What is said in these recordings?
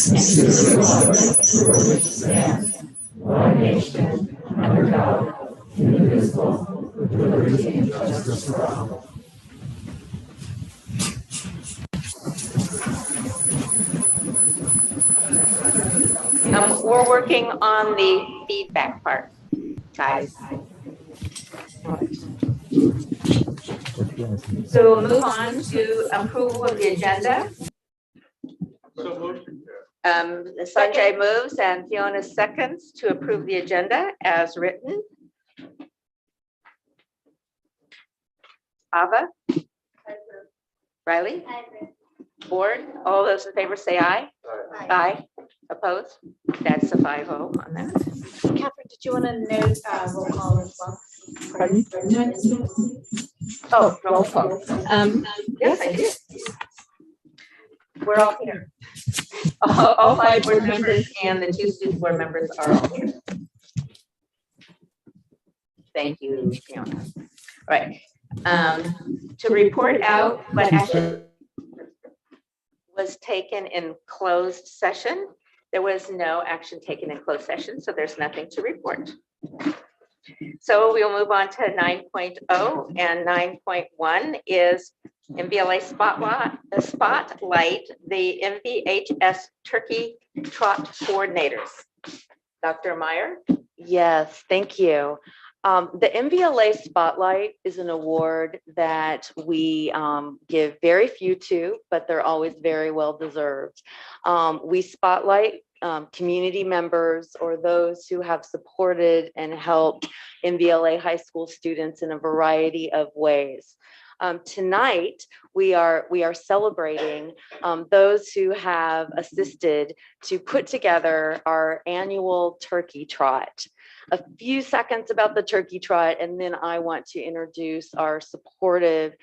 and to the republic for which it stands, one nation, under God, indivisible, with liberty and justice for all. We're working on the feedback part, guys. So we'll move on to approval of the agenda. Sanjay moves and Fiona seconds to approve the agenda as written. Ava? Riley? Board? All those in favor say aye. Aye. Aye. Opposed? That's a 5-0 on that. Catherine, did you want to note roll call as well? Pardon? Oh, roll call. Yes, I did. We're all here. All 5 board members and the 2 student board members are all here. Thank you, Fiona. All right. To report out what action was taken in closed session. There was no action taken in closed session, so there's nothing to report. So we'll move on to 9.0, and 9.1 is MVLA Spotlight, the MVHS Turkey Trot coordinators. Dr. Meyer? Yes, thank you. The MVLA Spotlight is an award that we give very few to, but they're always very well deserved. We spotlight community members or those who have supported and helped MVLA high school students in a variety of ways. Tonight, we are celebrating those who have assisted to put together our annual Turkey Trot. A few seconds about the Turkey Trot, and then I want to introduce our supportive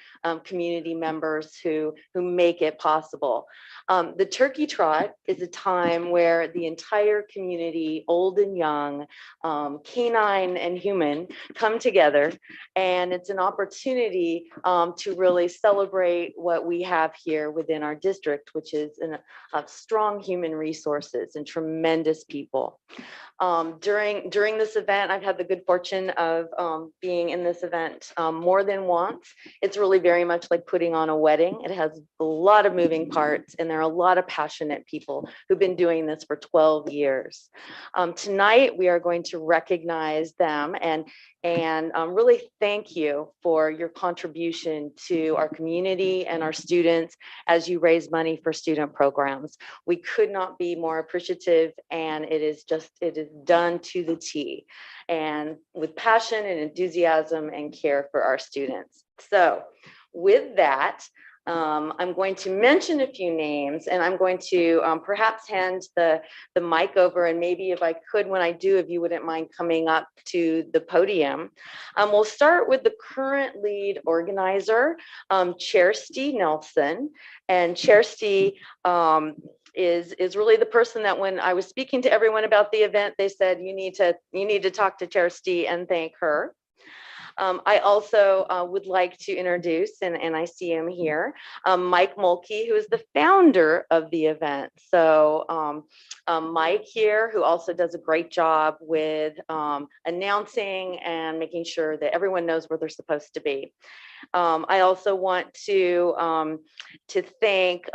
community members who make it possible. The Turkey Trot is a time where the entire community, old and young, canine and human, come together, and it's an opportunity to really celebrate what we have here within our district, which is strong human resources and tremendous people. During this event, I've had the good fortune of being in this event more than once. It's really very much like putting on a wedding. It has a lot of moving parts, and there are a lot of passionate people who've been doing this for 12 years. Tonight, we are going to recognize them and really thank you for your contribution to our community and our students as you raise money for student programs. We could not be more appreciative, and it is done to the T, and with passion and enthusiasm and care for our students. So with that, I'm going to mention a few names, and I'm going to perhaps hand the mic over, and maybe if I could, when I do, if you wouldn't mind coming up to the podium. We'll start with the current lead organizer, Chair Steve Nelson, and Chair Steve is really the person that when I was speaking to everyone about the event, they said, you need to talk to Chair Steve and thank her. I also would like to introduce, and I see him here, Mike Mulkey, who is the founder of the event. So Mike here, who also does a great job with announcing and making sure that everyone knows where they're supposed to be. I also want to thank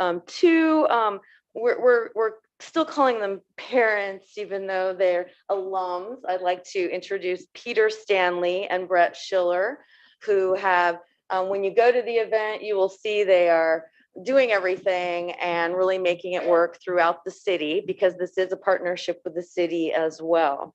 we're still calling them parents, even though they're alums. I'd like to introduce Peter Stanley and Brett Schiller, who have, when you go to the event, you will see they are doing everything and really making it work throughout the city, because this is a partnership with the city as well.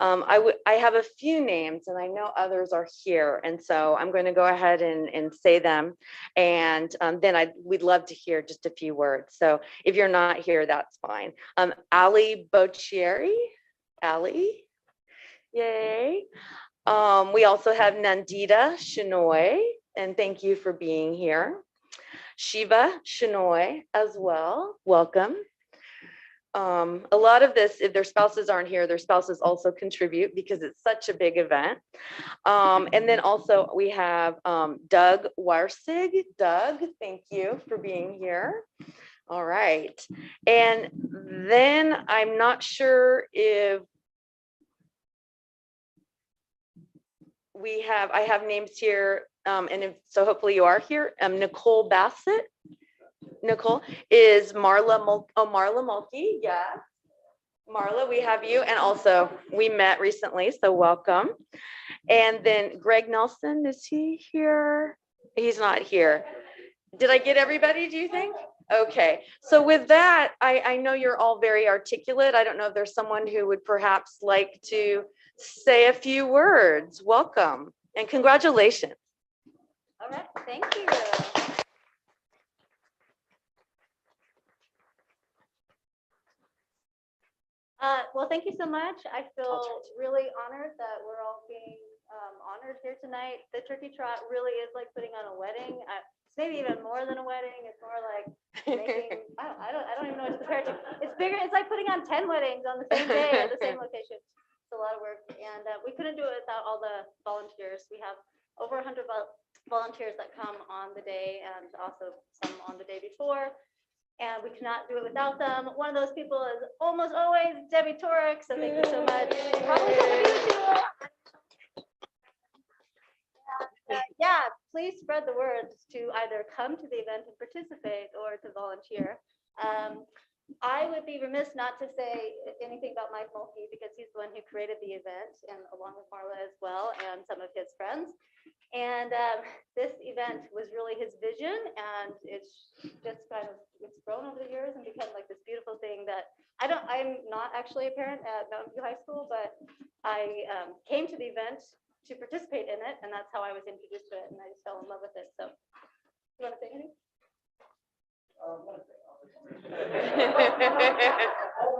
I have a few names, and I know others are here, and so I'm going to go ahead and say them, and then we'd love to hear just a few words. So if you're not here, that's fine. Ali Boccieri, Ali, yay. We also have Nandita Shinoy, and thank you for being here. Shiva Shinoy as well, welcome. A lot of this, if their spouses aren't here, their spouses also contribute because it's such a big event. And then also we have Doug Warsig. Doug, thank you for being here. All right. And then I'm not sure if I have names here, so hopefully you are here. Nicole Bassett. Nicole is Marla Mulkey. Yeah. Marla, we have you. And also we met recently, so welcome. And then Greg Nelson, is he here? He's not here. Did I get everybody, do you think? Okay, so with that, I know you're all very articulate. I don't know if there's someone who would perhaps like to say a few words. Welcome and congratulations. All right, thank you. Well, thank you so much. I feel really honored that we're all being honored here tonight. The Turkey Trot really is like putting on a wedding. It's maybe even more than a wedding. It's more like making, I don't even know what to compare it to. It's bigger. It's like putting on 10 weddings on the same day at the same location. It's a lot of work, and we couldn't do it without all the volunteers. We have over 100 volunteers that come on the day, and also some on the day before. And we cannot do it without them. One of those people is almost always Debbie Torek, so thank you so much. Probably some of you too. Yeah, please spread the word to either come to the event and participate or to volunteer. I would be remiss not to say anything about Mike Mulkey because he's the one who created the event, and along with Marla as well, and some of his friends. And this event was really his vision, and it's just it's grown over the years and become like this beautiful thing that I'm not actually a parent at Mountain View High School, but I came to the event to participate in it, and that's how I was introduced to it, and I just fell in love with it. So, you want to say anything? Hold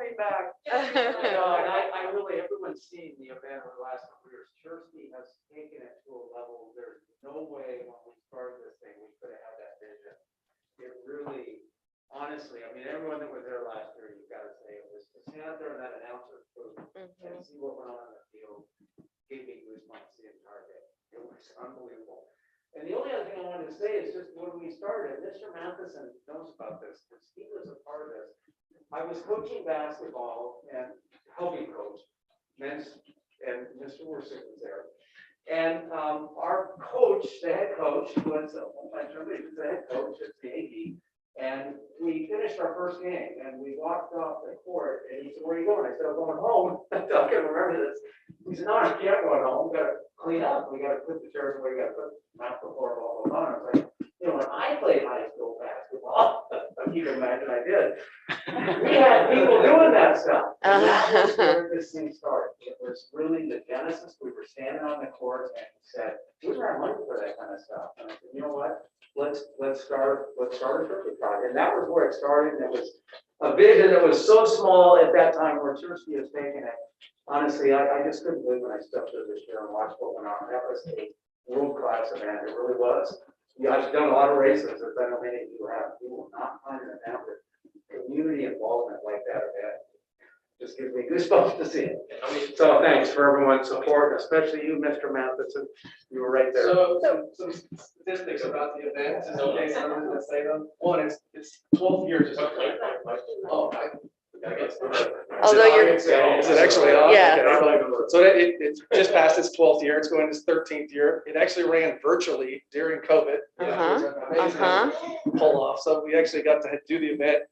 me back. No, and I really, everyone's seen the event over the last couple of years. Trustees has taken it to a level. There's no way when we started this thing we could have had that vision. It really, honestly, I mean, everyone that was there last year, you've got to say, it was to stand out there in that announcer's booth and see what went on in the field. Gave me goosebumps the entire day. It was unbelievable. And the only other thing I wanted to say is just when we started, Mr. Matheson knows about this because he was a part of this. I was coaching basketball and helping coach, men's, and Mr. Worsick was there. And our coach, the head coach, was the head coach at the AD, and we finished our first game and we walked off the court and he said, "Where are you going?" I said, "I'm going home." I can remember this. He said, "No, I can't go home. We got to clean up. We got to put the chairs away. We got to put map the floor, blah, blah, blah." I was like, when I played high school basketball, you can imagine I did. We had people doing that stuff. And that was where this thing started. It was really the genesis. We were standing on the court and said, "We don't have money for that kind of stuff." And I said, "You know what? Let's start a turkey trot." And that was where it started. And it was a vision that was so small at that time where Trustees has taken it. Honestly, I just couldn't believe when I stepped through this year and watched what went on. That was a world-class event. It really was. Yeah, I've done a lot of races, as I know many of you have. You will not find an event with community involvement like that event. Just gives me goosebumps to see it. So thanks for everyone's support, especially you, Mr. Matheson. You were right there. So some statistics about the event, is it okay for me to say them? One, it's 12 years. Oh, I guess. Although you're- Is it actually on? Yeah. Okay. So it just passed its 12th year. It's going its 13th year. It actually ran virtually during COVID. Yeah, it was an amazing pull off. So we actually got to do the event.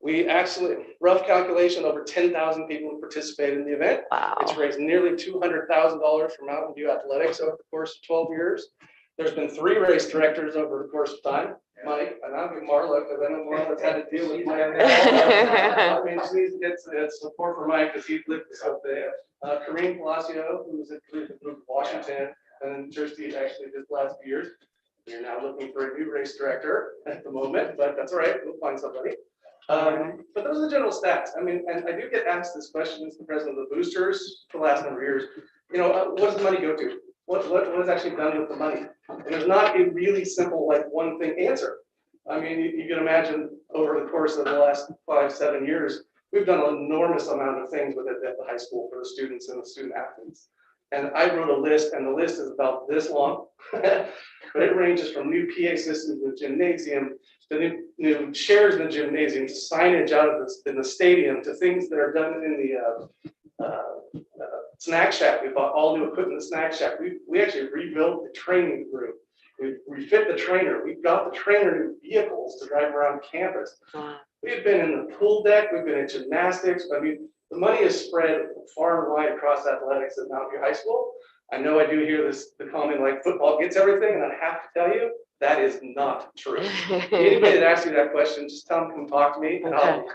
We actually, rough calculation, over 10,000 people who participated in the event. Wow. It's raised nearly $200,000 for Mountain View athletics over the course of 12 years. There's been 3 race directors over the course of time. Mike, and I'll give Marla, because I know Marla's had to deal with Mike. I mean, it's support for Mike because he lived this whole thing. Kareem Palacio, who's at Washington, and then Trustees actually this last few years. We're now looking for a new race director at the moment, but that's all right. We'll find somebody. But those are the general stats. I mean, and I do get asked this question as the president of the boosters for the last number of years. What does the money go to? What is actually done with the money? And there's not a really simple, like, one thing answer. I mean, you can imagine over the course of the last 5-7 years, we've done an enormous amount of things with it at the high school for the students and the student athletes. And I wrote a list, and the list is about this long, but it ranges from new PA systems, the gymnasium, the new chairs in the gymnasium, to signage out of in the stadium, to things that are done in the snack shack. We bought all new equipment in the snack shack. We actually rebuilt the training group. We refit the trainer. We got the trainer new vehicles to drive around campus. We've been in the pool deck. We've been in gymnastics. I mean, the money is spread far and wide across athletics at Mountain View High School. I know I do hear the comment like football gets everything, and I have to tell you, that is not true. Anybody that asks you that question, just tell them to come talk to me, and I'll,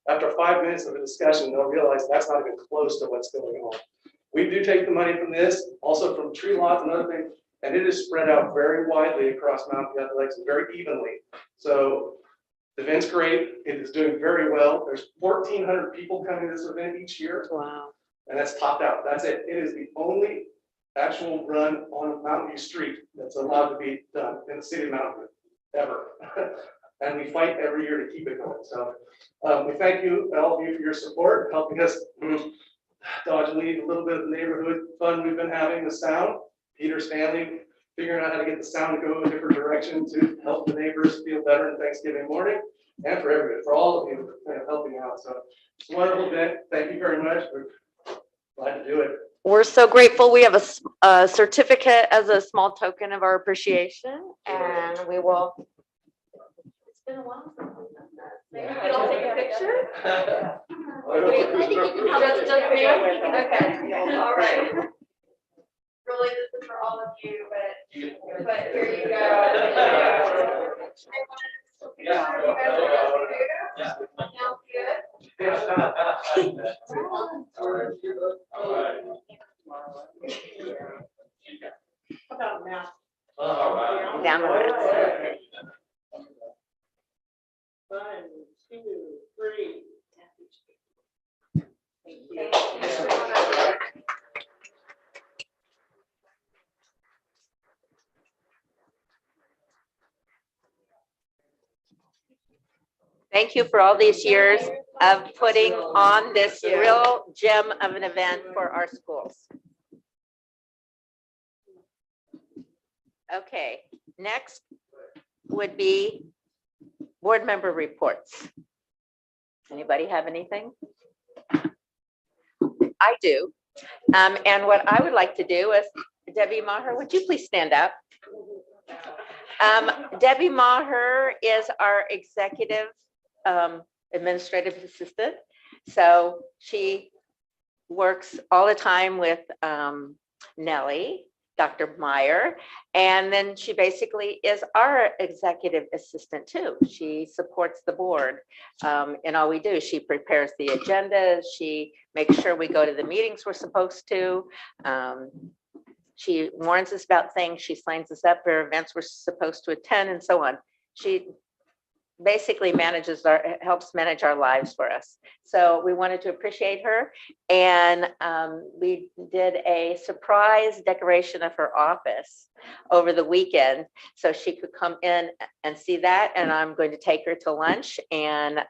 after 5 minutes of a discussion, they'll realize that's not even close to what's going on. We do take the money from this, also from tree lots and other things, and it is spread out very widely across Mountain View Athletics and very evenly. So the event's great. It is doing very well. There's 1,400 people coming to this event each year. Wow. And that's topped out. That's it. It is the only actual run on Mountain View Street that's allowed to be done in the city of Mountain View, ever. And we fight every year to keep it going. So we thank you, all of you, for your support, helping us dodge and leave a little bit of the neighborhood fun we've been having with sound. Peter Stanley figuring out how to get the sound to go a different direction to help the neighbors feel better on Thanksgiving morning, and for everybody, for all of you helping out. So it's a wonderful event. Thank you very much. We're glad to do it. We're so grateful. We have a certificate as a small token of our appreciation, and we will. It's been a while since we've done that. Maybe we can all take a picture. I think you can help us. Okay, all right. Really, this is for all of you, but here you go. Yeah. Sounds About now. Downwards. 1, 2, 3. Thank you for all these years of putting on this real gem of an event for our schools. Okay, next would be board member reports. Anybody have anything? I do. And what I would like to do is, Debbie Maher, would you please stand up? Debbie Maher is our executive administrative assistant. So she works all the time with Nellie, Dr. Meyer, and then she basically is our executive assistant too. She supports the board in all we do. She prepares the agendas. She makes sure we go to the meetings we're supposed to. She warns us about things. She signs us up for events we're supposed to attend and so on. She basically helps manage our lives for us. So we wanted to appreciate her, and we did a surprise decoration of her office over the weekend so she could come in and see that, and I'm going to take her to lunch, and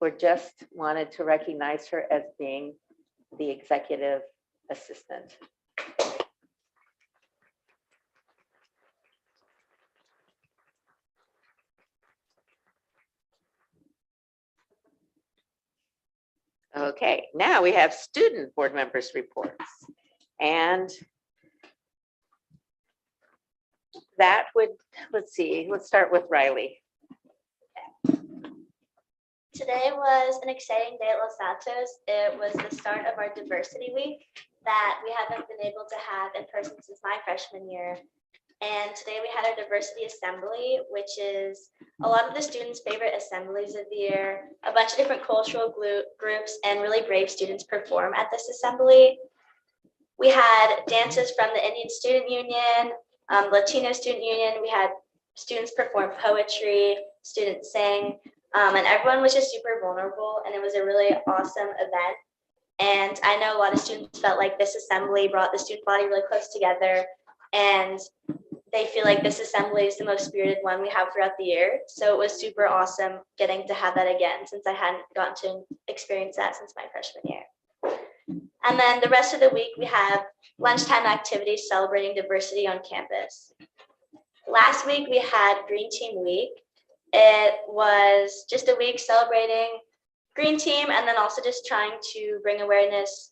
we just wanted to recognize her as being the executive assistant. Okay, now we have student board members reports. And that would, let's start with Riley. Today was an exciting day at Los Altos. It was the start of our diversity week that we haven't been able to have in person since my freshman year. And today we had our diversity assembly, which is a lot of the students' favorite assemblies of the year. A bunch of different cultural groups and really brave students perform at this assembly. We had dances from the Indian Student Union, Latino Student Union. We had students perform poetry, students sing, and everyone was just super vulnerable, and it was a really awesome event. And I know a lot of students felt like this assembly brought the student body really close together, and they feel like this assembly is the most spirited one we have throughout the year. So it was super awesome getting to have that again, since I hadn't gotten to experience that since my freshman year. And then the rest of the week, we have lunchtime activities celebrating diversity on campus. Last week, we had Green Team Week, It was just a week celebrating Green Team and then also just trying to bring awareness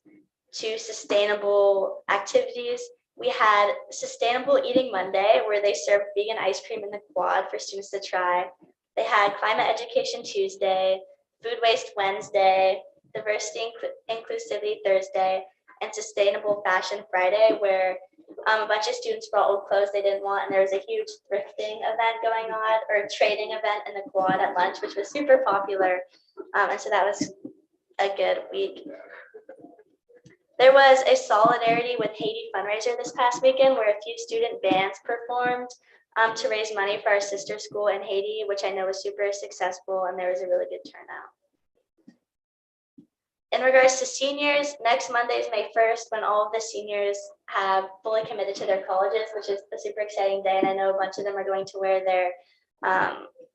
to sustainable activities. We had Sustainable Eating Monday, where they served vegan ice cream in the quad for students to try. They had Climate Education Tuesday, Food Waste Wednesday, Diversity Inclusivity Thursday, and Sustainable Fashion Friday, where a bunch of students brought old clothes they didn't want, and there was a huge thrifting event going on, or trading event in the quad at lunch, which was super popular. And so that was a good week. There was a Solidarity with Haiti fundraiser this past weekend where a few student bands performed to raise money for our sister school in Haiti, which I know was super successful, and there was a really good turnout. In regards to seniors, next Monday is May 1st when all of the seniors have fully committed to their colleges, which is a super exciting day. And I know a bunch of them are going to wear their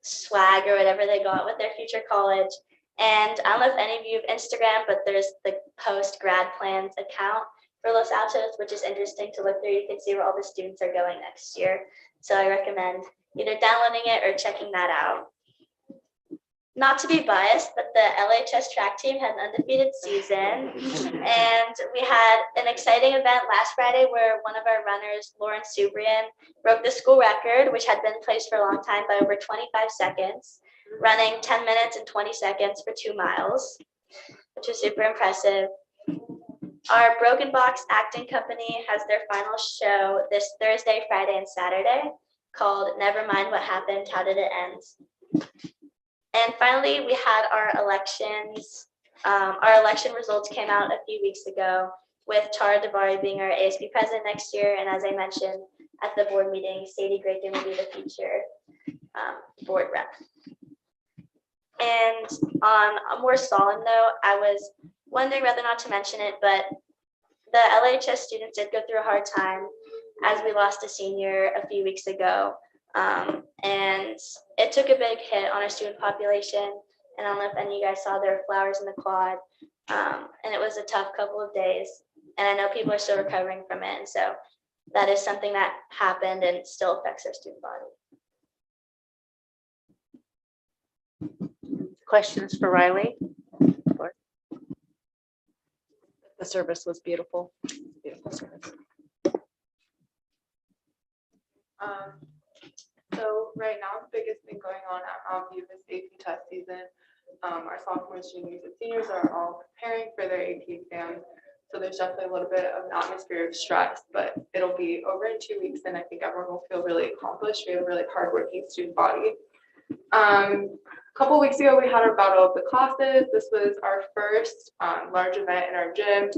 swag or whatever they got with their future college. And I don't know if any of you have Instagram, but there's the Post Grad Plans account for Los Altos, which is interesting to look through. You can see where all the students are going next year. So I recommend either downloading it or checking that out. Not to be biased, but the LHS track team had an undefeated season. And we had an exciting event last Friday where one of our runners, Lauren Subrian, broke the school record, which had been in place for a long time, by over 25 seconds, running 10 minutes and 20 seconds for 2 miles, which was super impressive. Our Broken Box Acting Company has their final show this Thursday, Friday, and Saturday called Never Mind What Happened, How Did It End? And finally, we had our elections. Our election results came out a few weeks ago, with Tara Davari being our ASB president next year. And as I mentioned at the board meeting, Sadie Grayton will be the future board rep. And on a more solemn note, I was wondering whether or not to mention it, but the LHS students did go through a hard time as we lost a senior a few weeks ago. And it took a big hit on our student population. And I don't know if any of you guys saw their flowers in the quad. And it was a tough couple of days. And I know people are still recovering from it. And so that is something that happened and still affects our student body. Questions for Riley? The service was beautiful. Beautiful service. So right now, the biggest thing going on at Mountain View is AP test season. Our sophomores, juniors, and seniors are all preparing for their AP exams. So there's definitely a little bit of an atmosphere of stress, but it'll be over in 2 weeks, and I think everyone will feel really accomplished. We have a really hardworking student body. A couple weeks ago, we had our Battle of the Classes. This was our first large event in our gym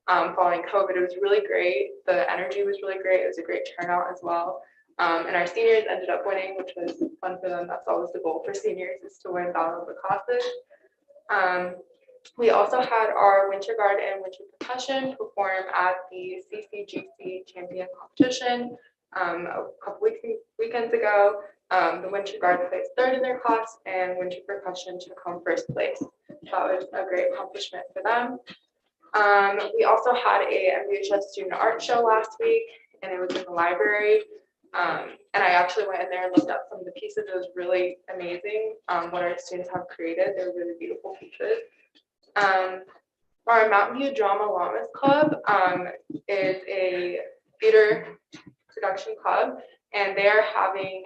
following COVID. It was really great. The energy was really great. It was a great turnout as well. And our seniors ended up winning, which was fun for them. That's always the goal for seniors, is to win Battle of the Classes. We also had our Winter Guard and Winter Percussion perform at the CCGC Champion Competition a couple weekends ago. The Winter Guard placed 3rd in their class, and Winter Percussion took home 1st place. That was a great accomplishment for them. We also had a MVHS student art show last week, and it was in the library. And I actually went in there and looked at some of the pieces. It was really amazing what our students have created. They're really beautiful pieces. Our Mountain View Drama Llamas Club is a theater production club, and they are having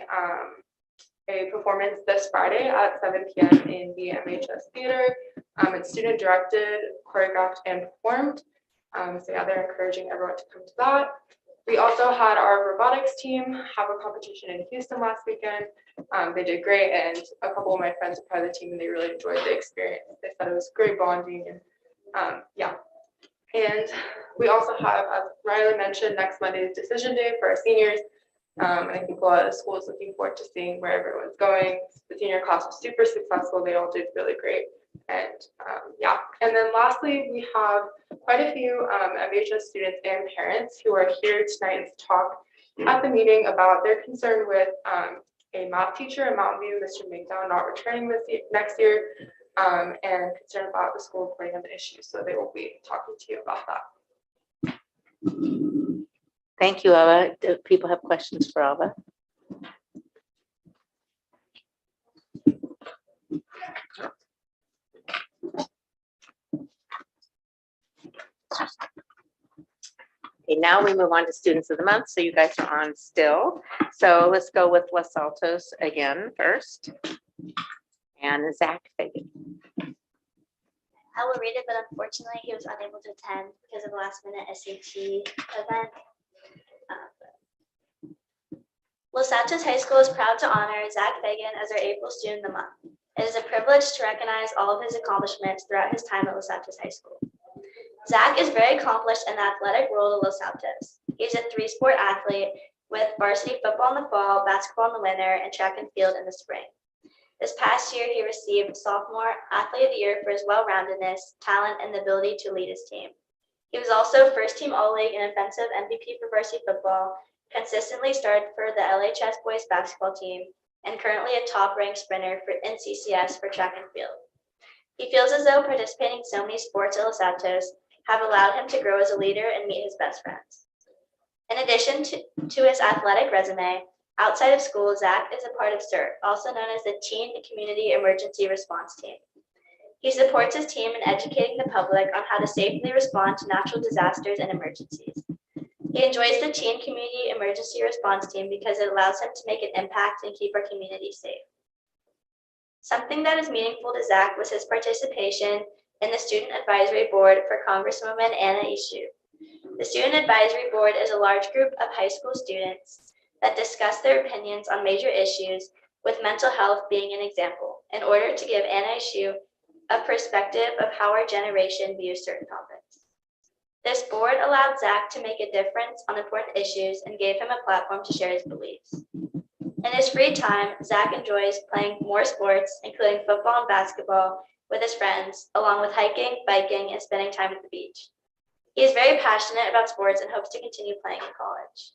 a performance this Friday at 7 p.m. in the MHS Theater. It's student directed, choreographed, and performed. So yeah, they're encouraging everyone to come to that. We also had our robotics team have a competition in Houston last weekend. They did great, and a couple of my friends were part of the team, and they really enjoyed the experience. They said it was great bonding, and yeah. And we also have, as Riley mentioned, next Monday is decision day for our seniors. And I think a lot of the schools looking forward to seeing where everyone's going. The senior class was super successful. They all did really great. And yeah, and then lastly, we have quite a few MHS students and parents who are here tonight to talk at the meeting about their concern with a math teacher in Mountain View, Mr. McDowell, not returning next year, and concern about the school reporting on the issues. So they will be talking to you about that. Thank you, Ava. Do people have questions for Ava? Okay, now we move on to students of the month. So you guys are on still. So let's go with Los Altos again first. And Zach Fagan. I will read it, but unfortunately he was unable to attend because of the last minute SAT event. Los Altos High School is proud to honor Zach Fagan as our April Student of the Month. It is a privilege to recognize all of his accomplishments throughout his time at Los Altos High School. Zach is very accomplished in the athletic world of Los Altos. He's a three-sport athlete with varsity football in the fall, basketball in the winter, and track and field in the spring. This past year, he received Sophomore Athlete of the Year for his well-roundedness, talent, and the ability to lead his team. He was also first-team All-League and offensive MVP for varsity football, consistently started for the LHS boys basketball team, and currently a top-ranked sprinter for NCCS for track and field. He feels as though participating in so many sports at Los Altos have allowed him to grow as a leader and meet his best friends. In addition to his athletic resume, outside of school, Zach is a part of CERT, also known as the Teen Community Emergency Response Team. He supports his team in educating the public on how to safely respond to natural disasters and emergencies. He enjoys the Teen Community Emergency Response Team because it allows him to make an impact and keep our community safe. Something that is meaningful to Zach was his participation in the Student Advisory Board for Congresswoman Anna Eshoo. The Student Advisory Board is a large group of high school students that discuss their opinions on major issues, with mental health being an example, in order to give Anna Eshoo a perspective of how our generation views certain topics. This board allowed Zach to make a difference on important issues and gave him a platform to share his beliefs. In his free time, Zach enjoys playing more sports, including football and basketball, with his friends, along with hiking, biking, and spending time at the beach. He is very passionate about sports and hopes to continue playing in college.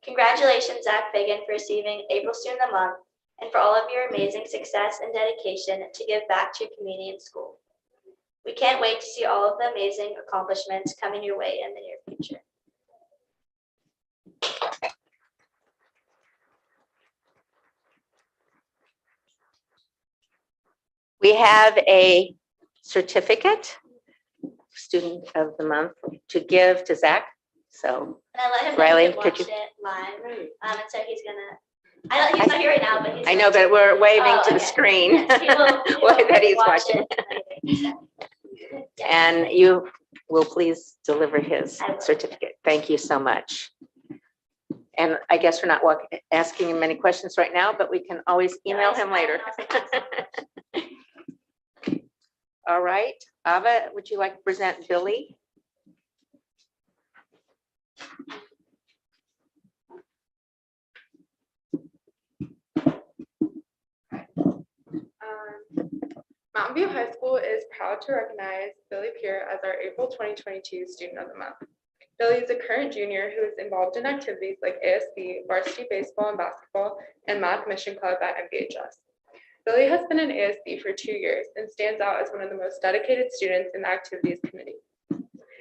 Congratulations, Zach Fagan, for receiving April Student of the Month and for all of your amazing success and dedication to give back to your community and school. We can't wait to see all of the amazing accomplishments coming your way in the near future. We have a certificate, Student of the Month, to give to Zach. So And I let him Riley, know he could could watch you- it live. And so he's he's not here right now, but he's. I know, but we're waving to the screen Yes, he will that he's watch watching. it. Yeah. And you will please deliver his I will. certificate. Thank you so much. And I guess we're not asking him many questions right now, but we can always email him later. All right, Ava, would you like to present Billy? Mountain View High School is proud to recognize Billy Pierre as our April 2022 Student of the Month. Billy is a current junior who is involved in activities like ASB, varsity baseball and basketball, and Math Mission Club at MVHS. Billy has been in ASB for 2 years and stands out as one of the most dedicated students in the activities committee.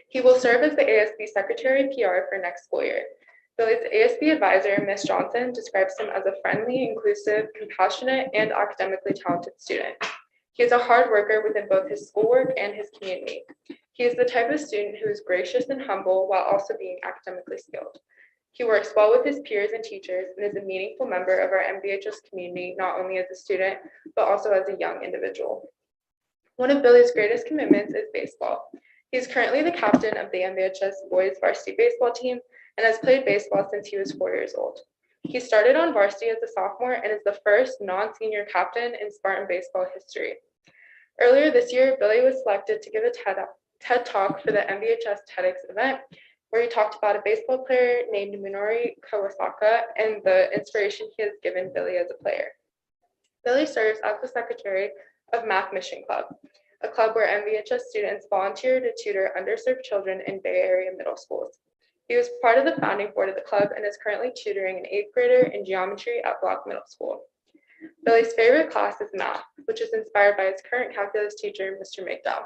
He will serve as the ASB Secretary PR for next school year. Billy's ASB advisor, Ms. Johnson, describes him as a friendly, inclusive, compassionate, and academically talented student. He is a hard worker within both his schoolwork and his community. He is the type of student who is gracious and humble while also being academically skilled. He works well with his peers and teachers and is a meaningful member of our MVHS community, not only as a student, but also as a young individual. One of Billy's greatest commitments is baseball. He is currently the captain of the MVHS boys varsity baseball team and has played baseball since he was 4 years old. He started on varsity as a sophomore and is the first non-senior captain in Spartan baseball history. Earlier this year, Billy was selected to give a TED Talk for the MVHS TEDx event, where he talked about a baseball player named Munori Kawasaka and the inspiration he has given Billy as a player. Billy serves as the secretary of Math Mission Club, a club where MVHS students volunteer to tutor underserved children in Bay Area middle schools. He was part of the founding board of the club and is currently tutoring an 8th grader in geometry at Block Middle School. Billy's favorite class is math, which is inspired by his current calculus teacher, Mr. McDowell.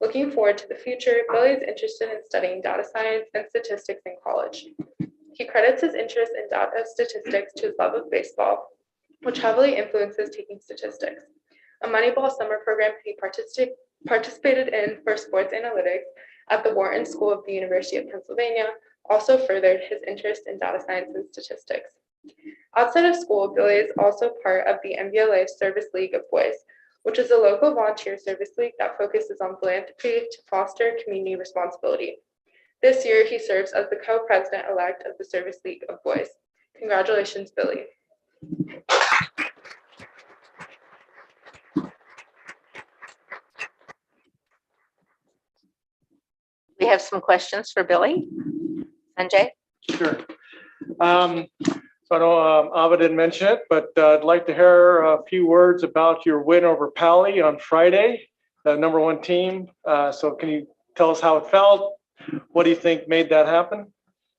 Looking forward to the future, Billy is interested in studying data science and statistics in college. He credits his interest in data statistics to his love of baseball, which heavily influences taking statistics. a Moneyball summer program he participated in for sports analytics at the Wharton School of the University of Pennsylvania also furthered his interest in data science and statistics. Outside of school, Billy is also part of the MVLA Service League of Boys, which is a local volunteer service league that focuses on philanthropy to foster community responsibility. This year, he serves as the co-president-elect of the Service League of Boys. Congratulations, Billy. We have some questions for Billy. Sanjay? Sure. So I know Ava didn't mention it, but I'd like to hear a few words about your win over Pally on Friday, the #1 team. So can you tell us how it felt? What do you think made that happen?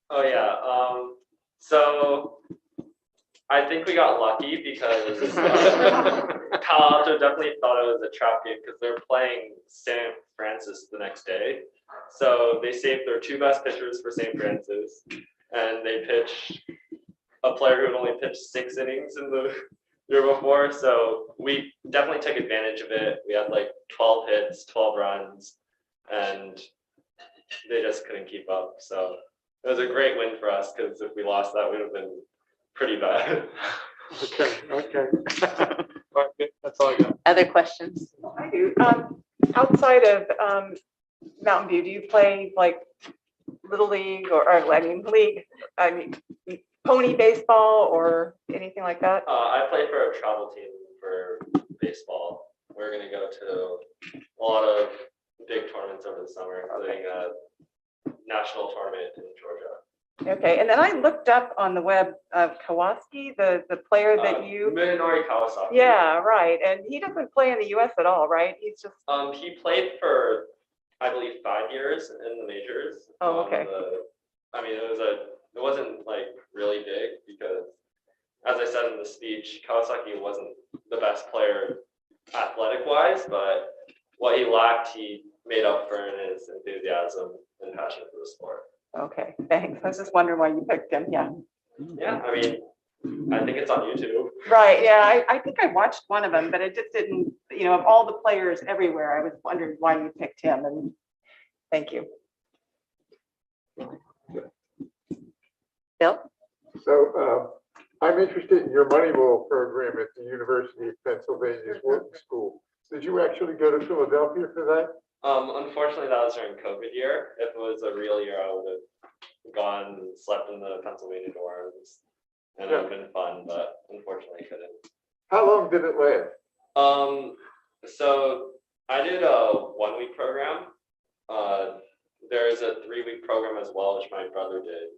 Oh yeah. So I think we got lucky because Palo Alto definitely thought it was a trap game because they're playing St. Francis the next day. So they saved their 2 best pitchers for St. Francis, and they pitched a player who had only pitched 6 innings in the year before. So we definitely took advantage of it. We had like 12 hits, 12 runs, and they just couldn't keep up. So it was a great win for us because if we lost that, would have been pretty bad. Okay. All right, good. That's all I got. Other questions? I do. Outside of Mountain View, do you play like Little League or pony baseball or anything like that? I play for a travel team for baseball. We're going to go to a lot of big tournaments over the summer, including a national tournament in Georgia. Okay, and then I looked up on the web Kawasaki, the player that you. Minori Kawasaki. Yeah, right. And he doesn't play in the U.S. at all, right? He's just. He played for, I believe, 5 years in the majors. Oh, okay. It wasn't like really big because, as I said in the speech, Kawasaki wasn't the best player athletic-wise, but what he lacked, he made up for in his enthusiasm and passion for the sport. Okay, thanks. I was just wondering why you picked him. Yeah. Yeah, I mean, I think it's on YouTube. Right. Yeah, I think I watched one of them, but it just didn't. Of all the players everywhere, I was wondering why you picked him. And thank you. Bill? So I'm interested in your Moneyball program at the University of Pennsylvania's Wharton School. Did you actually go to Philadelphia for that? Unfortunately, that was during COVID year. If it was a real year, I would have gone and slept in the Pennsylvania dorms, and it would have been fun, but unfortunately couldn't. How long did it last? So I did a 1-week program. There's a 3-week program as well, which my brother did,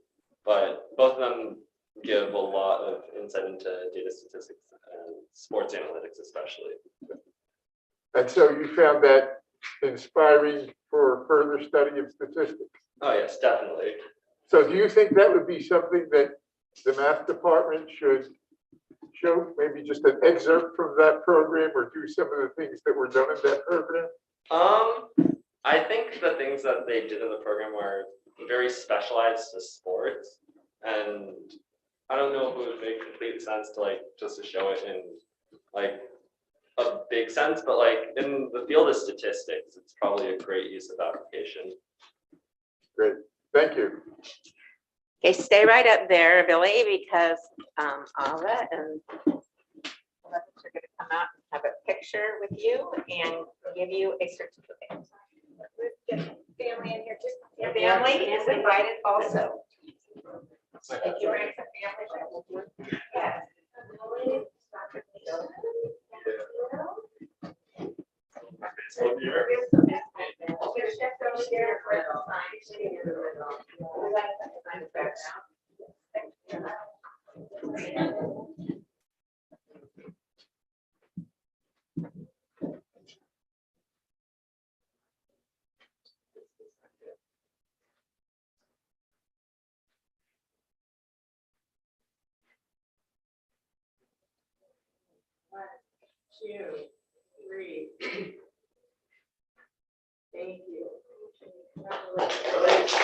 but both of them give a lot of insight into data statistics and sports analytics, especially. And so you found that inspiring for further study of statistics? Oh yes, definitely. So do you think that would be something that the math department should show, maybe just an excerpt from that program or do some of the things that were done in that program? I think the things that they did in the program were very specialized to sports, and I don't know if it would make complete sense to just to show it in a big sense, but in the field of statistics, it's probably a great use of application. Great, thank you. Okay, stay right up there, Billy, because Ava and Alexis are going to come out and have a picture with you and give you a certificate. Family in here, just. Your family is invited also. If you bring some family. Yes. One, two, three. Thank you. Congratulations.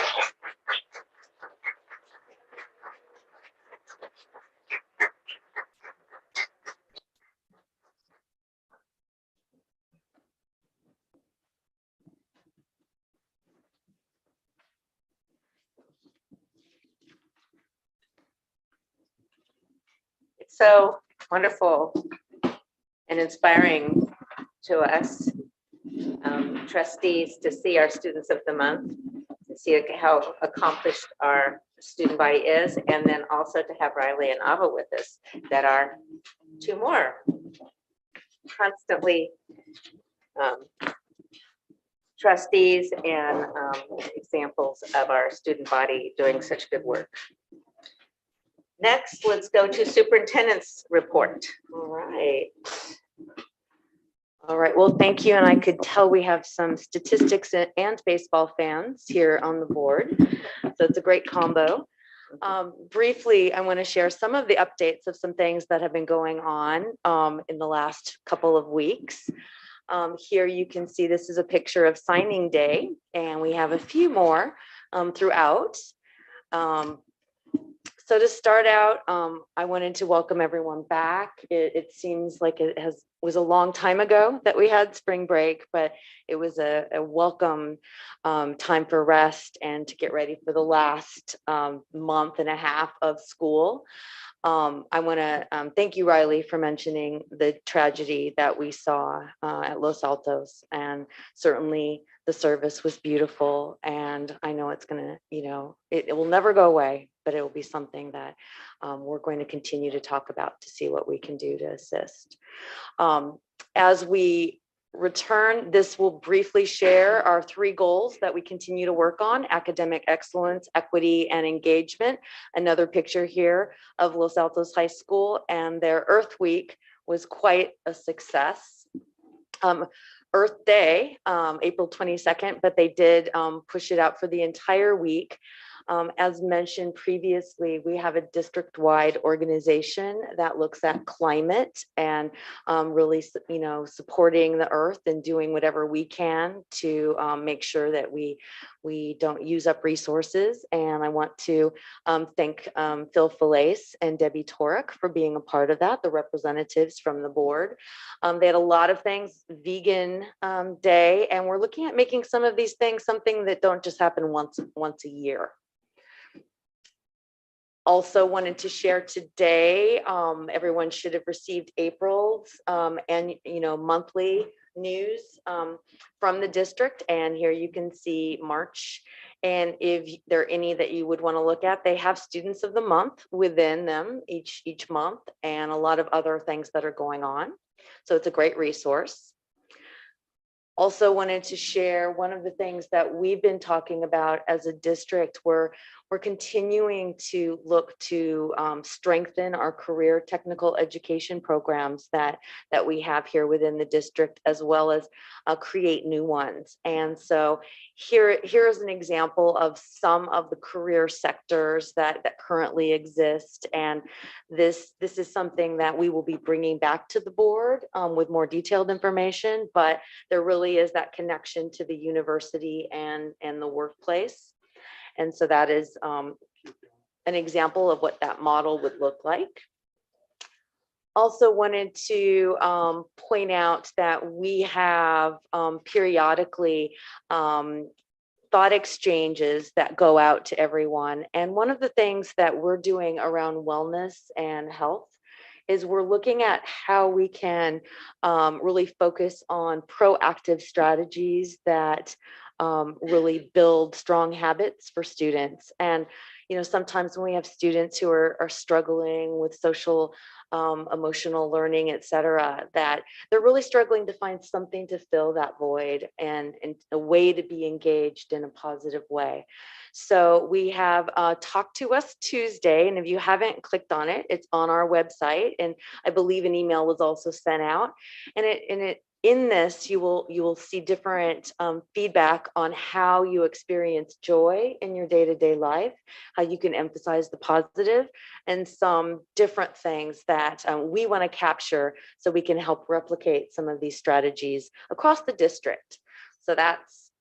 it's so wonderful and inspiring to us trustees to see our students of the month, to see how accomplished our student body is, and then also to have Riley and Ava with us that are two more constantly trustees and examples of our student body doing such good work. Next, let's go to superintendent's report. All right. All right, well, thank you. And I could tell we have some statistics and baseball fans here on the board. So it's a great combo. Briefly, I want to share some of the updates of some things that have been going on in the last couple of weeks. Here you can see this is a picture of signing day, and we have a few more throughout. So to start out, I wanted to welcome everyone back. It seems like it was a long time ago that we had spring break, but it was a welcome time for rest and to get ready for the last month and a half of school. I want to thank you, Riley, for mentioning the tragedy that we saw at Los Altos, and certainly the service was beautiful. And I know it's going to, it will never go away, but it will be something that we're going to continue to talk about to see what we can do to assist. As we return, this will briefly share our 3 goals that we continue to work on: academic excellence, equity, and engagement. Another picture here of Los Altos High School, and their Earth Week was quite a success. Earth Day, April 22nd, but they did push it out for the entire week. As mentioned previously, we have a district-wide organization that looks at climate and really, supporting the earth and doing whatever we can to make sure that we don't use up resources. And I want to thank Phil Falaise and Debbie Torek for being a part of that, the representatives from the board. They had a lot of things, vegan day, and we're looking at making some of these things something that don't just happen once a year. Also wanted to share today, everyone should have received April's and monthly news from the district, and here you can see March, and if there are any that you would want to look at, they have students of the month within them each month, and a lot of other things that are going on, so it's a great resource. Also wanted to share one of the things that we've been talking about as a district. We're continuing to look to strengthen our career technical education programs that we have here within the district, as well as create new ones. And so here is an example of some of the career sectors that currently exist. And this is something that we will be bringing back to the board with more detailed information, but there really is that connection to the university and the workplace. And so that is an example of what that model would look like. Also wanted to point out that we have periodically thought exchanges that go out to everyone. And one of the things that we're doing around wellness and health is we're looking at how we can really focus on proactive strategies that really build strong habits for students. And sometimes when we have students who are struggling with social emotional learning, et cetera, that they're really struggling to find something to fill that void and a way to be engaged in a positive way. So we have Talk to Us Tuesday, and if you haven't clicked on it, it's on our website, and I believe an email was also sent out. And in this, you will see different feedback on how you experience joy in your day-to-day life, how you can emphasize the positive, and some different things that we want to capture so we can help replicate some of these strategies across the district. So that's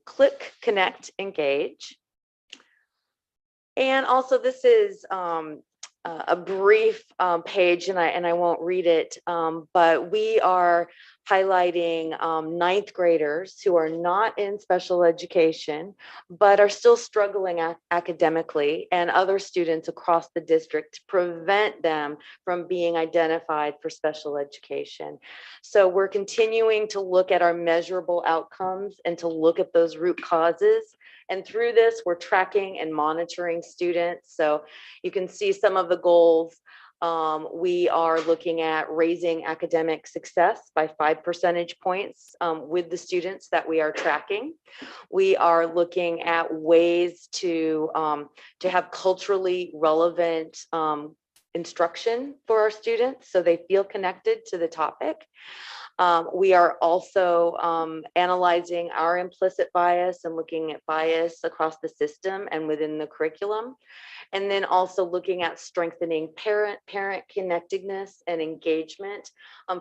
click, connect, engage. And also this is a brief page, and I won't read it, but we are highlighting ninth graders who are not in special education, but are still struggling academically, and other students across the district to prevent them from being identified for special education. So we're continuing to look at our measurable outcomes and to look at those root causes. And through this, we're tracking and monitoring students. So you can see some of the goals. We are looking at raising academic success by 5 percentage points with the students that we are tracking. We are looking at ways to have culturally relevant instruction for our students so they feel connected to the topic. We are also analyzing our implicit bias and looking at bias across the system and within the curriculum. And then also looking at strengthening parent connectedness and engagement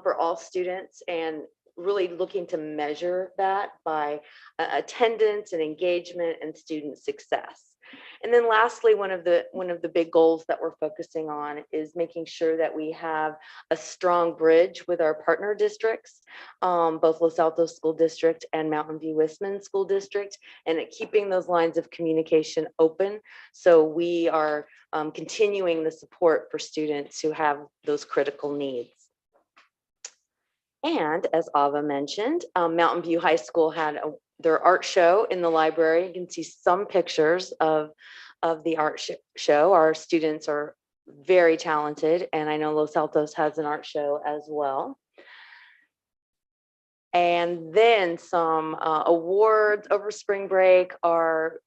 for all students, and really looking to measure that by attendance and engagement and student success. And then lastly, one of the big goals that we're focusing on is making sure that we have a strong bridge with our partner districts, both Los Altos School District and Mountain View Westman School District, and keeping those lines of communication open. So we are continuing the support for students who have those critical needs. And as Ava mentioned, Mountain View High School had their art show in the library. You can see some pictures of the art show. Our students are very talented, and I know Los Altos has an art show as well. And then some awards over spring break. Our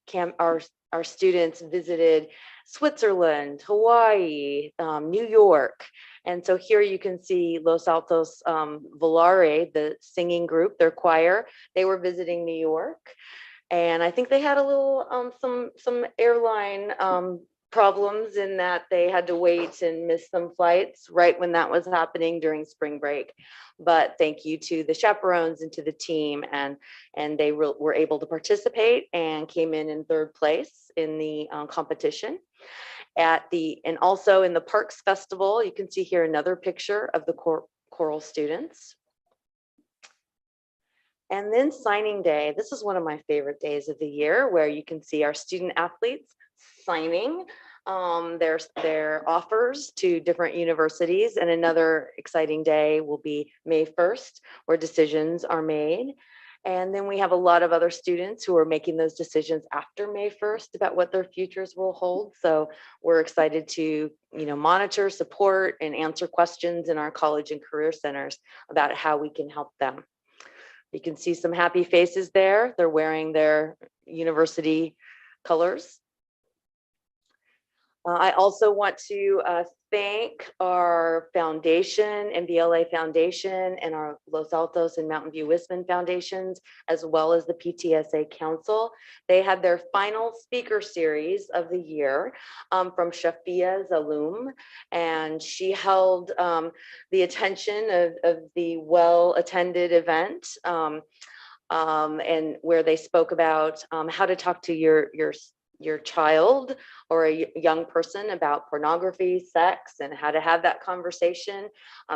students visited Switzerland, Hawaii, New York. And so here you can see Los Altos Volare, the singing group, their choir. They were visiting New York. And I think they had a little, some airline problems in that they had to wait and miss some flights right when that was happening during spring break. But thank you to the chaperones and to the team, and they were able to participate and came in third place in the competition. And also in the Parks Festival, you can see here another picture of the choral students. And then signing day. This is one of my favorite days of the year, where you can see our student athletes signing their offers to different universities. And another exciting day will be May 1st, where decisions are made. And then we have a lot of other students who are making those decisions after May 1st about what their futures will hold. So we're excited to, monitor, support, and answer questions in our college and career centers about how we can help them. You can see some happy faces there. They're wearing their university colors. I also want to thank our foundation, MVLA Foundation, and our Los Altos and Mountain View Westman Foundations, as well as the PTSA Council. They had their final speaker series of the year from Shafia Zaloom, and she held the attention of the well-attended event, and where they spoke about how to talk to your child or a young person about pornography, sex, and how to have that conversation,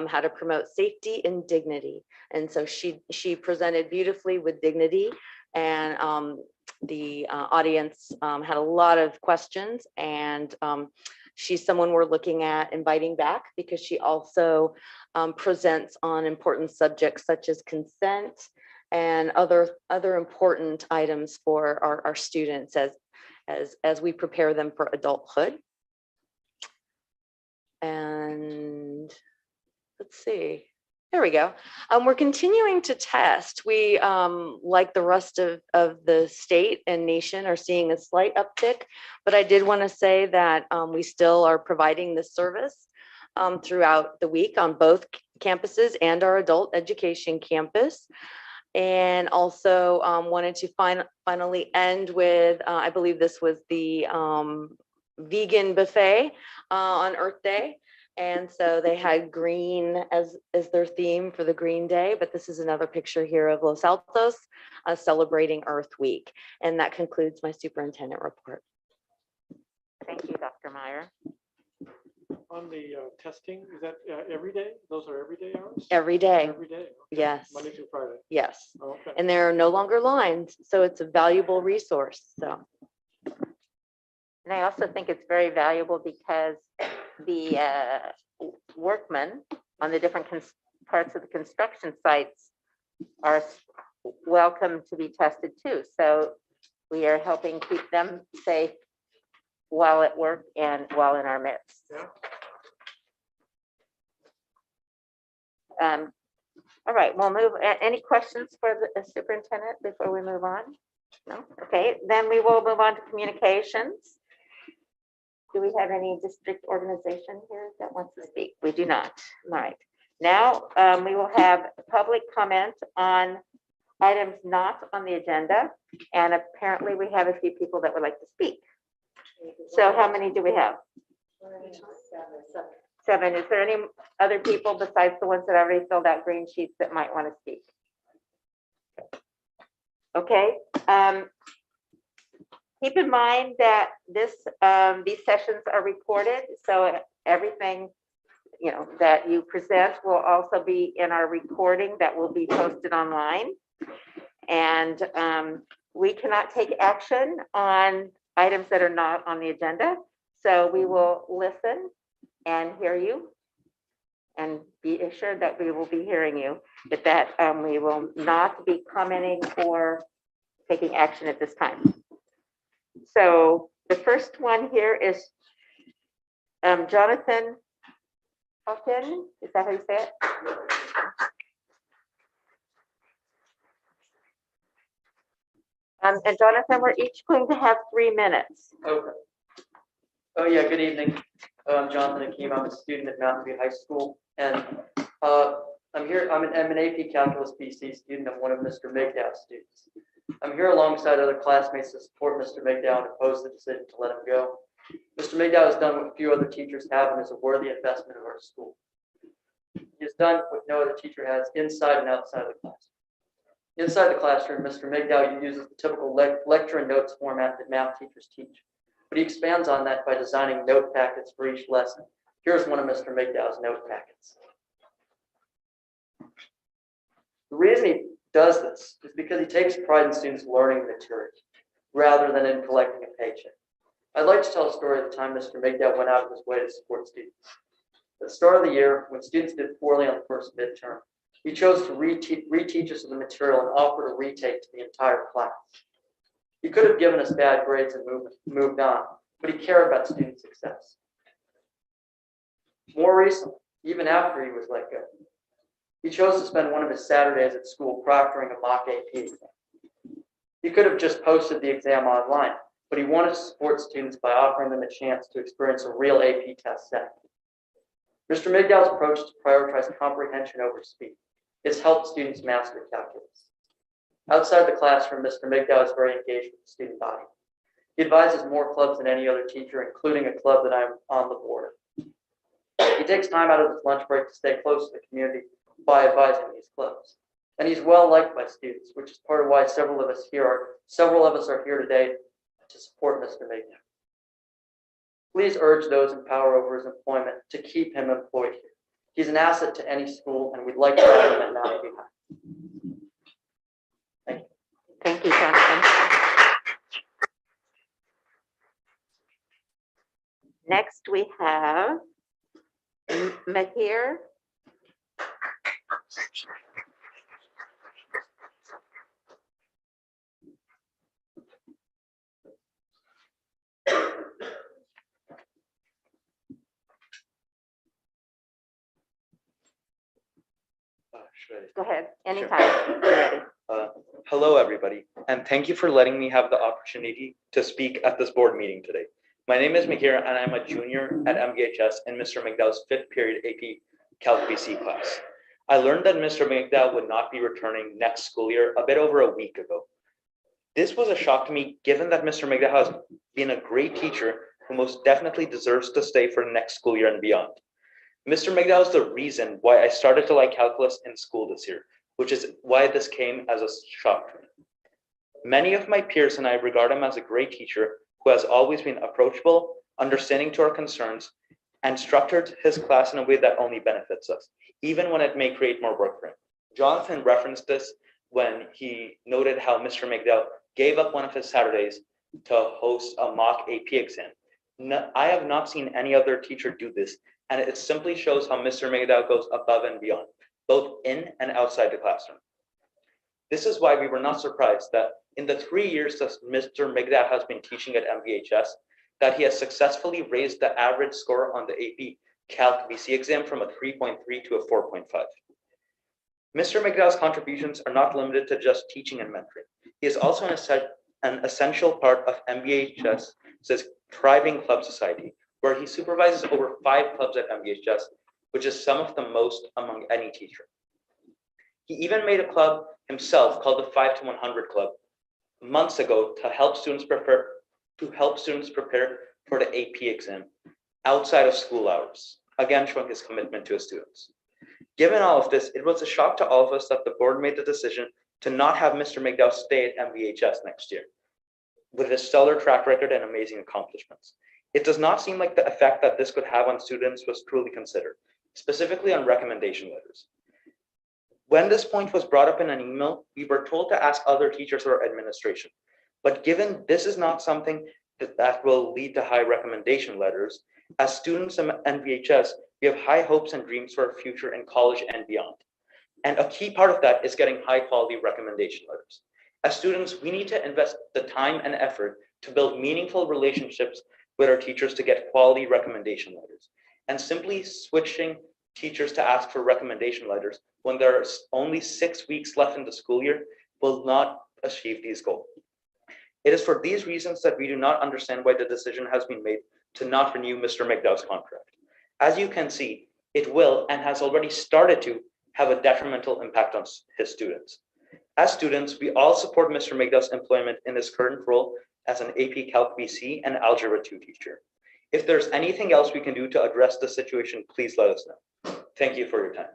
how to promote safety and dignity. And so she presented beautifully with dignity, and the audience had a lot of questions, and she's someone we're looking at inviting back, because she also presents on important subjects such as consent and other important items for our students as we prepare them for adulthood. And let's see, there we go. We're continuing to test. We, like the rest of the state and nation, are seeing a slight uptick, but I did want to say that we still are providing this service throughout the week on both campuses and our adult education campus. And also wanted to finally end with, I believe this was the vegan buffet on Earth Day. And so they had green as their theme for the Green Day, but this is another picture here of Los Altos celebrating Earth Week. And that concludes my superintendent report. Thank you, Dr. Meyer. on the testing, is that every day? Those are everyday hours? Every day. Every day? Okay. Yes. Monday through Friday? Yes. Okay. And there are no longer lines, so it's a valuable resource. So And I also think it's very valuable because the workmen on the different parts of the construction sites are welcome to be tested too. So we are helping keep them safe while at work and while in our midst. All right, we'll move. Any questions for the superintendent before we move on? No? Okay, then we will move on to communications. Do we have any district organization here that wants to speak? We do not. All right. Now, we will have public comment on items not on the agenda. And apparently we have a few people that would like to speak. So how many do we have? 7. Is there any other people besides the ones that already filled out green sheets that might want to speak? Okay. Keep in mind that these sessions are recorded, so everything that you present will also be in our recording that will be posted online. And we cannot take action on items that are not on the agenda. So we will listen and hear you and be assured that we will be hearing you, but that we will not be commenting or taking action at this time. So the first one here is Jonathan Hawken. Is that how you say it? And Jonathan, we're each going to have 3 minutes. Okay. Oh yeah, good evening. I'm Jonathan Akeem. I'm a student at Mountain View High School, and I'm here. I'm an AP Calculus BC student. I'm one of Mr. Migdow's students. I'm here alongside other classmates to support Mr. Migdow and oppose the decision to let him go. Mr. Migdow has done what few other teachers have and is a worthy investment of our school. He has done what no other teacher has inside and outside of the classroom. Inside the classroom, Mr. Migdow uses the typical lecture and notes format that math teachers teach, but he expands on that by designing note packets for each lesson. Here's one of Mr. Migdow's note packets. The reason he does this is because he takes pride in students learning material rather than in collecting a paycheck. I'd like to tell a story of the time Mr. Migdow went out of his way to support students. At the start of the year, when students did poorly on the first midterm, he chose to reteach us the material and offer to retake to the entire class. He could have given us bad grades and moved on, but he cared about student success. More recently, even after he was let go, he chose to spend one of his Saturdays at school proctoring a mock AP exam. He could have just posted the exam online, but he wanted to support students by offering them a chance to experience a real AP test setting. Mr. Migdow's approach to prioritize comprehension over speed has helped students master calculus. Outside the classroom, Mr. Migdow is very engaged with the student body. He advises more clubs than any other teacher, including a club that I'm on the board of. He takes time out of his lunch break to stay close to the community by advising these clubs. And he's well liked by students, which is part of why several of us are here today to support Mr. Migdow. Please urge those in power over his employment to keep him employed here. He's an asset to any school, and we'd like to have him at Mountain View High. Thank you. Thank you, Jonathan. Next, we have MKhira. Go ahead, anytime. You're ready. Hello, everybody, and thank you for letting me have the opportunity to speak at this board meeting today. My name is MKhira, and I'm a junior at MVHS in Mr. Migdow's 5th period AP Calc BC class. I learned that Mr. Migdow would not be returning next school year a bit over a week ago. This was a shock to me, given that Mr. Migdow has been a great teacher who most definitely deserves to stay for the next school year and beyond. Mr. Migdow is the reason why I started to like calculus in school this year, which is why this came as a shock to me. Many of my peers and I regard him as a great teacher who has always been approachable, understanding to our concerns, and structured his class in a way that only benefits us, even when it may create more work for him. Jonathan referenced this when he noted how Mr. McDowell gave up one of his Saturdays to host a mock AP exam. I have not seen any other teacher do this, and it simply shows how Mr. McDowell goes above and beyond, both in and outside the classroom. This is why we were not surprised that in the 3 years that Mr. McDowell has been teaching at MVHS, that he has successfully raised the average score on the AP Calc BC exam from a 3.3 to a 4.5. Mr. McDowell's contributions are not limited to just teaching and mentoring. He is also an essential part of MVHS's thriving club society, where he supervises over 5 clubs at MVHS, which is some of the most among any teacher. He even made a club himself called the 5 to 100 Club months ago to help students prepare for the AP exam outside of school hours, again showing his commitment to his students. Given all of this, it was a shock to all of us that the board made the decision to not have Mr. McDowell stay at MVHS next year, with his stellar track record and amazing accomplishments. It does not seem like the effect that this could have on students was truly considered, specifically on recommendation letters. When this point was brought up in an email, we were told to ask other teachers or administration. But given this is not something that will lead to high recommendation letters, as students in MVHS, we have high hopes and dreams for our future in college and beyond. And a key part of that is getting high quality recommendation letters. As students, we need to invest the time and effort to build meaningful relationships with our teachers to get quality recommendation letters. And simply switching teachers to ask for recommendation letters when there are only 6 weeks left in the school year will not achieve these goals. It is for these reasons that we do not understand why the decision has been made to not renew Mr. McDowell's contract. As you can see, it will and has already started to have a detrimental impact on his students. As students, we all support Mr. McDowell's employment in his current role as an AP Calc BC and Algebra 2 teacher. If there's anything else we can do to address the situation, please let us know. Thank you for your time.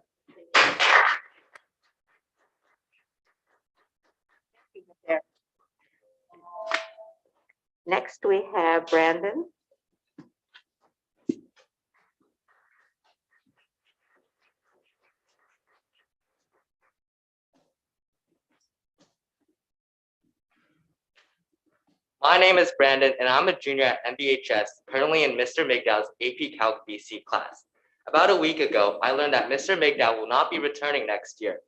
Next, we have Brandon. My name is Brandon, and I'm a junior at MVHS, currently in Mr. McDowell's AP Calc BC class. About a week ago, I learned that Mr. McDowell will not be returning next year.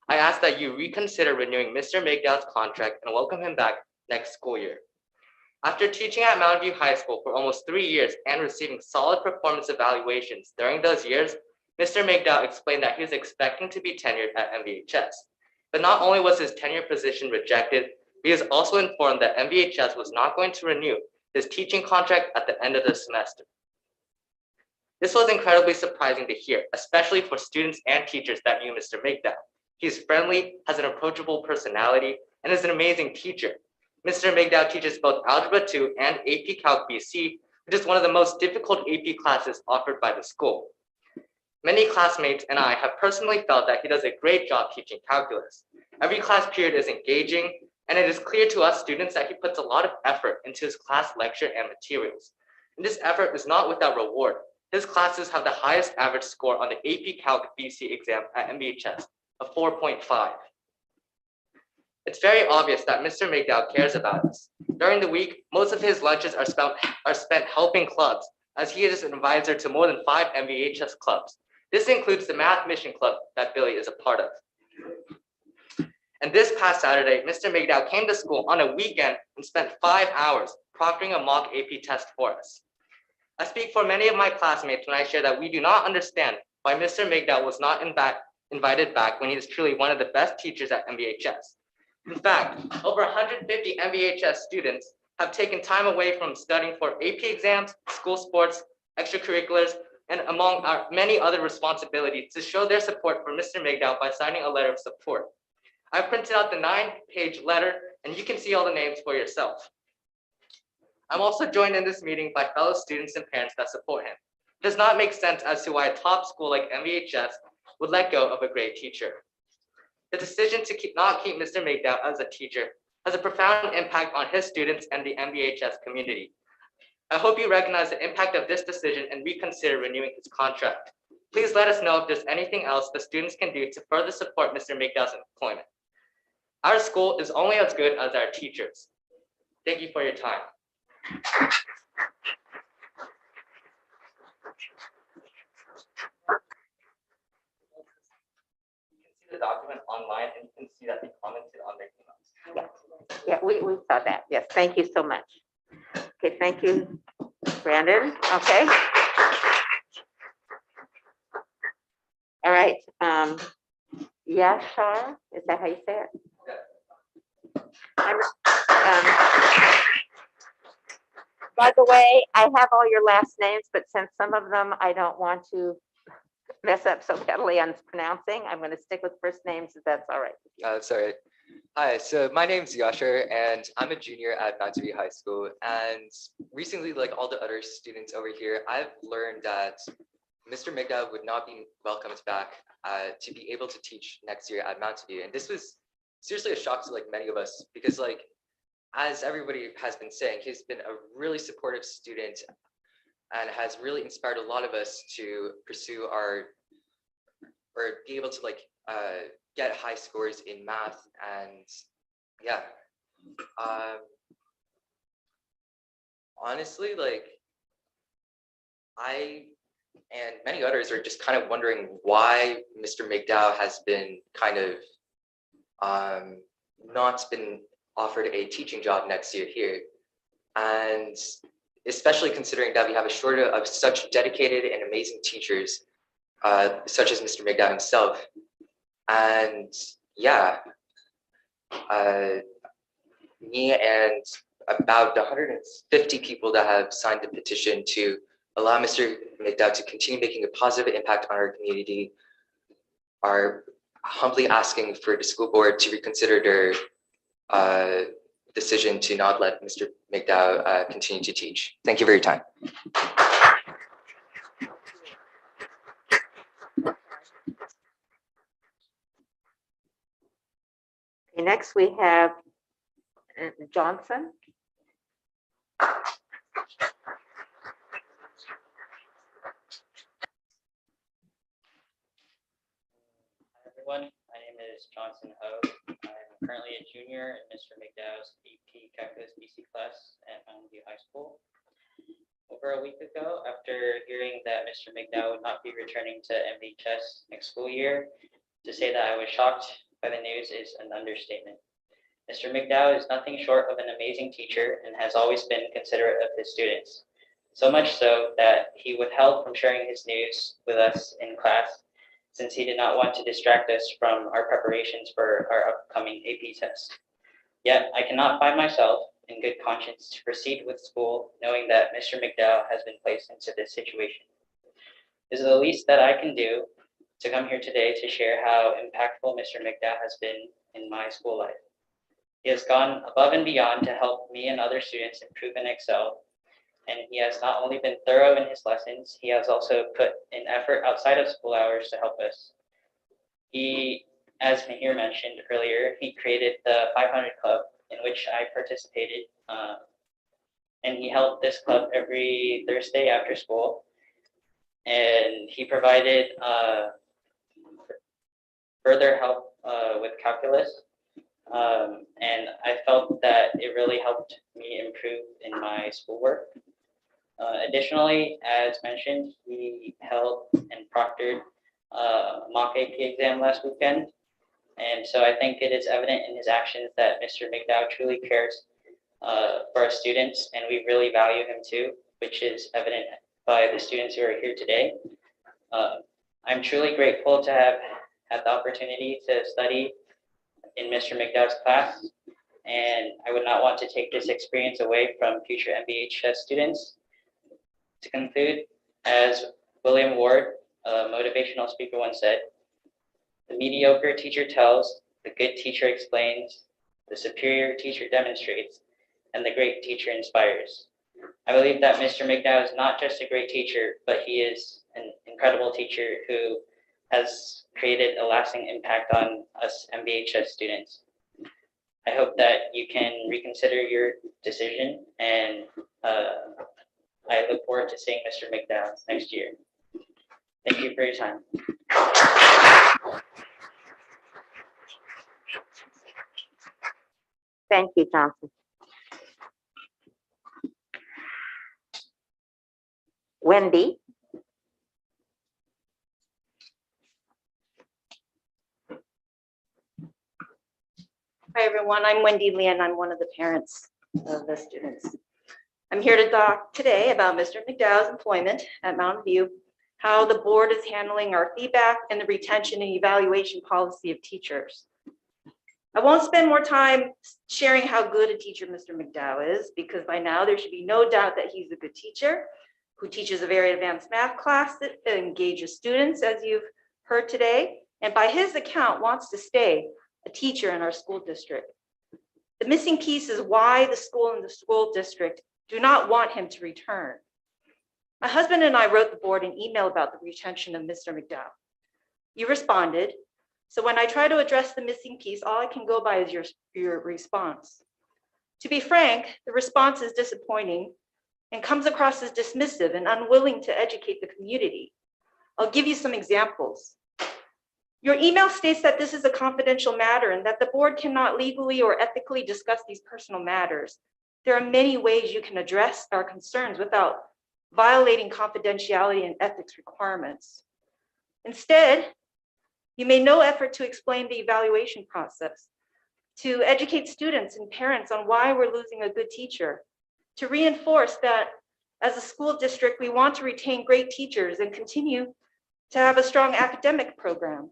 I ask that you reconsider renewing Mr. McDowell's contract and welcome him back next school year. After teaching at Mountain View High School for almost 3 years and receiving solid performance evaluations during those years, Mr. McDowell explained that he was expecting to be tenured at MVHS. But not only was his tenure position rejected, he was also informed that MVHS was not going to renew his teaching contract at the end of the semester. This was incredibly surprising to hear, especially for students and teachers that knew Mr. McDowell. He is friendly, has an approachable personality, and is an amazing teacher. Mr. McDowell teaches both Algebra 2 and AP Calc BC, which is one of the most difficult AP classes offered by the school. Many classmates and I have personally felt that he does a great job teaching calculus. Every class period is engaging, and it is clear to us students that he puts a lot of effort into his class lecture and materials. And this effort is not without reward. His classes have the highest average score on the AP Calc BC exam at MVHS, a 4.5. It's very obvious that Mr. McDowell cares about us. During the week, most of his lunches are spent helping clubs, as he is an advisor to more than 5 MVHS clubs. This includes the Math Mission Club that Billy is a part of. And this past Saturday, Mr. McDowell came to school on a weekend and spent 5 hours proctoring a mock AP test for us. I speak for many of my classmates when I share that we do not understand why Mr. McDowell was not invited back when he is truly one of the best teachers at MVHS. In fact, over 150 MVHS students have taken time away from studying for AP exams, school sports, extracurriculars, and among our many other responsibilities to show their support for Mr. McDowell by signing a letter of support. I've printed out the 9-page letter, and you can see all the names for yourself. I'm also joined in this meeting by fellow students and parents that support him. It does not make sense as to why a top school like MVHS would let go of a great teacher. The decision to not keep Mr. McDowell as a teacher has a profound impact on his students and the MVHS community. I hope you recognize the impact of this decision and reconsider renewing his contract. Please let us know if there's anything else the students can do to further support Mr. McDowell's employment. Our school is only as good as our teachers. Thank you for your time. You can see the document online and you can see that they commented on their emails. Yeah, we saw that. Yes, thank you so much. Okay, thank you, Brandon. Okay. All right. Yashar, is that how you say it? By the way, I have all your last names, but since some of them I don't want to mess up so badly on pronouncing, I'm going to stick with first names if that's all right. Sorry. Hi, so my name's Yasher and I'm a junior at Mountain View High School. And recently, like all the other students over here, I've learned that Mr. McDowell would not be welcomed back to be able to teach next year at Mountain View. And this was seriously a shock to like many of us because like, as everybody has been saying, he's been a really supportive student and has really inspired a lot of us to pursue or be able to like get high scores in math. And yeah, honestly, like I and many others are just kind of wondering why Mr. McDowell has been kind of not been offered a teaching job next year here. And especially considering that we have a shortage of such dedicated and amazing teachers, such as Mr. McDowell himself. And yeah, me and about 150 people that have signed the petition to allow Mr. McDowell to continue making a positive impact on our community are humbly asking for the school board to reconsider their decision to not let Mr. McDowell continue to teach. Thank you for your time. Okay, next we have Johnson. Everyone, my name is Johnson Ho. I'm currently a junior in Mr. McDowell's AP Calculus BC class at Mountain View High School. Over a week ago, after hearing that Mr. McDowell would not be returning to MVHS next school year, to say that I was shocked by the news is an understatement. Mr. McDowell is nothing short of an amazing teacher and has always been considerate of his students. So much so that he withheld from sharing his news with us in class since he did not want to distract us from our preparations for our upcoming AP test. Yet I cannot find myself in good conscience to proceed with school knowing that Mr. McDowell has been placed into this situation. This is the least that I can do to come here today to share how impactful Mr. McDowell has been in my school life. He has gone above and beyond to help me and other students improve and excel. And he has not only been thorough in his lessons, he has also put in effort outside of school hours to help us. He, as Mahir mentioned earlier, he created the 500 Club in which I participated. And he held this club every Thursday after school. And he provided further help with calculus. And I felt that it really helped me improve in my schoolwork. Additionally, as mentioned, he held and proctored a mock AP exam last weekend. And so I think it is evident in his actions that Mr. McDowell truly cares for our students, and we really value him too, which is evident by the students who are here today. I'm truly grateful to have had the opportunity to study in Mr. McDowell's class, and I would not want to take this experience away from future MBHS students. To conclude, as William Ward, a motivational speaker, once said, the mediocre teacher tells, the good teacher explains, the superior teacher demonstrates, and the great teacher inspires. I believe that Mr. McDowell is not just a great teacher, but he is an incredible teacher who has created a lasting impact on us MBHS students. I hope that you can reconsider your decision and I look forward to seeing Mr. McDowell next year. Thank you for your time. Thank you, Johnson. Wendy? Hi, everyone. I'm Wendy Lee, and I'm one of the parents of the students. I'm here to talk today about Mr. McDowell's employment at Mountain View, how the board is handling our feedback and the retention and evaluation policy of teachers. I won't spend more time sharing how good a teacher Mr. McDowell is, because by now there should be no doubt that he's a good teacher who teaches a very advanced math class that engages students, as you've heard today, and by his account wants to stay a teacher in our school district. The missing piece is why the school and the school district do not want him to return. My husband and I wrote the board an email about the retention of Mr. McDowell. You responded. So when I try to address the missing piece, all I can go by is your response. To be frank, the response is disappointing and comes across as dismissive and unwilling to educate the community. I'll give you some examples. Your email states that this is a confidential matter and that the board cannot legally or ethically discuss these personal matters. There are many ways you can address our concerns without violating confidentiality and ethics requirements. Instead, you made no effort to explain the evaluation process, to educate students and parents on why we're losing a good teacher, to reinforce that as a school district, we want to retain great teachers and continue to have a strong academic program.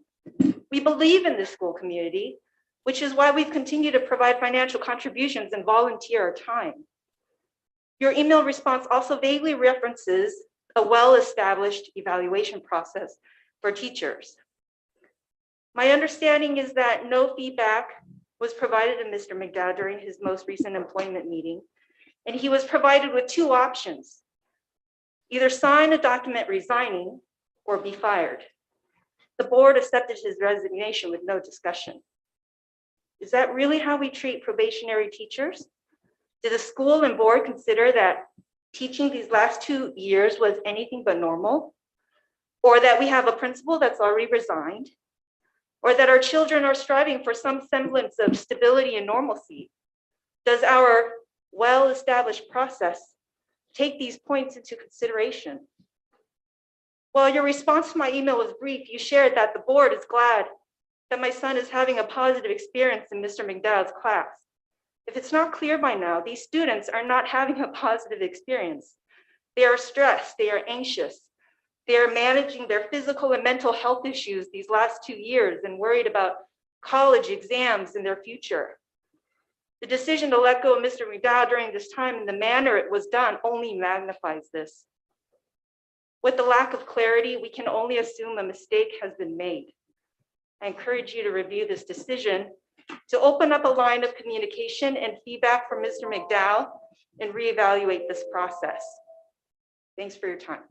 We believe in this school community, which is why we've continued to provide financial contributions and volunteer our time. Your email response also vaguely references a well-established evaluation process for teachers. My understanding is that no feedback was provided to Mr. McDowell during his most recent employment meeting, and he was provided with two options: either sign a document resigning or be fired. The board accepted his resignation with no discussion. Is that really how we treat probationary teachers? Did the school and board consider that teaching these last 2 years was anything but normal? Or that we have a principal that's already resigned? Or that our children are striving for some semblance of stability and normalcy? Does our well-established process take these points into consideration? While your response to my email was brief, you shared that the board is glad that my son is having a positive experience in Mr. McDowell's class. If it's not clear by now, these students are not having a positive experience. They are stressed, they are anxious, they are managing their physical and mental health issues these last 2 years and worried about college exams and their future. The decision to let go of Mr. McDowell during this time and the manner it was done only magnifies this. With the lack of clarity, we can only assume a mistake has been made. I encourage you to review this decision, to open up a line of communication and feedback from Mr. McDowell and reevaluate this process. Thanks for your time.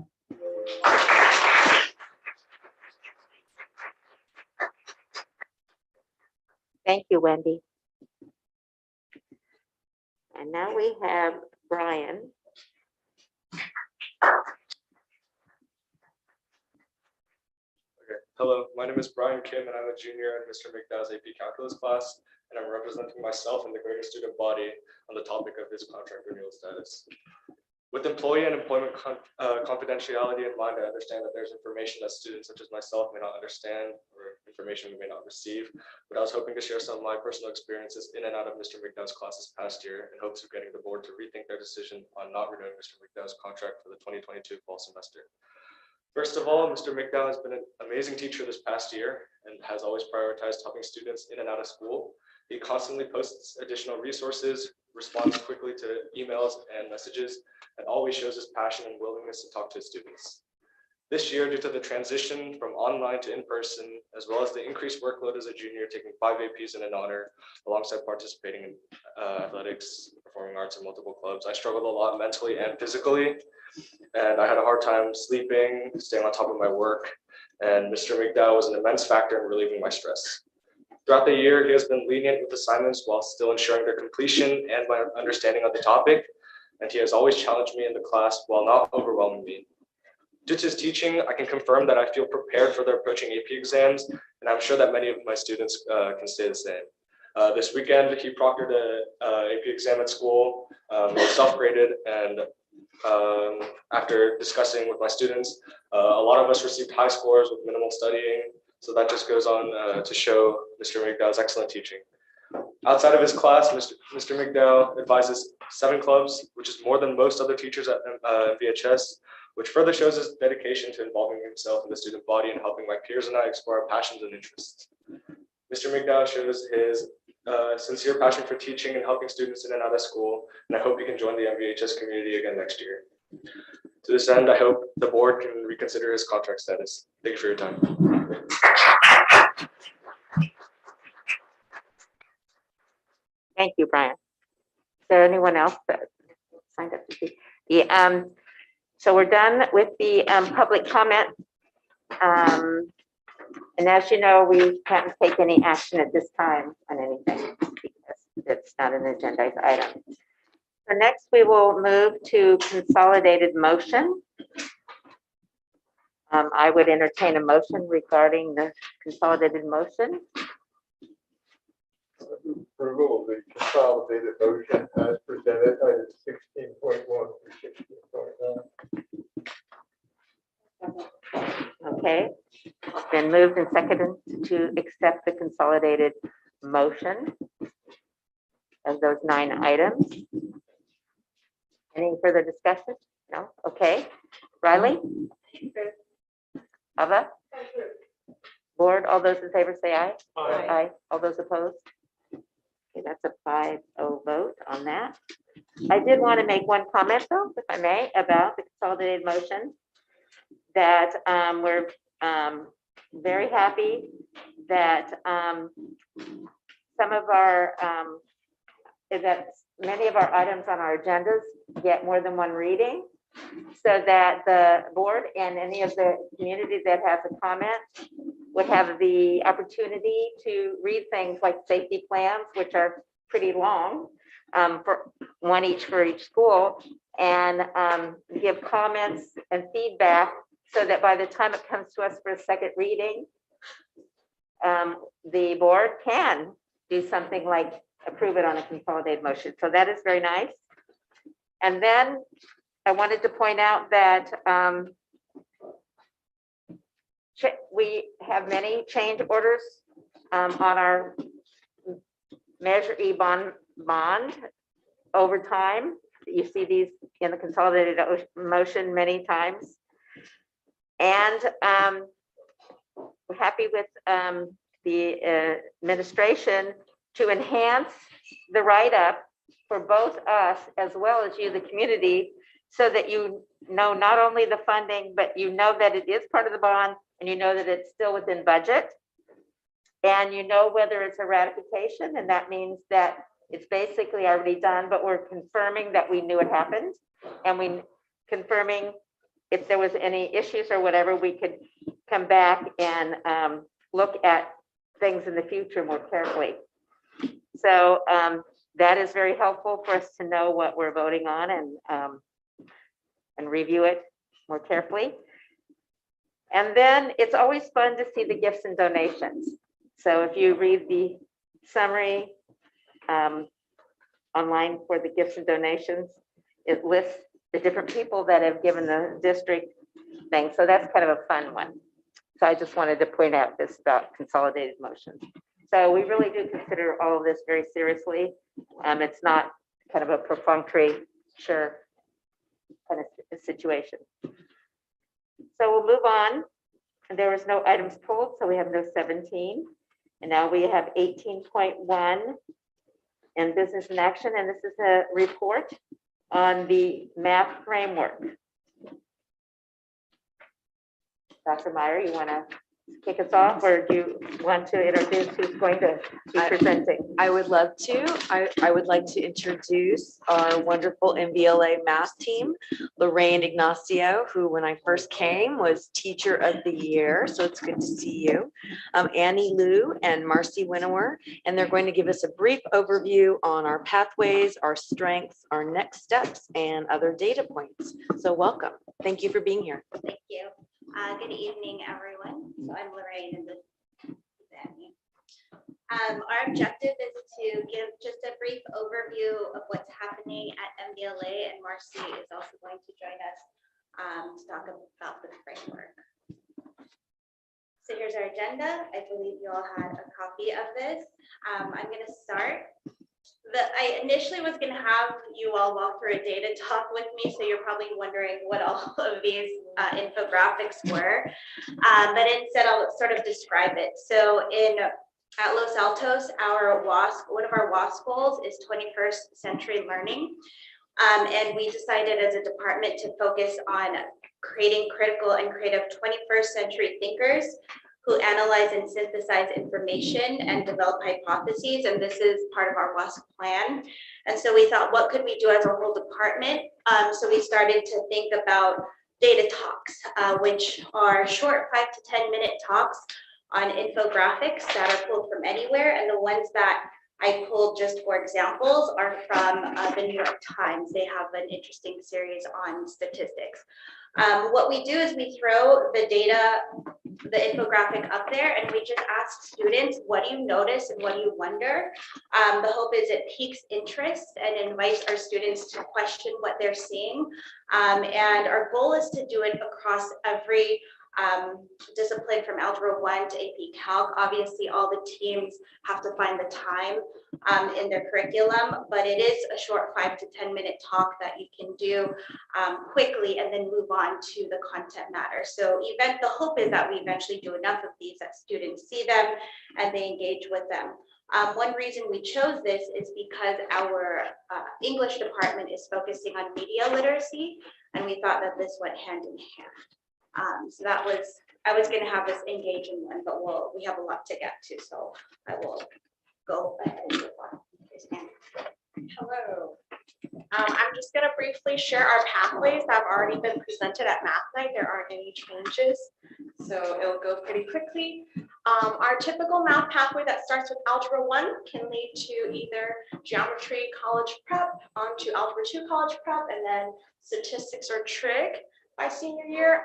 Thank you, Wendy. And now we have Brian. Hello, my name is Brian Kim, and I'm a junior in Mr. McDowell's AP Calculus class, and I'm representing myself and the greater student body on the topic of his contract renewal status. With employee and employment confidentiality in mind, I understand that there's information that students such as myself may not understand, or information we may not receive, but I was hoping to share some of my personal experiences in and out of Mr. McDowell's class this past year in hopes of getting the board to rethink their decision on not renewing Mr. McDowell's contract for the 2022 fall semester. First of all, Mr. McDowell has been an amazing teacher this past year and has always prioritized helping students in and out of school. He constantly posts additional resources, responds quickly to emails and messages, and always shows his passion and willingness to talk to his students. This year, due to the transition from online to in-person, as well as the increased workload as a junior, taking 5 APs and an honor, alongside participating in athletics, performing arts, and multiple clubs, I struggled a lot mentally and physically. And I had a hard time sleeping, staying on top of my work, and Mr. McDowell was an immense factor in relieving my stress. Throughout the year, he has been lenient with assignments while still ensuring their completion and my understanding of the topic. and he has always challenged me in the class while not overwhelming me. Due to his teaching, I can confirm that I feel prepared for the approaching AP exams, and I'm sure that many of my students can say the same. This weekend, he proctored an AP exam at school, self-graded, and after discussing with my students, a lot of us received high scores with minimal studying, so that just goes on to show Mr. McDowell's excellent teaching. Outside of his class, Mr. McDowell advises 7 clubs, which is more than most other teachers at VHS, which further shows his dedication to involving himself in the student body and helping my peers and I explore our passions and interests. Mr. McDowell shows his sincere passion for teaching and helping students in and out of school, and I hope he can join the MVHS community again next year. To this end, I hope the board can reconsider his contract status. Thank you for your time. Thank you, Brian. Is there anyone else that signed up to speak? Yeah, so we're done with the public comment. And as you know, we can't take any action at this time on anything because it's not an agenda item. So next we will move to consolidated motion. I would entertain a motion regarding the consolidated motion. Approval of the consolidated motion as presented, items 16.1 through 16.9. Okay, it's been moved and seconded to accept the consolidated motion of those 9 items. Any further discussion? No? Okay. Riley? Ava? Board, all those in favor say aye. Aye. All those opposed? Okay, that's a 5-0 vote on that. I did want to make one comment though, if I may, about the consolidated motion. That we're very happy that some of our, that many of our items on our agendas get more than one reading, so that the board and any of the community that has a comment would have the opportunity to read things like safety plans, which are pretty long, for one each for each school, and give comments and feedback, so that by the time it comes to us for a second reading, the board can do something like approve it on a consolidated motion. So that is very nice. And then I wanted to point out that we have many change orders on our Measure E bond over time. You see these in the consolidated motion many times. And we're happy with the administration to enhance the write-up for both us as well as you, the community, so that you know not only the funding, but you know that it is part of the bond, and you know that it's still within budget, and you know whether it's a ratification, and that means that it's basically already done, but we're confirming that we knew it happened, and we confirming if there was any issues or whatever, we could come back and look at things in the future more carefully. So that is very helpful for us to know what we're voting on and review it more carefully. And then it's always fun to see the gifts and donations. So if you read the summary online for the gifts and donations, it lists the different people that have given the district thing. So that's kind of a fun one. So I just wanted to point out this about consolidated motions. So we really do consider all of this very seriously. It's not kind of a perfunctory, sure, kind of situation. So we'll move on. There was no items pulled, so we have no 17. And now we have 18.1 and business in action. And this is a report on the math framework. Dr. Meyer, you want to kick us off, or do you want to introduce who's going to be presenting? I would love to. I would like to introduce our wonderful MVLA math team, Lorraine Ignacio, who when I first came was Teacher of the Year, so it's good to see you. Annie Liu and Marcy Winnower, and they're going to give us a brief overview on our pathways, our strengths, our next steps, and other data points. So welcome. Thank you for being here. Thank you. Good evening, everyone. So I'm Lorraine and this is Annie. Our objective is to give just a brief overview of what's happening at MVLA, and Marcy is also going to join us to talk about the framework. So here's our agenda. I believe you all had a copy of this. I'm going to start. I initially was going to have you all walk through a data talk with me, so you're probably wondering what all of these infographics were, but instead I'll sort of describe it. So at Los Altos, one of our WASP goals is 21st century learning, and we decided as a department to focus on creating critical and creative 21st century thinkers who analyze and synthesize information and develop hypotheses. And this is part of our WASP plan. And so we thought, what could we do as a whole department? So we started to think about data talks, which are short 5 to 10 minute talks on infographics that are pulled from anywhere. And the ones that I pulled just for examples are from the New York Times. They have an interesting series on statistics. What we do is we throw the data, the infographic up there, and we just ask students, what do you notice and what do you wonder? The hope is it piques interest and invites our students to question what they're seeing. And our goal is to do it across every discipline from Algebra 1 to AP Calc. Obviously, all the teams have to find the time in their curriculum, but it is a short 5 to 10 minute talk that you can do quickly and then move on to the content matter. So the hope is that we eventually do enough of these that students see them and they engage with them. One reason we chose this is because our English department is focusing on media literacy, and we thought that this went hand in hand. So I was going to have us engage in one, but we have a lot to get to, so I will go ahead and move on. Hello. I'm just going to briefly share our pathways that have already been presented at Math Night. There aren't any changes, so it'll go pretty quickly. Our typical math pathway that starts with Algebra 1 can lead to either Geometry College Prep onto Algebra 2 College Prep, and then Statistics or Trig by senior year.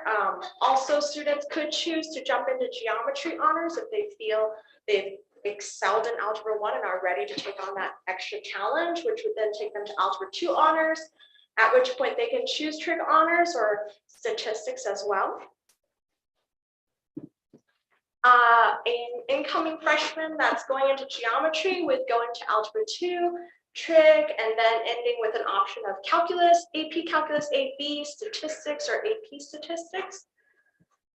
Also, students could choose to jump into Geometry Honors if they feel they've excelled in Algebra 1 and are ready to take on that extra challenge, which would then take them to Algebra 2 Honors, at which point they can choose Trig Honors or Statistics as well. An incoming freshman that's going into geometry would go into Algebra 2, Trig, and then ending with an option of Calculus, AP Calculus AB, Statistics, or AP Statistics.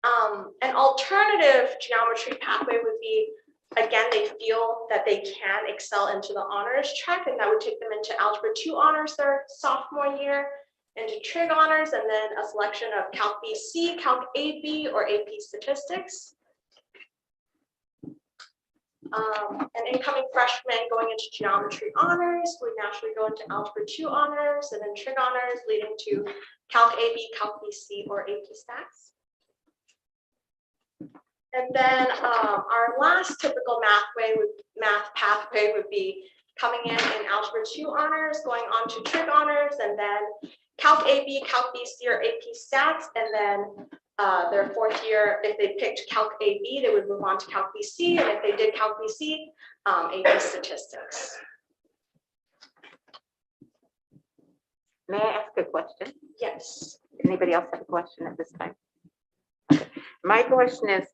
An alternative geometry pathway would be, again, they feel that they can excel into the honors track, and that would take them into Algebra 2 Honors their sophomore year, into Trig Honors, and then a selection of Calc BC, Calc AB, or AP Statistics. An incoming freshman going into Geometry Honors would naturally go into Algebra 2 Honors, and then Trig Honors leading to Calc AB, Calc BC, or AP Stats. And then our last typical math pathway would be coming in Algebra 2 Honors, going on to Trig Honors, and then Calc AB, Calc BC, or AP Stats, and then their fourth year, if they picked Calc AB, they would move on to Calc BC, and if they did Calc BC, AP Statistics. May I ask a question? Yes. Anybody else have a question at this time? Okay. My question is,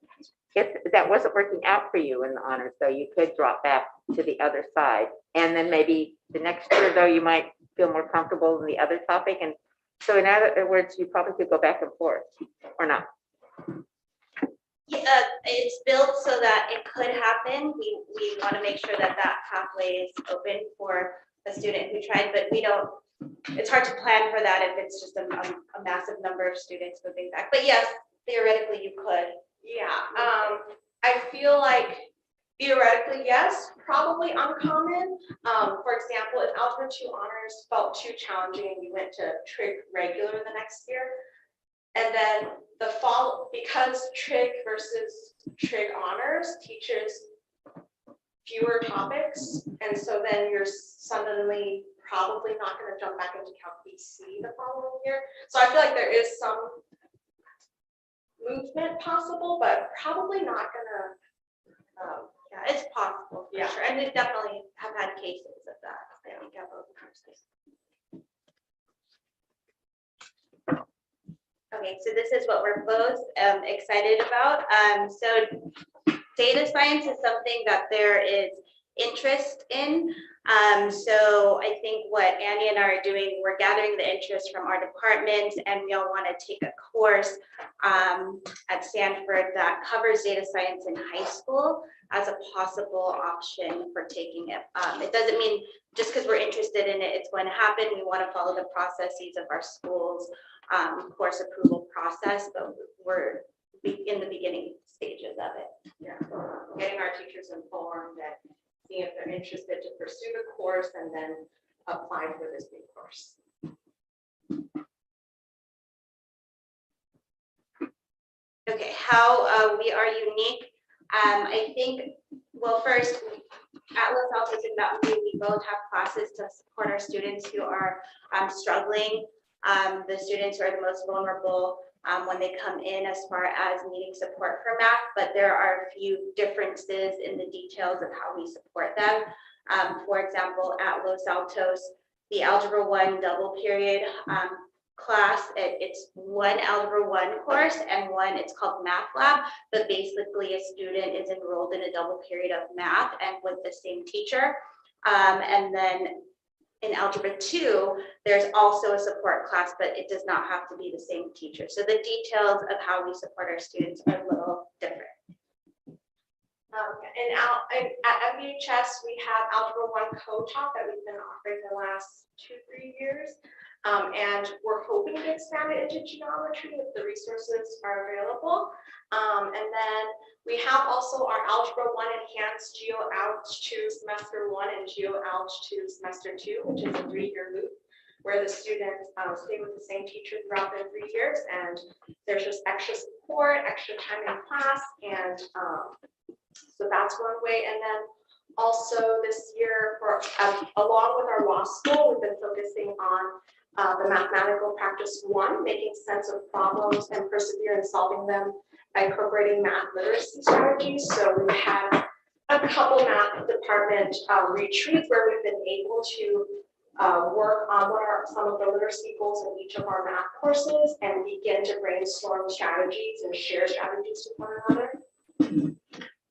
if that wasn't working out for you in the honors, though, you could drop back to the other side, and then maybe the next year, though, you might feel more comfortable in the other topic. And so in other words, you probably could go back and forth or not. Yeah, it's built so that it could happen. We want to make sure that that pathway is open for a student who tried, but we don't, it's hard to plan for that if it's just a massive number of students moving back. But yes, theoretically you could Yeah, I feel like theoretically, yes, probably uncommon. For example, if Algebra 2 honors felt too challenging, you went to trig regular the next year. And then the fall, because trig versus trig honors teaches fewer topics. And so then you're suddenly probably not going to jump back into Calc BC the following year. So I feel like there is some movement possible, but probably not gonna, Yeah, it's possible for Yeah. sure. And we definitely have had cases of that. I think at both courses. Okay, so this is what we're both excited about. So data science is something that there is interest in. So I think what Annie and I are doing, we're gathering the interest from our departments, and we all want to take a course at Stanford that covers data science in high school as a possible option for taking it. It doesn't mean just because we're interested in it, it's going to happen. We want to follow the processes of our school's course approval process, but we're in the beginning stages of it. yeah, getting our teachers informed and seeing if they're interested to pursue the course and then apply for this new course. Okay, how we are unique. I think, well, first, at Los Altos and Mountain View, we both have classes to support our students who are struggling, the students who are the most vulnerable when they come in as far as needing support for math, but there are a few differences in the details of how we support them. For example, at Los Altos, the Algebra 1 double period class, it's one Algebra 1 course and one, it's called Math Lab, but basically a student is enrolled in a double period of math and with the same teacher. And then in Algebra 2, there's also a support class, but it does not have to be the same teacher. So the details of how we support our students are a little different. And at MVHS, we have Algebra 1 co-taught that we've been offering the last 2-3 years. And we're hoping to expand it into geometry if the resources are available. And then we have also our Algebra 1 Enhanced Geo-Alg 2 Semester 1 and Geo-Alg 2 Semester 2, which is a 3-year loop where the students stay with the same teacher throughout their 3 years. And there's just extra support, extra time in class. And so that's one way. And then also this year, along with our law school, we've been focusing on the mathematical practice 1, making sense of problems and persevere in solving them by incorporating math literacy strategies. So we've had a couple math department retreats where we've been able to work on what are some of the literacy goals in each of our math courses and begin to brainstorm strategies and share strategies with one another.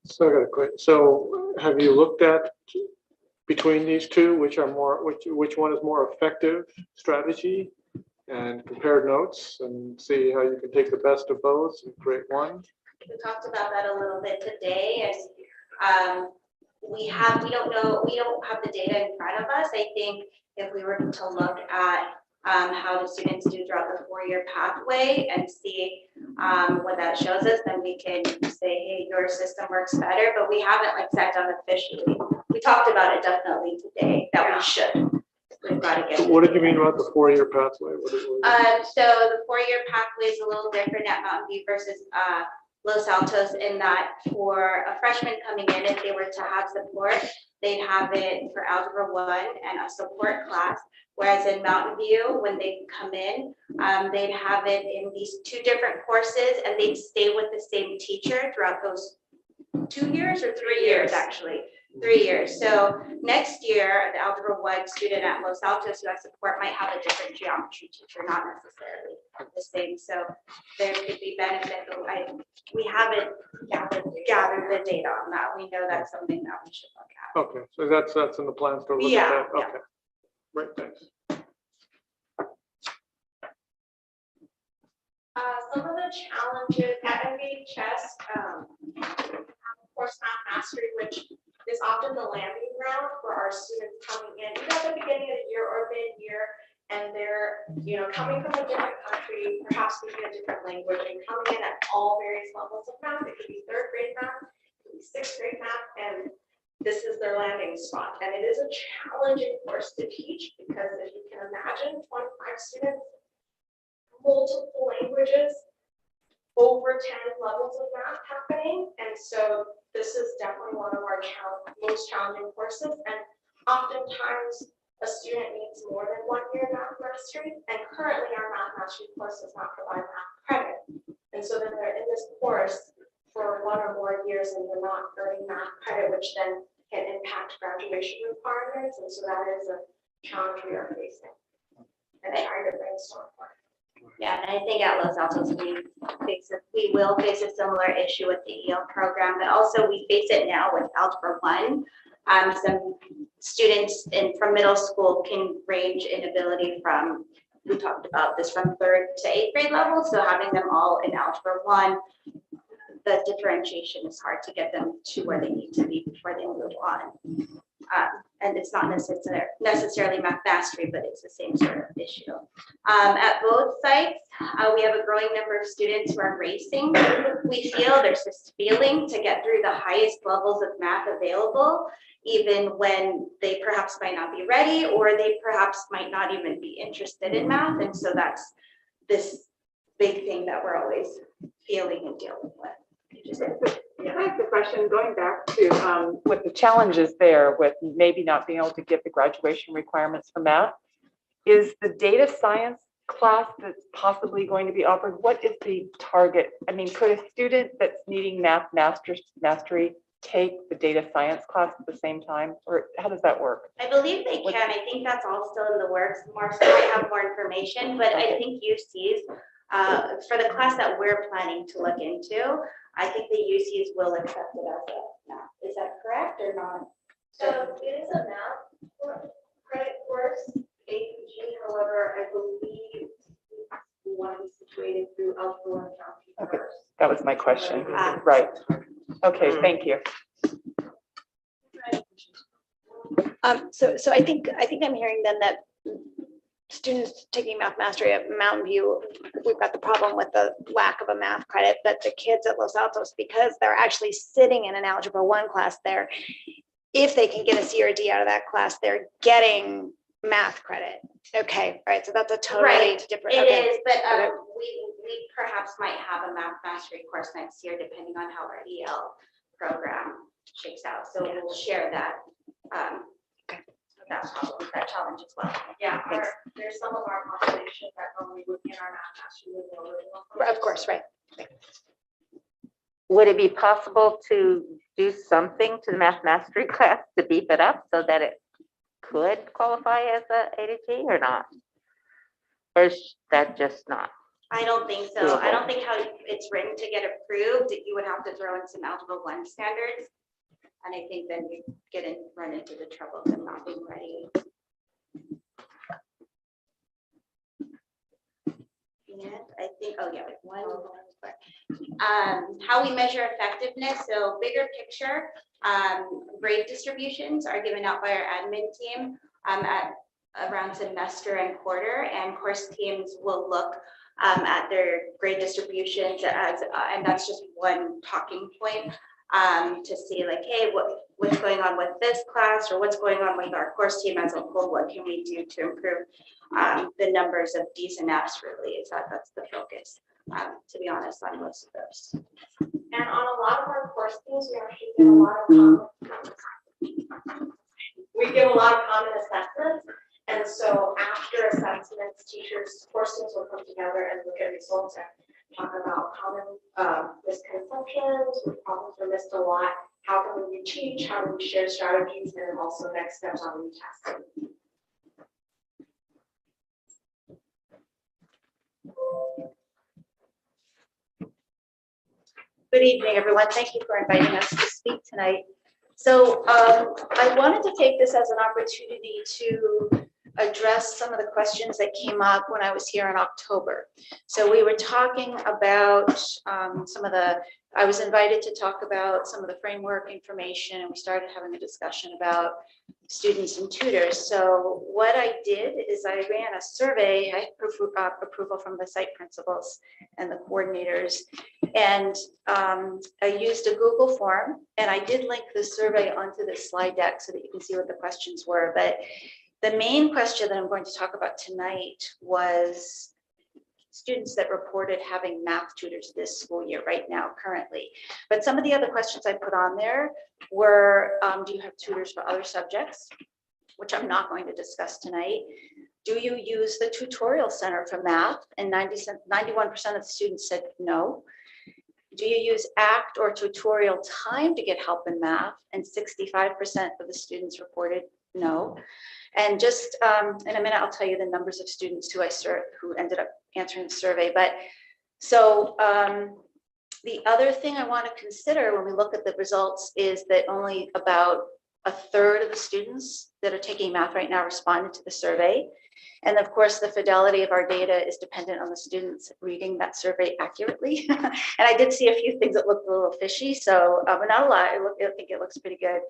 So I got a question. So have you looked at between these two, which one is more effective strategy, and compare notes and see how you can take the best of both and create one? We talked about that a little bit today. As we don't have the data in front of us. I think if we were to look at how the students do throughout the 4-year pathway and see what that shows us, then we can say, hey, your system works better, but we haven't sat down officially. We talked about it definitely today that we should. We've got to get. What did you mean about the 4-year pathway? So the 4-year pathway is a little different at Mountain View versus Los Altos in that for a freshman coming in, if they were to have support, they'd have it for Algebra 1 and a support class. Whereas in Mountain View, when they come in, they'd have it in these 2 different courses and they'd stay with the same teacher throughout those 2 years or 3 years, actually. 3 years. So next year, the Algebra 1 student at Los Altos who has support might have a different geometry teacher, not necessarily the same. So there could be benefit, but we haven't gathered the data on that. We know that's something that we should look at. Okay, so that's in the plans to look at that. Okay, great, thanks. Some of the challenges at MVHS, of course, Math Mastery, which is often the landing ground for our students coming in either at the beginning of the year or mid-year, and and they're, you know, coming from a different country, perhaps speaking a different language, and coming in at all various levels of math. It could be third grade math, it could be sixth grade math, and this is their landing spot. And it is a challenging course to teach because if you can imagine 25 students, multiple languages, over 10 levels of math happening. And so this is definitely one of our most challenging courses. And oftentimes a student needs more than 1 year math mastery. And currently our math mastery course does not provide math credit. And so then they're in this course for 1 or more years and they're not earning math credit, which then can impact graduation requirements. And so that is a challenge we are facing and trying to brainstorm for. Yeah, and I think at Los Altos, we will face a similar issue with the EL program, but also we face it now with Algebra 1. Some students from middle school can range in ability from, we talked about this, from 3rd to 8th grade level. So having them all in Algebra 1, the differentiation is hard to get them to where they need to be before they move on. And it's not necessarily math mastery, but it's the same sort of issue. At both sites, we have a growing number of students who are racing. We feel there's this feeling to get through the highest levels of math available, even when they perhaps might not be ready, or they perhaps might not even be interested in math. And so that's this big thing that we're always feeling and dealing with. I have a question going back to with the challenges there with maybe not being able to get the graduation requirements for math. Is the data science class that's possibly going to be offered, what is the target? I mean, could a student that's needing math mastery take the data science class at the same time, or how does that work? I believe they can. I think that's all still in the works. Marcia might have more information, but I think UCs, for the class that we're planning to look into, I think the UCs will accept it as a math. Is that correct or not? It is a math credit course, APG. However, I believe we want to be situated through Algebra 1 County first. That was my question. Right. Okay, thank you. So I think I'm hearing then that students taking math mastery at Mountain View, we've got the problem with the lack of a math credit, but the kids at Los Altos, because they're actually sitting in an Algebra 1 class there, if they can get a C or D out of that class, they're getting math credit. Okay, right, so that's a totally different. It okay. is, but we perhaps might have a math mastery course next year, depending on how our EL program shakes out. So we'll share that. That challenge as well. Yeah, there's some of our population that normally would be in our math mastery would know. Of course, right. Would it be possible to do something to the math mastery class to beef it up so that it could qualify as a A to G or not? Or is that just not? I don't think so. I don't think how it's written to get approved, you would have to throw in some Algebra 1 standards. And I think then you run into the trouble of them not being ready. And I think, oh yeah, one more. How we measure effectiveness. So bigger picture, grade distributions are given out by our admin team at around semester and quarter, and course teams will look at their grade distributions as, and that's just one talking point. To see like, hey, what's going on with this class, or what's going on with our course team as a whole? What can we do to improve the numbers of Ds and Fs? Really, that's the focus. To be honest, on most of those. And on a lot of our course teams, we actually get a lot of common assessments. And so after assessments, teachers, course teams will come together and look at results and talk about common misconceptions, problems were missed a lot, how can we teach, how do we share strategies, and also next steps on retesting. Good evening, everyone. Thank you for inviting us to speak tonight. So I wanted to take this as an opportunity to address some of the questions that came up when I was here in October. So we were talking about some of the I was invited to talk about some of the framework information, and we started having a discussion about students and tutors. So what I did is I ran a survey. I got approval from the site principals and the coordinators, and I used a Google form, and I did link the survey onto this slide deck so that you can see what the questions were. But the main question that I'm going to talk about tonight was students that reported having math tutors this school year right now currently. But some of the other questions I put on there were, do you have tutors for other subjects, which I'm not going to discuss tonight? Do you use the tutorial center for math? And 91% of the students said no. Do you use ACT or tutorial time to get help in math? And 65% of the students reported no. And just in a minute, I'll tell you the numbers of students who who ended up answering the survey. But so the other thing I want to consider when we look at the results is that only about a third of the students that are taking math right now responded to the survey. And of course, the fidelity of our data is dependent on the students reading that survey accurately. And I did see a few things that looked a little fishy, so but not a lot. I think it looks pretty good.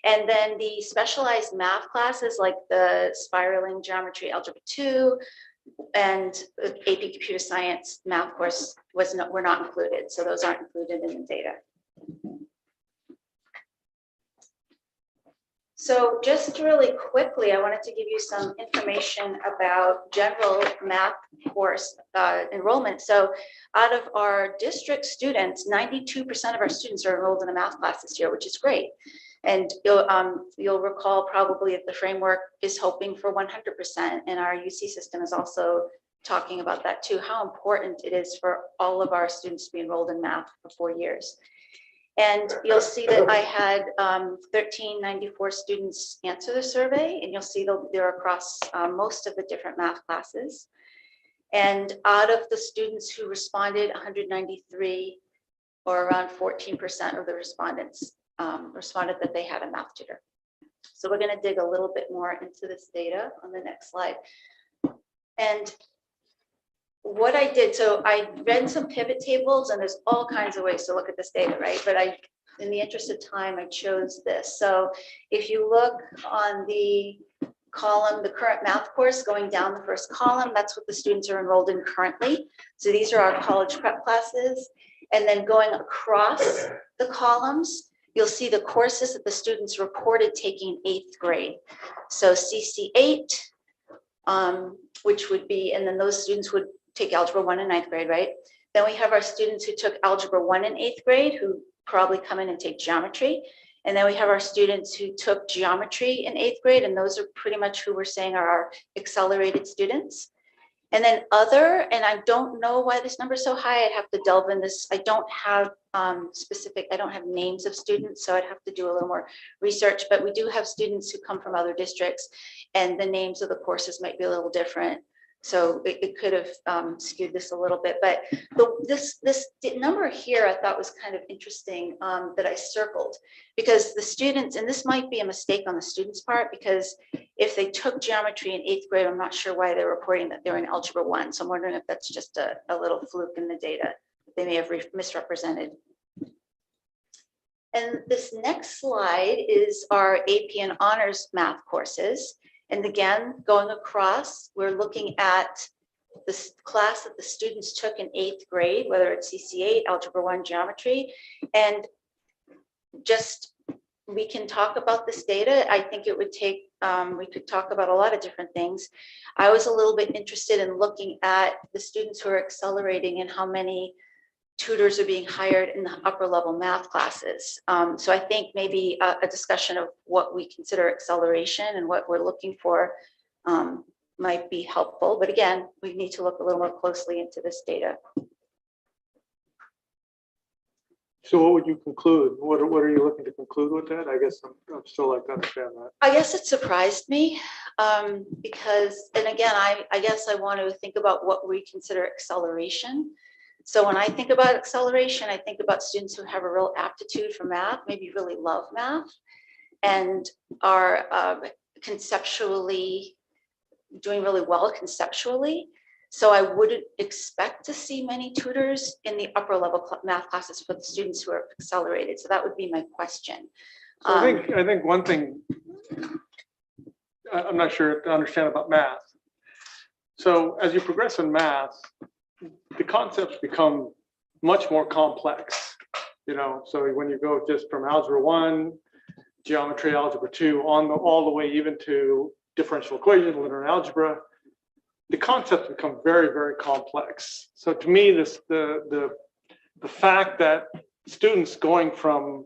And then the specialized math classes like the spiraling geometry, algebra 2, and AP computer science math course were not included. So those aren't included in the data. So just really quickly, I wanted to give you some information about general math course enrollment. So out of our district students, 92% of our students are enrolled in a math class this year, which is great. And you'll recall probably that the framework is hoping for 100%, and our UC system is also talking about that too, how important it is for all of our students to be enrolled in math for 4 years. And you'll see that I had 1,394 students answer the survey, and you'll see they're across most of the different math classes. And out of the students who responded, 193, or around 14% of the respondents responded that they had a math tutor. So we're going to dig a little bit more into this data on the next slide. And what I did, so I read some pivot tables, and there's all kinds of ways to look at this data, right? But in the interest of time, I chose this. So if you look on the column, the current math course, going down the first column, that's what the students are enrolled in currently. So these are our college prep classes. And then going across the columns, you'll see the courses that the students reported taking 8th grade. So CC8, which would be, and then those students would take Algebra 1 in 9th grade, right? Then we have our students who took Algebra 1 in 8th grade, who probably come in and take geometry. And then we have our students who took geometry in 8th grade, and those are pretty much who we're saying are our accelerated students. And then other, and I don't know why this number is so high, I'd have to delve in this. I don't have I don't have names of students, so I'd have to do a little more research, but we do have students who come from other districts, and the names of the courses might be a little different. So it could have skewed this a little bit, but this number here I thought was kind of interesting that I circled, because the students, and this might be a mistake on the students' part, because if they took geometry in 8th grade, I'm not sure why they're reporting that they're in Algebra 1. So I'm wondering if that's just a little fluke in the data that they may have misrepresented. And this next slide is our AP and honors math courses. And again, going across, we're looking at this class that the students took in 8th grade, whether it's CC8, Algebra 1, geometry, and just we can talk about this data. I think it would take, we could talk about a lot of different things. I was a little bit interested in looking at the students who are accelerating and how many tutors are being hired in the upper level math classes. So I think maybe a discussion of what we consider acceleration and what we're looking for might be helpful. But again, we need to look a little more closely into this data. So what would you conclude? What are you looking to conclude with that? I guess I'm still like to understand that. I guess it surprised me because, and again, I guess I want to think about what we consider acceleration. So when I think about acceleration, I think about students who have a real aptitude for math, maybe really love math, and are conceptually doing really well conceptually. So I wouldn't expect to see many tutors in the upper level math classes for the students who are accelerated. So that would be my question. So I think one thing, I'm not sure to understand about math. So as you progress in math, the concepts become much more complex, you know, so when you go just from algebra 1, geometry, algebra 2, all the way even to differential equations, linear algebra, the concepts become very, very complex. So to me, the fact that students going from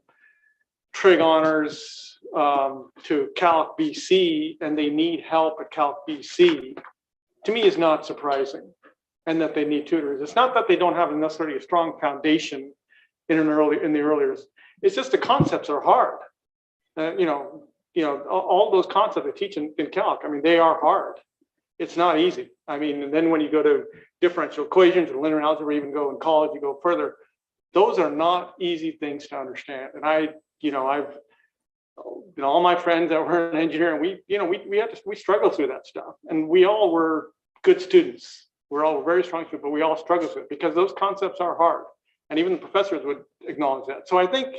trig honors to Calc BC and they need help at Calc BC, to me is not surprising, and that they need tutors. It's not that they don't have necessarily a strong foundation in the earlier. It's just the concepts are hard. All those concepts they teach in Calc, I mean, they are hard. It's not easy. I mean, and then when you go to differential equations or linear algebra, even go in college, you go further, those are not easy things to understand. And I've all my friends that were in engineering, we struggled through that stuff, and we all were good students. We're all very strong students, but we all struggle with it because those concepts are hard, and even the professors would acknowledge that. So I think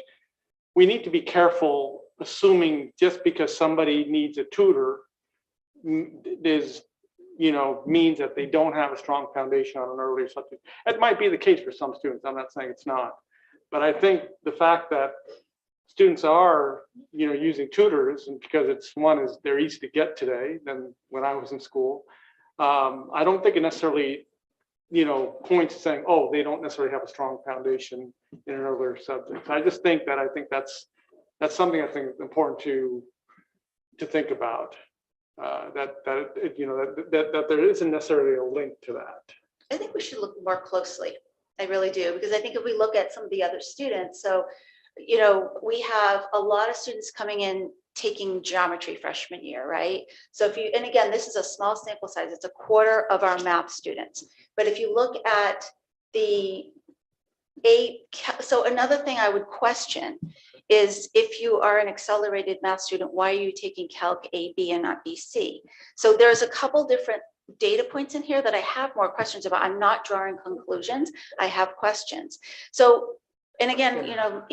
we need to be careful assuming just because somebody needs a tutor means that they don't have a strong foundation on an earlier subject. It might be the case for some students. I'm not saying it's not, but I think the fact that students are, using tutors, and because they're easy to get today than when I was in school. I don't think it necessarily, points to saying, oh, they don't necessarily have a strong foundation in an earlier subject. I just think that's something I think is important to think about. That there isn't necessarily a link to that. I think we should look more closely. I really do, because I think if we look at some of the other students, so, we have a lot of students coming in taking geometry freshman year, right? So and again, this is a small sample size, it's a quarter of our math students. But if you look at so another thing I would question is if you are an accelerated math student, why are you taking Calc AB and not BC? So there's a couple different data points in here that I have more questions about. I'm not drawing conclusions, I have questions. So, and again,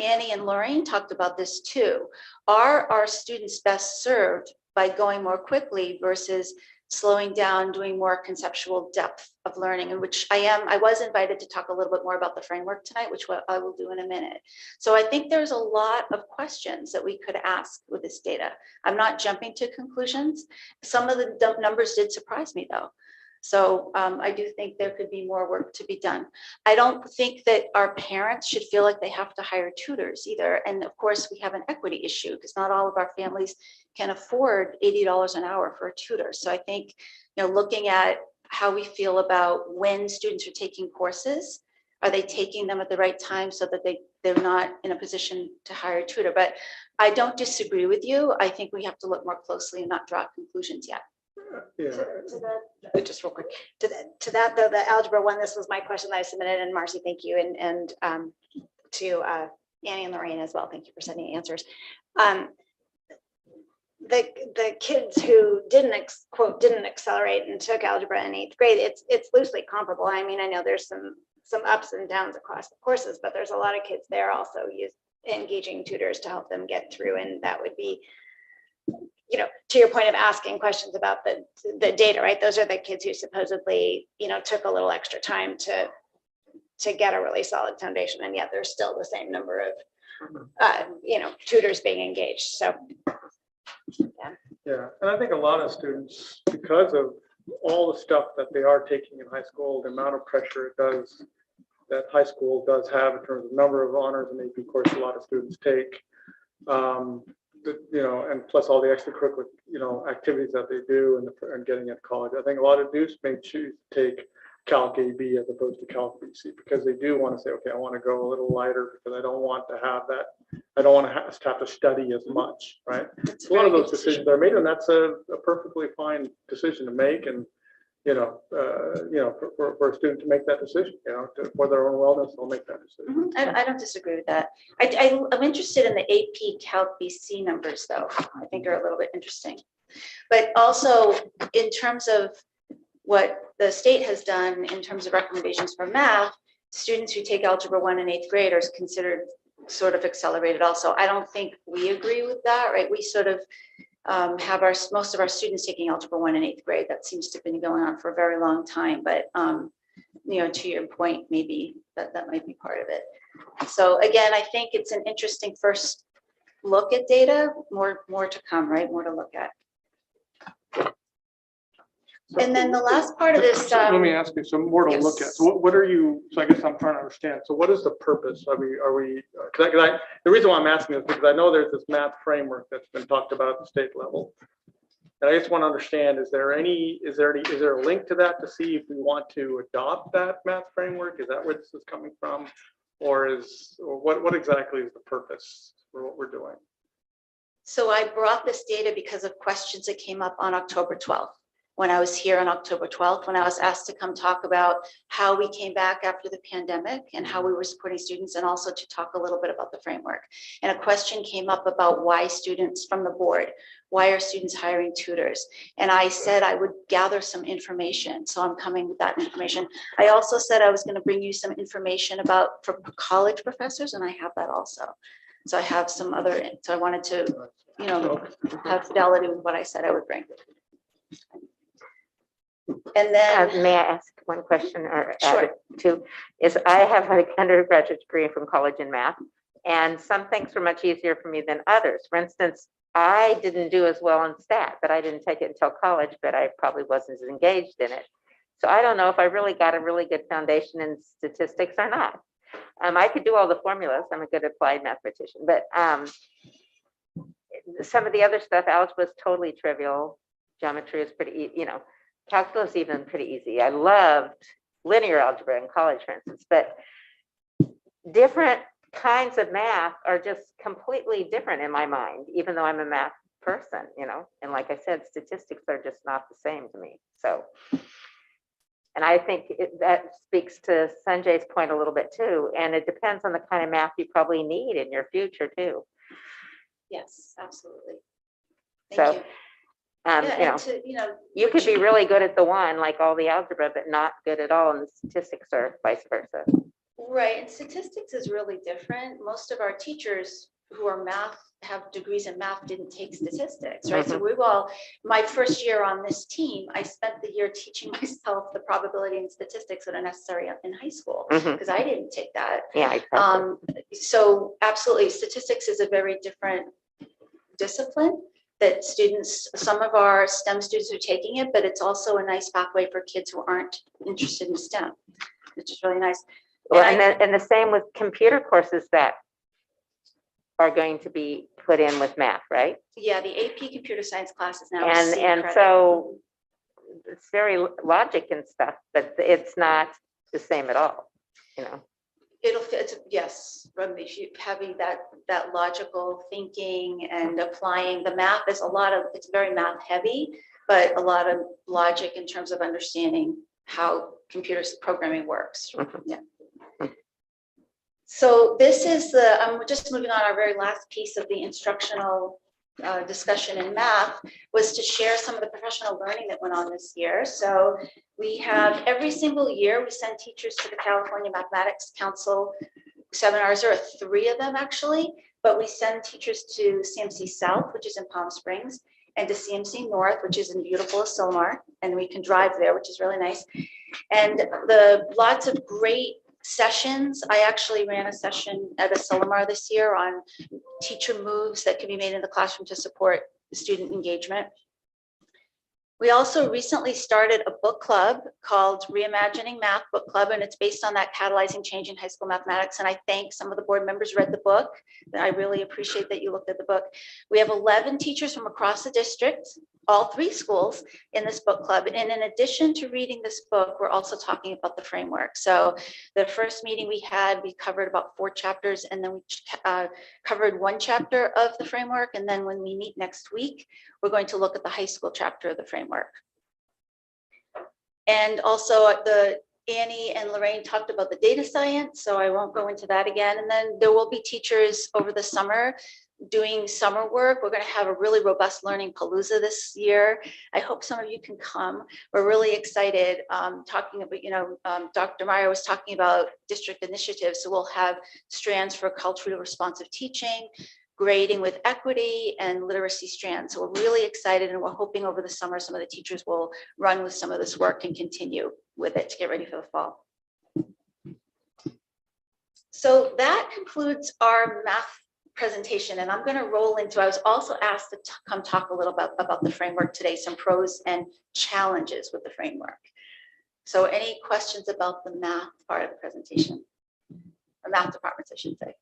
Annie and Lorraine talked about this too. Are our students best served by going more quickly versus slowing down, doing more conceptual depth of learning, in which I was invited to talk a little bit more about the framework tonight, which I will do in a minute. So I think there's a lot of questions that we could ask with this data. I'm not jumping to conclusions. Some of the numbers did surprise me though. So I do think there could be more work to be done. I don't think that our parents should feel like they have to hire tutors either. And of course, we have an equity issue because not all of our families can afford $80 an hour for a tutor. So I think, looking at how we feel about when students are taking courses, are they taking them at the right time so that they're not in a position to hire a tutor? But I don't disagree with you. I think we have to look more closely and not draw conclusions yet. Yeah. Just real quick to that though, the algebra one, this was my question that I submitted, and Marcy, thank you, and to Annie and Lorraine as well, thank you for sending answers. The kids who didn't accelerate and took algebra in 8th grade, it's loosely comparable. I mean, I know there's some ups and downs across the courses, but there's a lot of kids there also engaging tutors to help them get through, and that would be, to your point of asking questions about the data, right? Those are the kids who supposedly, took a little extra time to get a really solid foundation, and yet there's still the same number of, tutors being engaged. So, yeah. Yeah, and I think a lot of students, because of all the stuff that they are taking in high school, the amount of pressure that high school does have in terms of number of honors and AP courses a lot of students take. And plus all the extracurricular, activities that they do and getting at college. I think a lot of students may choose to take Calc AB as opposed to Calc BC because they do want to say, okay, I want to go a little lighter because I don't want to have that. I don't want to have to study as much, right? A lot of those decisions are made, and that's a perfectly fine decision to make. And for a student to make that decision, for their own wellness, they'll make that decision. I don't disagree with that. I'm interested in the AP Calc BC numbers, though. I think are a little bit interesting. But also in terms of, what the state has done in terms of recommendations for math, students who take Algebra 1 in 8th grade are considered sort of accelerated also. I don't think we agree with that, right? We sort of have most of our students taking Algebra 1 in 8th grade. That seems to have been going on for a very long time, but you know, to your point, maybe that might be part of it. So again, I think it's an interesting first look at data, more to come, right? More to look at. And then the last part of this. Let me ask you some more to look at. yes. So what are you, so I guess I'm trying to understand. So what is the purpose? The reason why I'm asking is because I know there's this math framework that's been talked about at the state level. And I just want to understand, is there a link to that to see if we want to adopt that math framework? Is that where this is coming from? Or what exactly is the purpose for what we're doing? So I brought this data because of questions that came up on October 12th. When I was here on October 12th, when I was asked to come talk about how we came back after the pandemic and how we were supporting students, and also to talk a little bit about the framework. And a question came up about why students from the board, why are students hiring tutors? And I said I would gather some information. So I'm coming with that information. I also said I was going to bring you some information for college professors, and I have that also. So I have some other, so I wanted to, you know, have fidelity with what I said I would bring. And then may I ask one question or Sure. add two? Is I have an undergraduate degree from college in math, and some things were much easier for me than others. For instance, I didn't do as well in stat, but I didn't take it until college, but I probably wasn't as engaged in it. So I don't know if I really got a really good foundation in statistics or not. I could do all the formulas. I'm a good applied mathematician, but some of the other stuff, algebra is totally trivial. Geometry is pretty, you know, calculus even pretty easy. I loved linear algebra in college, for instance, but different kinds of math are just completely different in my mind, even though I'm a math person, you know, and like I said, statistics are just not the same to me. So, and I think that speaks to Sanjay's point a little bit too, and it depends on the kind of math you probably need in your future too. yes, absolutely. So, Thank you. Yeah, you know, you could be really good at the one, like all the algebra, but not good at all in the statistics, or vice versa. Right, and statistics is really different. Most of our teachers who are math, have degrees in math, didn't take statistics, right? So we've all, my first year on this team, I spent the year teaching myself the probability and statistics that are necessary in high school, because I didn't take that. Yeah, exactly. So absolutely, statistics is a very different discipline that students, some of our STEM students are taking it, but it's also a nice pathway for kids who aren't interested in STEM, which is really nice. Well, and the same with computer courses that are going to be put in with math, right? Yeah, the AP computer science class is now And C credit. so it's very logic and stuff, but it's not the same at all, you know. It'll fit, yes, from having that logical thinking and applying the math. There's a lot of, it's very math heavy, but a lot of logic in terms of understanding how computer programming works. Yeah. So this is I'm just moving on. Our very last piece of the instructional discussion in math was to share some of the professional learning that went on this year. So we have every single year, we send teachers to the California Mathematics Council seminars. There are 3 of them actually, but we send teachers to CMC South, which is in Palm Springs, and to CMC North, which is in beautiful Asilomar, and we can drive there, which is really nice. And lots of great sessions. I actually ran a session at Asilomar this year on teacher moves that can be made in the classroom to support student engagement. We also recently started a book club called Reimagining Math Book Club, and it's based on that catalyzing change in high school mathematics. And I thank some of the board members read the book. I really appreciate that you looked at the book. We have 11 teachers from across the district, all 3 schools in this book club. And in addition to reading this book, we're also talking about the framework. So the first meeting we had, we covered about 4 chapters, and then we covered 1 chapter of the framework. And then when we meet next week, we're going to look at the high school chapter of the framework. And also Annie and Lorraine talked about the data science, so I won't go into that again. And then there will be teachers over the summer doing summer work. We're going to have a really robust learning palooza this year. I hope some of you can come. We're really excited talking about, Dr. Meyer was talking about district initiatives. So we'll have strands for culturally responsive teaching, grading with equity, and literacy strands. So we're really excited, and we're hoping over the summer some of the teachers will run with some of this work and continue with it to get ready for the fall. So that concludes our math presentation, and I'm going to roll into, I was also asked to come talk a little bit about the framework today, some pros and challenges with the framework. So any questions about the math part of the presentation? Or math departments, I should say.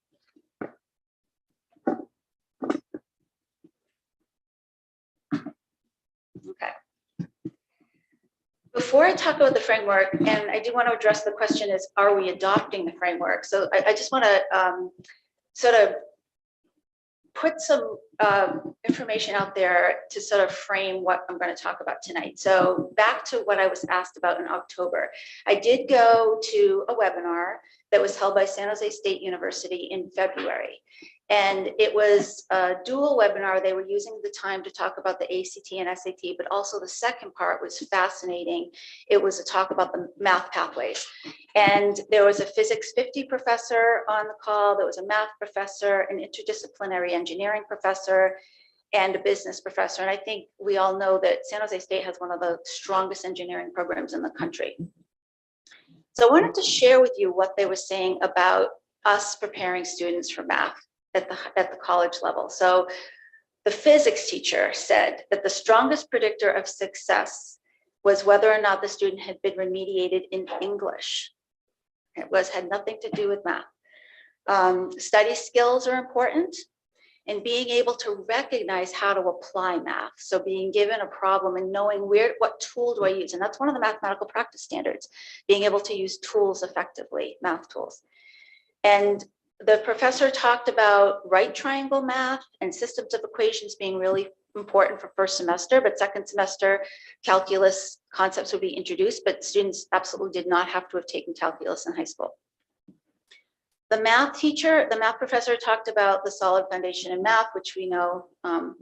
Okay. Before I talk about the framework, and I do want to address the question is, are we adopting the framework? So I just want to sort of put some information out there to sort of frame what I'm going to talk about tonight. So back to what I was asked about in October. I did go to a webinar that was held by San Jose State University in February. And it was a dual webinar. They were using the time to talk about the ACT and SAT, but also the second part was fascinating. It was a talk about the math pathways. And there was a physics 50 professor on the call. There was a math professor, an interdisciplinary engineering professor, and a business professor. And I think we all know that San Jose State has one of the strongest engineering programs in the country. So I wanted to share with you what they were saying about us preparing students for math at the college level. So the physics teacher said that the strongest predictor of success was whether or not the student had been remediated in English. It had nothing to do with math. Study skills are important, and being able to recognize how to apply math. So being given a problem and knowing what tool do I use? And that's one of the mathematical practice standards, being able to use tools effectively, math tools. And the professor talked about right triangle math and systems of equations being really important for first semester, but second semester calculus concepts would be introduced, but students absolutely did not have to have taken calculus in high school. The math teacher, the math professor talked about the solid foundation in math, which we know,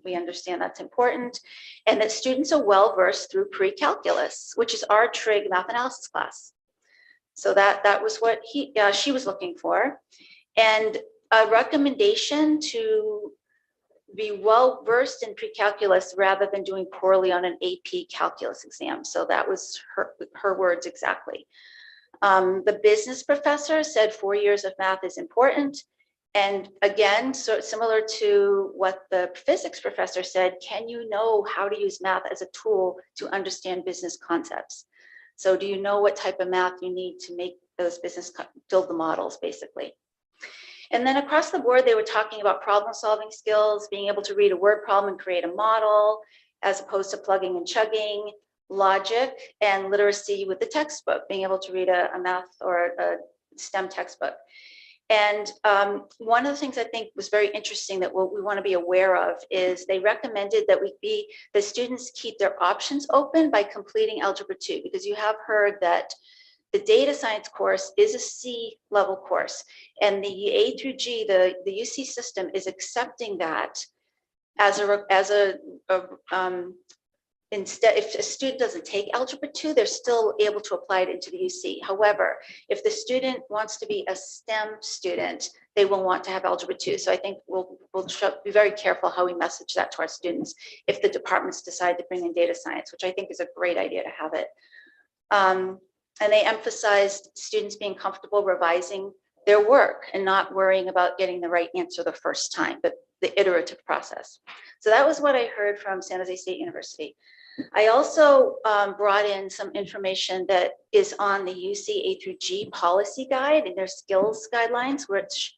we understand that's important, and that students are well-versed through pre-calculus, which is our trig math analysis class. So that was what she was looking for. And a recommendation to be well-versed in pre-calculus rather than doing poorly on an AP calculus exam. So that was her words exactly. The business professor said 4 years of math is important. And again, so similar to what the physics professor said, can you know how to use math as a tool to understand business concepts? So do you know what type of math you need to make those build the models, basically? And then across the board, they were talking about problem solving skills, being able to read a word problem and create a model, as opposed to plugging and chugging, logic, and literacy with the textbook, being able to read a math or a STEM textbook. And one of the things I think was very interesting that what we want to be aware of is they recommended that the students keep their options open by completing Algebra 2, because you have heard that the data science course is a C level course, and the A through G, the UC system is accepting that instead, if a student doesn't take Algebra 2, they're still able to apply it into the UC. However, if the student wants to be a STEM student, they will want to have Algebra 2. So I think we'll be very careful how we message that to our students if the departments decide to bring in data science, which I think is a great idea to have it. And they emphasized students being comfortable revising their work and not worrying about getting the right answer the first time, but the iterative process. So that was what I heard from San Jose State University. I also brought in some information that is on the UC A through G policy guide and their skills guidelines, which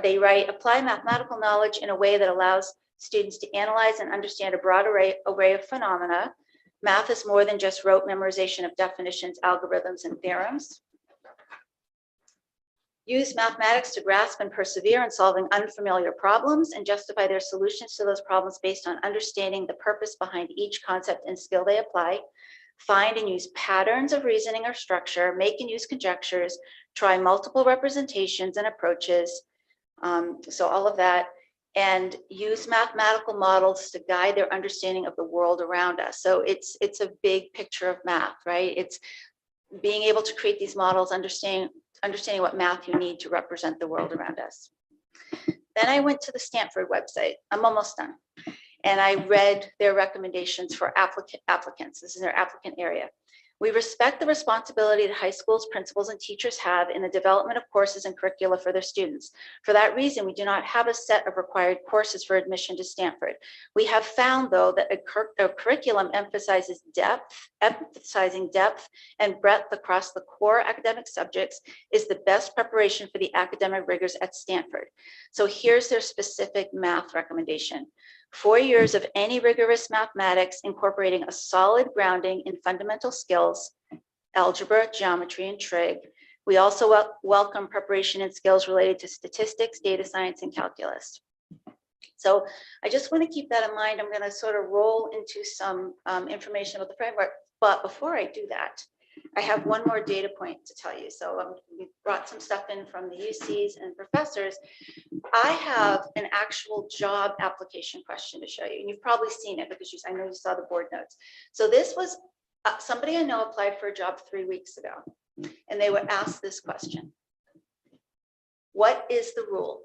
they write, apply mathematical knowledge in a way that allows students to analyze and understand a broad array of phenomena. Math is more than just rote memorization of definitions, algorithms, and theorems. Use mathematics to grasp and persevere in solving unfamiliar problems and justify their solutions to those problems based on understanding the purpose behind each concept and skill they apply. Find and use patterns of reasoning or structure, make and use conjectures, try multiple representations and approaches. So all of that. and use mathematical models to guide their understanding of the world around us. So it's a big picture of math, right? It's being able to create these models, understanding what math you need to represent the world around us. Then I went to the Stanford website. I'm almost done. And I read their recommendations for applicants. This is their applicant area. We respect the responsibility that high schools, principals, and teachers have in the development of courses and curricula for their students. For that reason, we do not have a set of required courses for admission to Stanford. We have found, though, that a curriculum emphasizing depth and breadth across the core academic subjects is the best preparation for the academic rigors at Stanford. So here's their specific math recommendation. 4 years of any rigorous mathematics incorporating a solid grounding in fundamental skills, algebra, geometry, and trig. We also welcome preparation in skills related to statistics, data science, and calculus. So I just want to keep that in mind. I'm going to sort of roll into some information about the framework, but before I do that, I have one more data point to tell you. So we brought some stuff in from the UCs and professors. I have an actual job application question to show you, and you've probably seen it because I know you saw the board notes. So this was somebody I know applied for a job 3 weeks ago, and they were asked this question. What is the rule?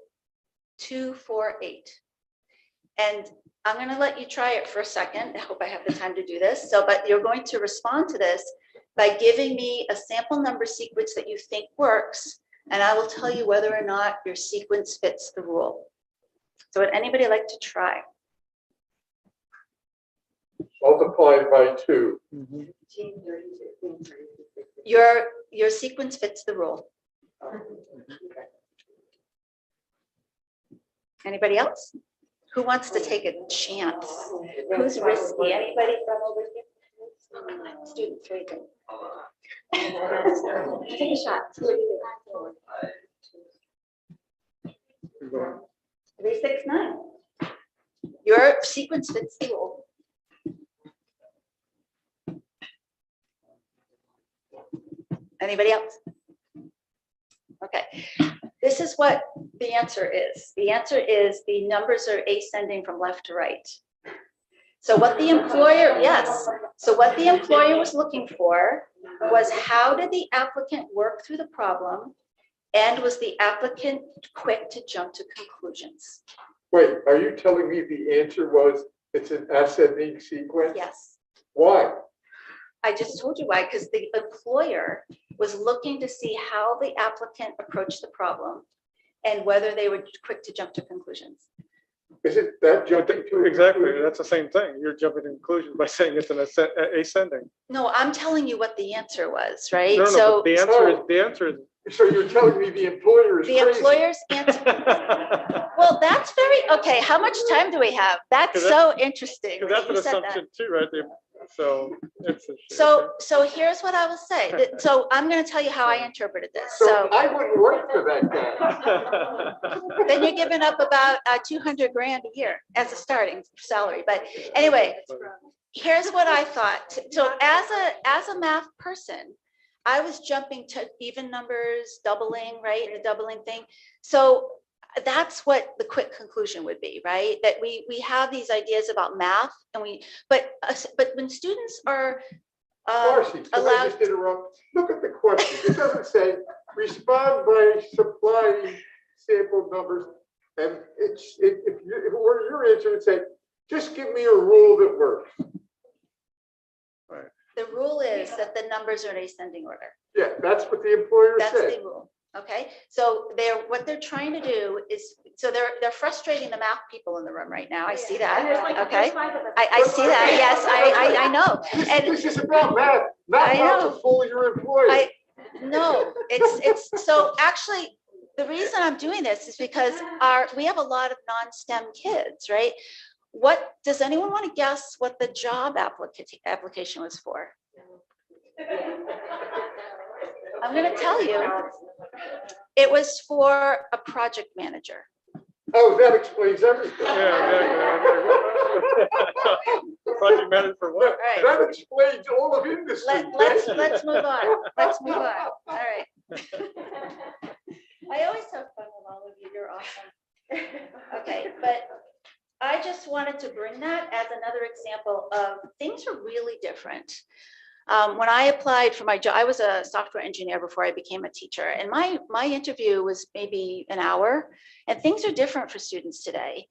2, 4, 8. And I'm going to let you try it for a second. I hope I have the time to do this. But you're going to respond to this by giving me a sample number sequence that you think works, and I will tell you whether or not your sequence fits the rule. So would anybody like to try? Multiply it by 2. Your sequence fits the rule. Anybody else? Who wants to take a chance? Who's risky? Anybody from over here? Student 3. Take a shot. 3, 6, 9. Your sequence fits the rule. Anybody else? Okay. This is what the answer is. The answer is the numbers are ascending from left to right. So what the employer, yes. So what the employer was looking for was how did the applicant work through the problem, and was the applicant quick to jump to conclusions? Wait, are you telling me the answer was it's an ascending sequence? Yes. Why? I just told you why, because the employer was looking to see how the applicant approached the problem and whether they were quick to jump to conclusions. Is it that jumping to Exactly, that's the same thing. You're jumping to conclusions by saying it's an ascending. No, I'm telling you what the answer was, right? No, So but the answer is. So you're telling me the employer is the crazy? Employer's answer. Well, that's very, okay, how much time do we have? That's so interesting. Because that's that an you said that. assumption too, right? So it's So here's what I will say. So I'm going to tell you how I interpreted this. So I wouldn't work for that guy. Then you're giving up about 200 grand a year as a starting salary. But anyway, here's what I thought. So as a math person, I was jumping to even numbers, doubling, right? The doubling thing. So that's what the quick conclusion would be, right? That we have these ideas about math, and but when students are Marcy, can I just interrupt? Look at the question. It doesn't say respond by supplying sample numbers. And if it were your answer, it would say, just give me a rule that works. Right. The rule is that the numbers are in ascending order. Yeah, that's what the employer said. That's the rule. Okay, so what they're trying to do is, so they're frustrating the math people in the room right now. I see that. Okay, I see that. Yes, I know. And this is about math, not how to fool your employer. No, it's so actually the reason I'm doing this is because we have a lot of non-STEM kids, right? What does anyone want to guess what the job application was for? I'm going to tell you. It was for a project manager. Oh, that explains everything. Project manager for what? Right. That explains all of industry. Let's move on. Let's move on. All right. I always have fun with all of you. You're awesome. Okay, but wanted to bring that as another example of things are really different. When I applied for my job, I was a software engineer before I became a teacher, and my interview was maybe an hour, and things are different for students today.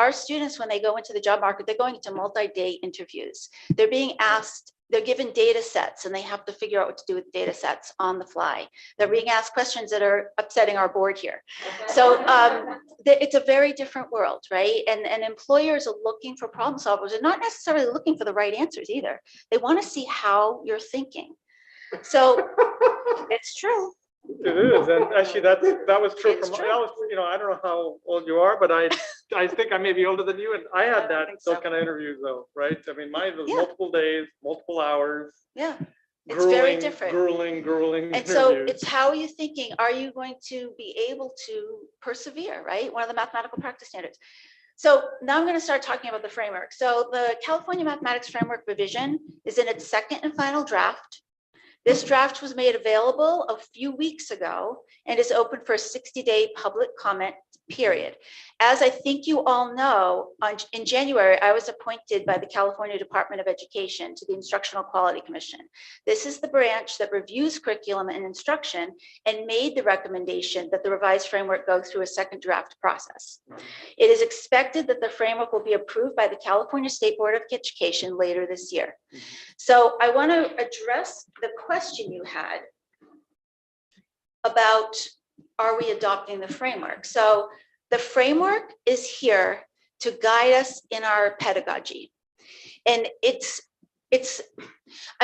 Our students, when they go into the job market, they're going into multi-day interviews. They're being asked, they're given data sets, and they have to figure out what to do with data sets on the fly. They're being asked questions that are upsetting our board here. So it's a very different world, right? And employers are looking for problem solvers. They're not necessarily looking for the right answers either. They want to see how you're thinking. So it's true. It is, and actually that was true from, I don't know how old you are, but I think I may be older than you, and I had those kind of interviews though, right? I mean, mine was multiple days, multiple hours. Yeah, it's very different. Grueling And interviews. so it's how are you thinking? Are you going to be able to persevere, right? One of the mathematical practice standards. So now I'm going to start talking about the framework. So the California Mathematics Framework Revision is in its second and final draft. This draft was made available a few weeks ago and is open for a 60-day public comment period. As I think you all know, in January, I was appointed by the California Department of Education to the Instructional Quality Commission. This is the branch that reviews curriculum and instruction and made the recommendation that the revised framework go through a second draft process. It is expected that the framework will be approved by the California State Board of Education later this year. So I want to address the question you had about, are we adopting the framework? So the framework is here to guide us in our pedagogy. And I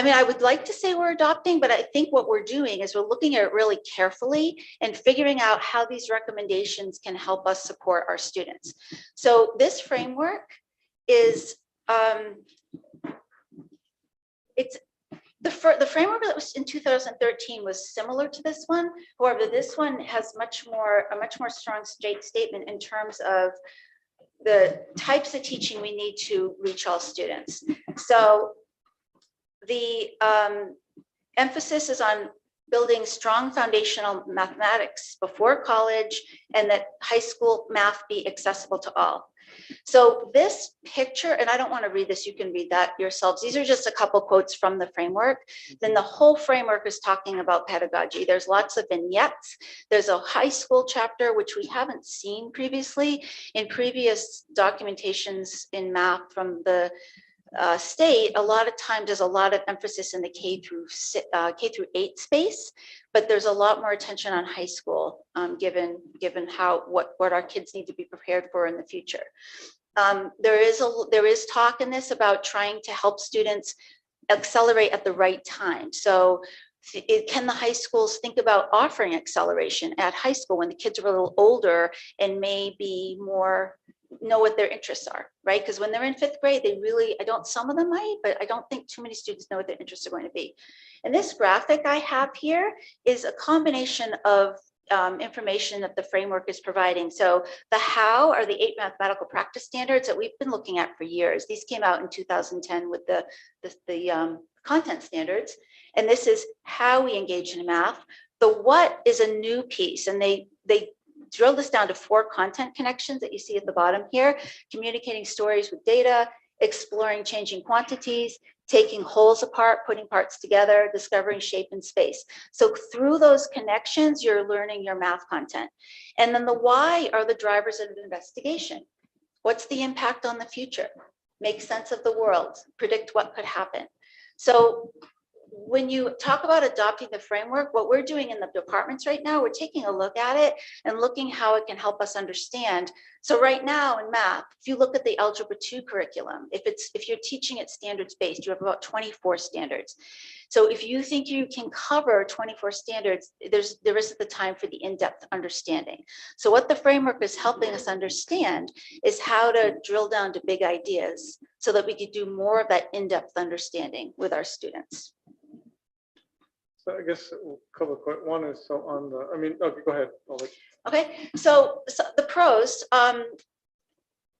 mean, I would like to say we're adopting, but I think what we're doing is we're looking at it really carefully and figuring out how these recommendations can help us support our students. So this framework is, the framework that was in 2013 was similar to this one. However, this one has a much more strong statement in terms of the types of teaching we need to reach all students. So the emphasis is on building strong foundational mathematics before college, and that high school math be accessible to all. So this picture, and I don't want to read this, you can read that yourselves. These are just a couple quotes from the framework. Then the whole framework is talking about pedagogy. There's lots of vignettes. There's a high school chapter, which we haven't seen previously. In previous documentations in math from the state, a lot of times there's a lot of emphasis in the K through 8 space, but there's a lot more attention on high school, given what our kids need to be prepared for in the future. There is talk in this about trying to help students accelerate at the right time. So can the high schools think about offering acceleration at high school when the kids are a little older and maybe more know what their interests are, right? Because when they're in 5th grade, some of them might, but I don't think too many students know what their interests are going to be. And this graphic I have here is a combination of information that the framework is providing. So the how are the 8 mathematical practice standards that we've been looking at for years. These came out in 2010 with the content standards. And this is how we engage in math. The what is a new piece, and they drill this down to 4 content connections that you see at the bottom here: communicating stories with data, exploring changing quantities, taking wholes apart, putting parts together, discovering shape and space. So through those connections, you're learning your math content. And then the why are the drivers of investigation. What's the impact on the future? Make sense of the world, predict what could happen. So when you talk about adopting the framework, what we're doing in the departments right now, we're taking a look at it and looking how it can help us understand. So right now in math, if you look at the Algebra 2 curriculum, if you're teaching it standards-based, you have about 24 standards. So if you think you can cover 24 standards, there isn't the time for the in-depth understanding. So what the framework is helping us understand is how to drill down to big ideas so that we could do more of that in-depth understanding with our students. So I guess a couple of quick, one is so on the, okay, go ahead. Okay, so the pros.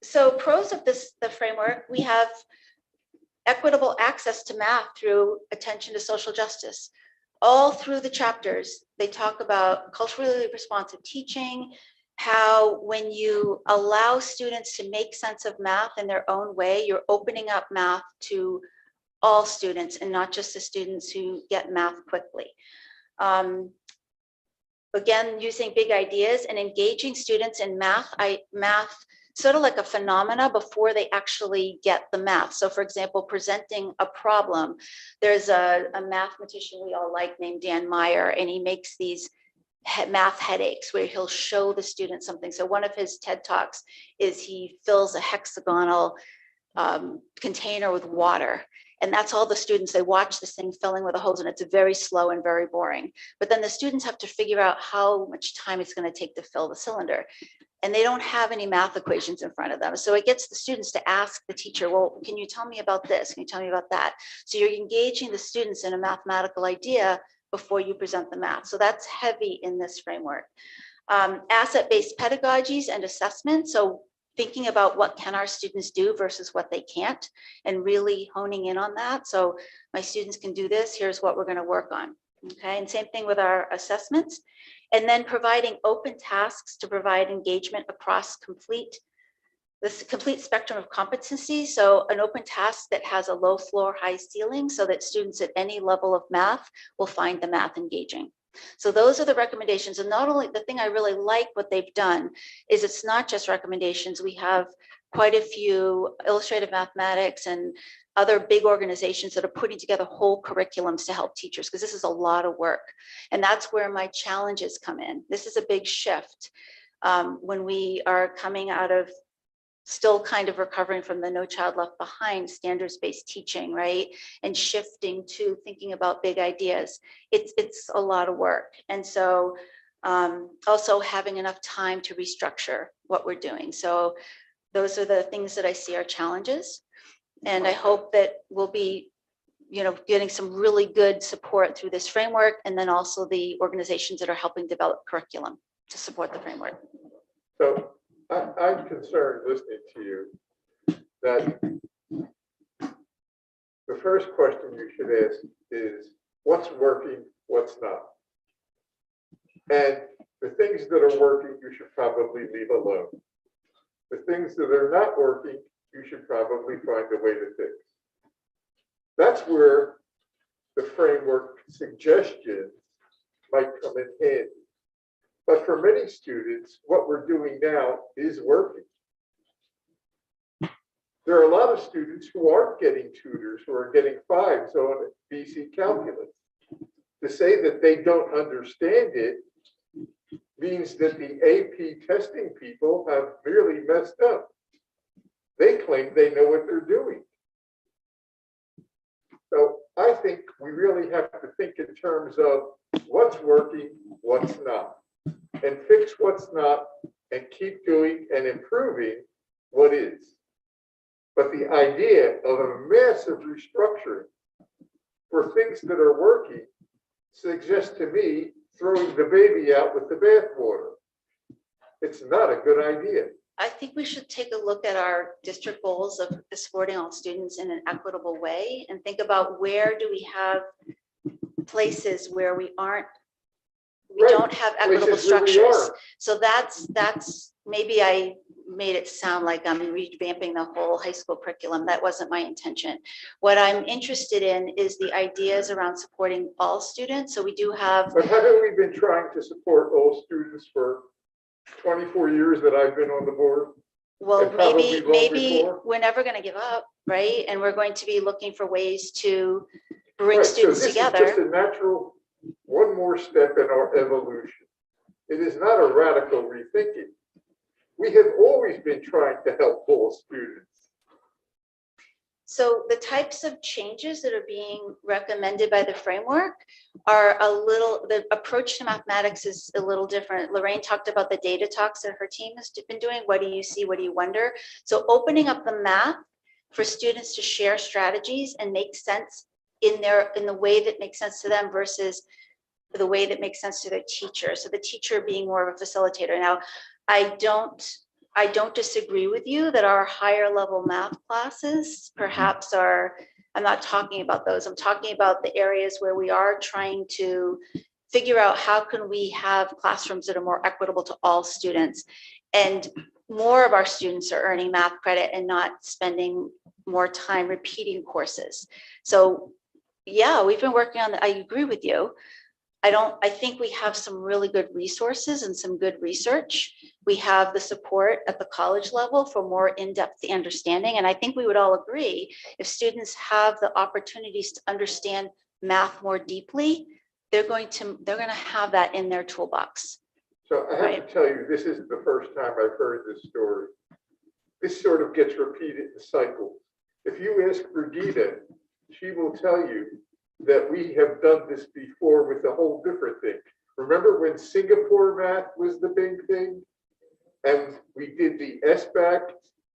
So pros of the framework, we have equitable access to math through attention to social justice. All through the chapters, they talk about culturally responsive teaching, how when you allow students to make sense of math in their own way, you're opening up math to all students and not just the students who get math quickly. Again, using big ideas and engaging students in math, math sort of like a phenomena before they actually get the math. So for example, presenting a problem, there's a mathematician we all like named Dan Meyer, and he makes these math headaches where he'll show the student something. So one of his TED Talks is he fills a hexagonal container with water. And that's all the students, they watch this thing filling with the holes, and it's very slow and very boring. But then the students have to figure out how much time it's going to take to fill the cylinder. And they don't have any math equations in front of them. So it gets the students to ask the teacher, well, can you tell me about this? Can you tell me about that? So you're engaging the students in a mathematical idea before you present the math. So that's heavy in this framework. Asset-based pedagogies and assessment. So thinking about what can our students do versus what they can't, and really honing in on that. So my students can do this, here's what we're going to work on. Okay, and same thing with our assessments. And then providing open tasks to provide engagement across this complete spectrum of competencies. So an open task that has a low floor, high ceiling, so that students at any level of math will find the math engaging. So those are the recommendations. And not only, the thing I really like what they've done is it's not just recommendations. We have quite a few illustrative mathematics and other big organizations that are putting together whole curriculums to help teachers, because this is a lot of work. And that's where my challenges come in. This is a big shift when we are coming out of still kind of recovering from the No Child Left Behind standards-based teaching, right? And shifting to thinking about big ideas. It's a lot of work. And so also having enough time to restructure what we're doing. So those are the things that I see are challenges. And I hope that we'll be, getting some really good support through this framework, and then also the organizations that are helping develop curriculum to support the framework. So I'm concerned listening to you that the first question you should ask is what's working, what's not. And the things that are working, you should probably leave alone. The things that are not working, you should probably find a way to fix. That's where the framework suggestions might come in handy. But for many students, what we're doing now is working. There are a lot of students who aren't getting tutors, who are getting 5s on BC calculus. To say that they don't understand it means that the AP testing people have merely messed up. They claim they know what they're doing. So I think we really have to think in terms of what's working, what's not, and fix what's not, and keep doing and improving what is. But the idea of a massive restructuring for things that are working suggests to me throwing the baby out with the bathwater. It's not a good idea. I think we should take a look at our district goals of supporting all students in an equitable way and think about where do we have places where we don't have equitable structures. So that's maybe I made it sound like I'm revamping the whole high school curriculum. That wasn't my intention. What I'm interested in is the ideas around supporting all students. So we do have. But haven't we been trying to support all students for 24 years that I've been on the board? Well, maybe we're never going to give up, right? And we're going to be looking for ways to bring students together. Is just a natural one more step in our evolution. It is not a radical rethinking. We have always been trying to help all students. So the types of changes that are being recommended by the framework are the approach to mathematics is a little different. Lorraine talked about the data talks that her team has been doing. What do you see? What do you wonder? So opening up the math for students to share strategies and make sense in the way that makes sense to them versus the way that makes sense to their teacher. So the teacher being more of a facilitator. Now, I don't disagree with you that our higher level math classes perhaps are, I'm not talking about those. I'm talking about the areas where we are trying to figure out how can we have classrooms that are more equitable to all students. And more of our students are earning math credit and not spending more time repeating courses. So yeah, we've been working on that. I agree with you. I think we have some really good resources and some good research. We have the support at the college level for more in-depth understanding. And I think we would all agree, if students have the opportunities to understand math more deeply, they're going to have that in their toolbox. So I have to tell you, this isn't the first time I've heard this story. This sort of gets repeated in cycles. If you ask Regina, she will tell you that we have done this before with a whole different thing. Remember when Singapore math was the big thing? And we did the SBAC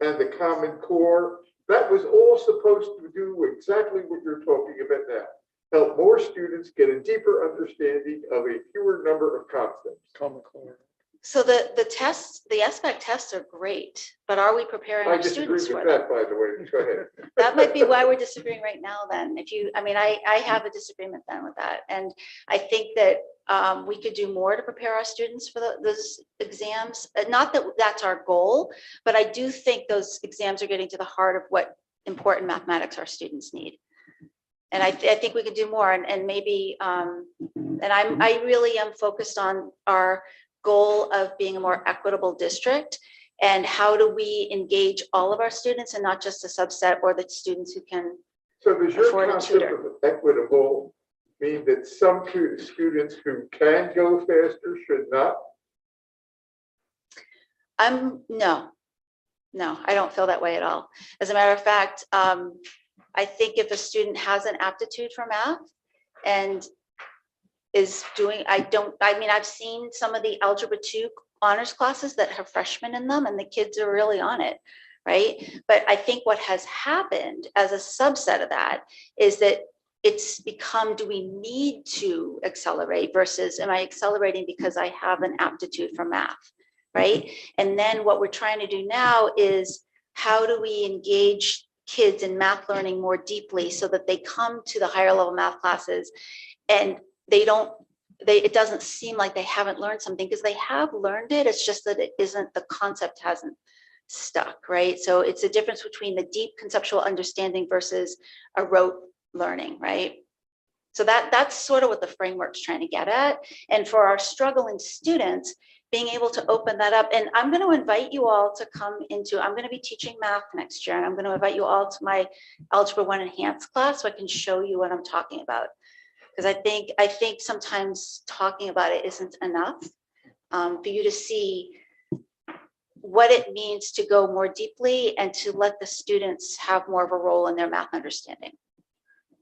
and the Common Core. That was all supposed to do exactly what you're talking about now. Help more students get a deeper understanding of a fewer number of concepts. Common Core. So the tests, the SBAC tests are great, but are we preparing I our disagree students with for them? that, by the way. Go ahead. That might be why we're disagreeing right now then. If you, I mean, I have a disagreement then with that. And I think that we could do more to prepare our students for those exams. Not that that's our goal, but I do think those exams are getting to the heart of what important mathematics our students need. And I think we could do more, and maybe, and I really am focused on our goal of being a more equitable district, and how do we engage all of our students and not just a subset or the students who can So does your afford a concept tutor. of equitable mean that some students who can go faster should not? No, I don't feel that way at all. As a matter of fact, I think if a student has an aptitude for math and is doing, I mean, I've seen some of the Algebra 2 honors classes that have freshmen in them and the kids are really on it, right? But I think what has happened as a subset of that is that it's become, do we need to accelerate versus am I accelerating because I have an aptitude for math, right? And then what we're trying to do now is how do we engage kids in math learning more deeply so that they come to the higher level math classes and it doesn't seem like they haven't learned something, because they have learned it. It's just that the concept hasn't stuck, right? So it's a difference between the deep conceptual understanding versus a rote learning, right? So that's sort of what the framework's trying to get at. And for our struggling students, being able to open that up. And I'm going to invite you all to come into, I'm going to be teaching math next year, and I'm going to invite you all to my Algebra 1 Enhanced class so I can show you what I'm talking about. Because I think sometimes talking about it isn't enough for you to see what it means to go more deeply and to let the students have more of a role in their math understanding.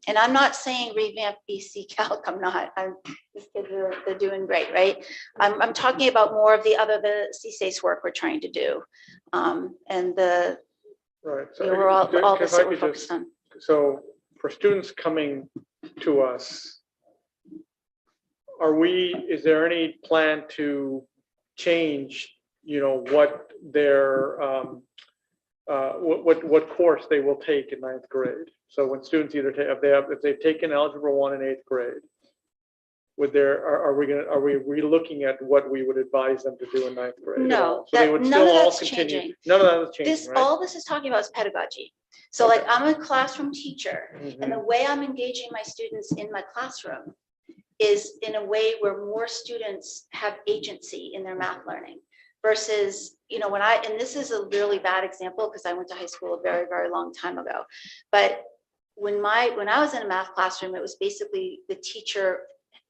And I'm not saying revamp BC Calc. I'm not. These kids they're doing great, right? I'm talking about more of the CSACE work we're trying to do, and the Right. So overall all if this I that we're could focused just- on. So for students coming to us, is there any plan to change, what their, what course they will take in 9th grade? So when students either take, if they've taken Algebra 1 in 8th grade, are we looking at what we would advise them to do in 9th grade? No, So they would none still of all that's continue. changing. None of that is changing, right? All this is talking about is pedagogy. So like I'm a classroom teacher, and the way I'm engaging my students in my classroom is in a way where more students have agency in their math learning versus, and this is a really bad example because I went to high school a very, very long time ago. But when I was in a math classroom, it was basically the teacher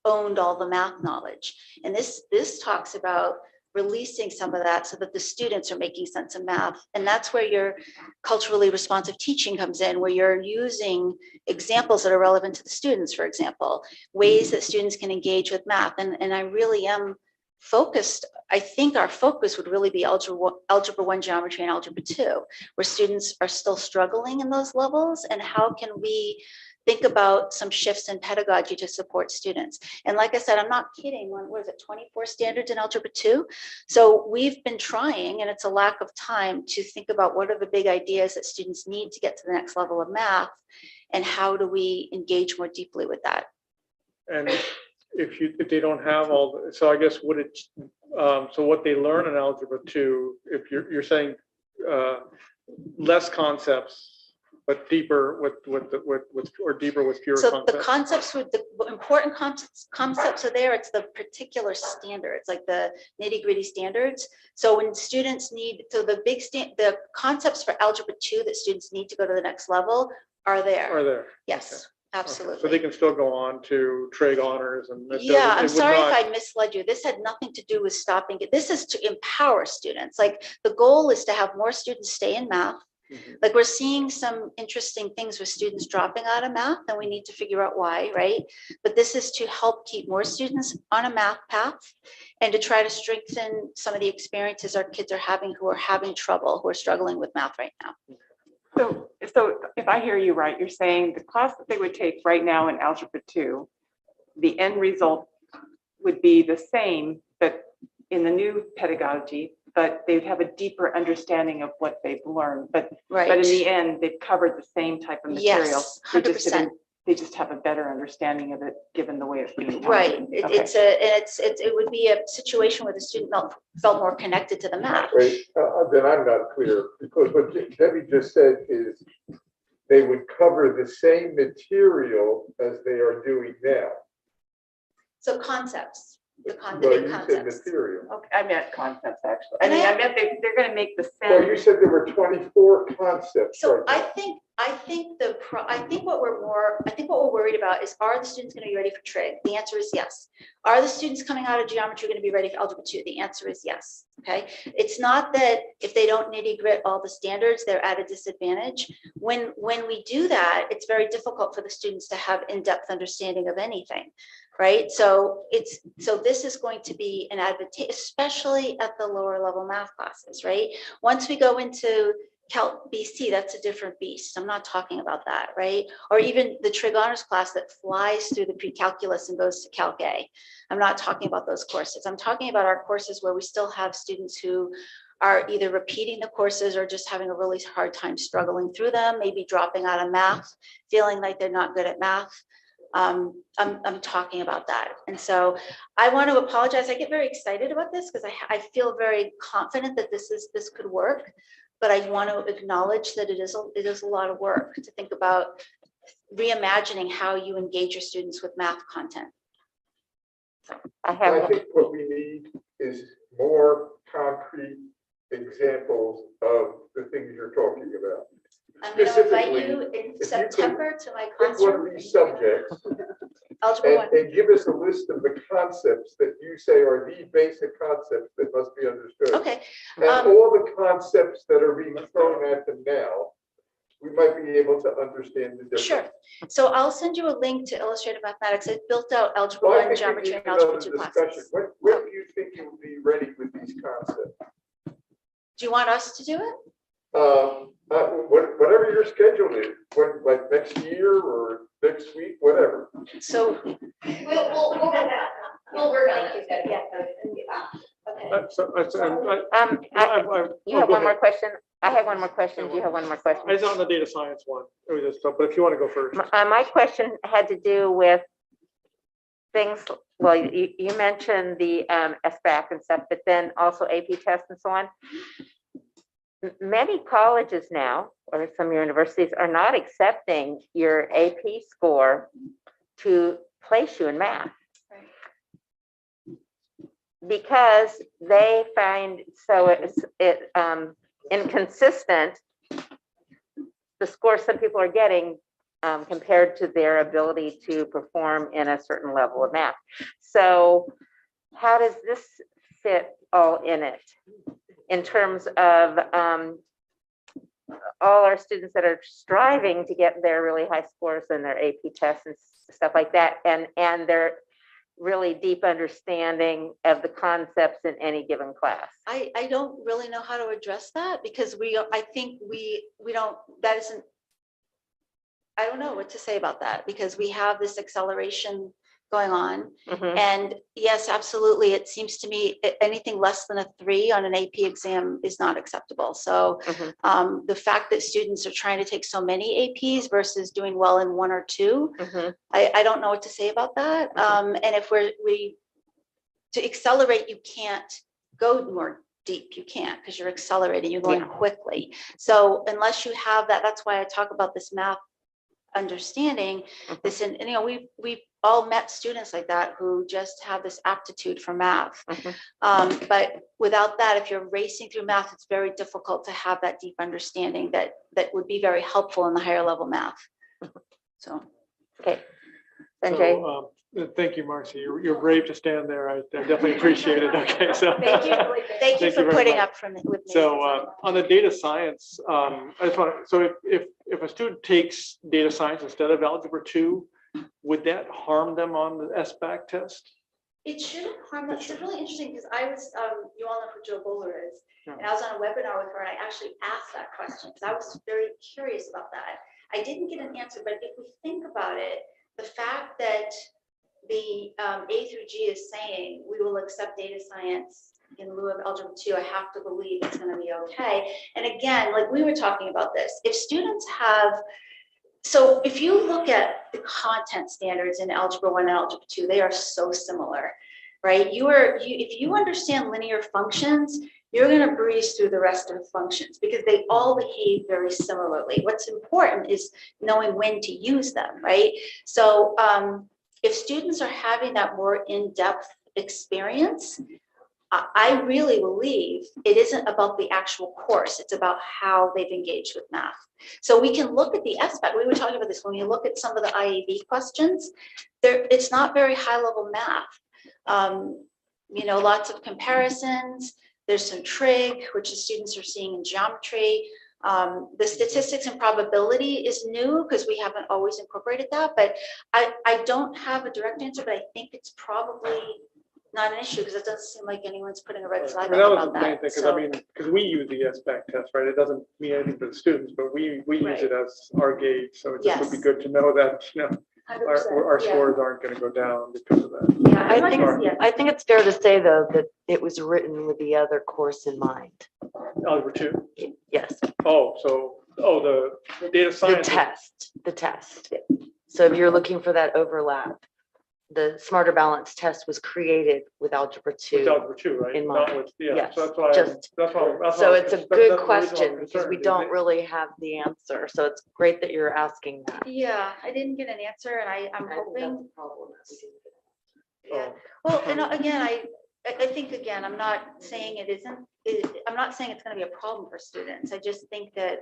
owned all the math knowledge. And this talks about releasing some of that so that the students are making sense of math. And that's where your culturally responsive teaching comes in, where you're using examples that are relevant to the students, for example, ways that students can engage with math. And I really am focused. I think our focus would really be Algebra 1 geometry and Algebra 2, where students are still struggling in those levels. And how can we think about some shifts in pedagogy to support students? And like I said, I'm not kidding. What is it, 24 standards in Algebra 2? So we've been trying, and it's a lack of time, to think about what are the big ideas that students need to get to the next level of math, and how do we engage more deeply with that? And if they don't have all, so I guess would it, so what they learn in Algebra 2, if you're saying less concepts, but deeper with or deeper with fewer So concepts? the concepts with the important concepts are there. It's the particular standards, like the nitty gritty standards. So when students need, so the concepts for Algebra 2 that students need to go to the next level are there. Are there? Yes, absolutely. So they can still go on to trade honors and. Yeah, I'm sorry if I. I misled you. This had nothing to do with stopping it. This is to empower students. Like the goal is to have more students stay in math. Like we're seeing some interesting things with students dropping out of math, and we need to figure out why, right? But this is to help keep more students on a math path and to try to strengthen some of the experiences our kids are having who are having trouble, who are struggling with math right now. So if I hear you right, you're saying the class that they would take right now in Algebra 2, the end result would be the same, but in the new pedagogy, but they'd have a deeper understanding of what they've learned. But in the end, they've covered the same type of material. Yes, 100%. They just have a better understanding of it, given the way it's being taught. Right. Okay. It would be a situation where the student felt more connected to the math. Wait, then I'm not clear, because what Debbie just said is they would cover the same material as they are doing now. So concepts, the Well, new you said concepts. material. Okay, I meant concepts, actually. I mean, I meant they're going to make the Well, same. you said there were 24 concepts. So right I now. think what we're worried about is, are the students going to be ready for trig? The answer is yes. Are the students coming out of geometry going to be ready for Algebra 2? The answer is yes. Okay. It's not that if they don't nitty grit all the standards, they're at a disadvantage. When we do that, it's very difficult for the students to have in-depth understanding of anything. Right. So this is going to be an advantage, especially at the lower level math classes. Right. Once we go into Calc BC, that's a different beast. I'm not talking about that. Right. Or even the trig honors class that flies through the pre-calculus and goes to Calc A. I'm not talking about those courses. I'm talking about our courses where we still have students who are either repeating the courses or just having a really hard time struggling through them, maybe dropping out of math, feeling like they're not good at math. I'm talking about that. And so I want to apologize. I get very excited about this because I feel very confident that this could work, but I want to acknowledge that it is a lot of work to think about reimagining how you engage your students with math content. So I think what we need is more concrete examples of the things you're talking about. I'm going to invite you in September to my Pick one of concert. these subjects Algebra 1. and give us a list of the concepts that you say are the basic concepts that must be understood. Okay. And all the concepts that are being thrown at them now, we might be able to understand the difference. Sure. So I'll send you a link to Illustrative Mathematics. It built out Algebra Well, I 1, think we Geometry, need and Algebra another 2 discussion. classes. When do you think you'll be ready with these concepts? Do you want us to do it? Whatever your schedule is, like next year or next week, whatever. So We'll work on it. Yeah. You have one more question? I have one more question. Do you have one more question? It's on the data science one. It was just, but if you want to go first. My question had to do with things, well, you mentioned the SBAC and stuff, but then also AP tests and so on. Many colleges now, or some universities, are not accepting your AP score to place you in math. Because they find it's inconsistent, the score some people are getting compared to their ability to perform in a certain level of math. So how does this fit all in it? In terms of all our students that are striving to get their really high scores in their AP tests and stuff like that, and their really deep understanding of the concepts in any given class. I don't really know how to address that because I don't know what to say about that because we have this acceleration going on. Mhm. And yes, absolutely, it seems to me anything less than a 3 on an AP exam is not acceptable. So Mhm. the fact that students are trying to take so many APs versus doing well in 1 or 2, Mhm. I don't know what to say about that. And if to accelerate, you can't go more deep. You can't, because you're accelerating, you're going quickly. So unless you have that, that's why I talk about this math understanding this. And you know, we've all met students like that who just have this aptitude for math. But without that, if you're racing through math, it's very difficult to have that deep understanding that would be very helpful in the higher level math. So, okay. Sanjay. So, thank you, Marcy. You're brave to stand there. I definitely appreciate it. Okay, so thank you for very putting much. up with me. So on the data science, I just want to, so if a student takes data science instead of algebra 2, would that harm them on the SBAC test? It shouldn't harm them. It's really interesting because I was, you all know who Jill Bowler is, and I was on a webinar with her, and I actually asked that question because I was very curious about that. I didn't get an answer, but if we think about it, the fact that the A through G is saying we will accept data science in lieu of algebra 2, I have to believe it's going to be okay. And again, like we were talking about this, if students have, so if you look at the content standards in algebra 1 and algebra 2, they are so similar, right? If you understand linear functions, you're going to breeze through the rest of the functions because they all behave very similarly. What's important is knowing when to use them, right? So if students are having that more in-depth experience, I really believe it isn't about the actual course, it's about how they've engaged with math. So we can look at the SBAC, we were talking about this, when you look at some of the IAB questions, it's not very high-level math. You know, lots of comparisons, there's some trig, which the students are seeing in geometry. The statistics and probability is new because we haven't always incorporated that, but I don't have a direct answer, but I think it's probably not an issue because it doesn't seem like anyone's putting a red flag That was about the main that. thing, because I mean, because we use the SBAC test, right? It doesn't mean anything for the students, but we use it as our gauge. So it just would be good to know that, you know, our scores aren't going to go down because of that. Yeah, I think it's fair to say though that it was written with the other course in mind. Algebra 2. Yes. Oh, so the data science. The test. So if you're looking for that overlap, the Smarter Balance test was created with algebra 2. With algebra 2, right? In Not mind. with, yeah. Yes. So that's why. So it's a good that's question because we concerned, don't really have the answer. So it's great that you're asking that. Yeah, I didn't get an answer, and I'm hoping. Oh. Yeah. Well, and again, I think again, I'm not saying it isn't. I'm not saying it's going to be a problem for students. I just think that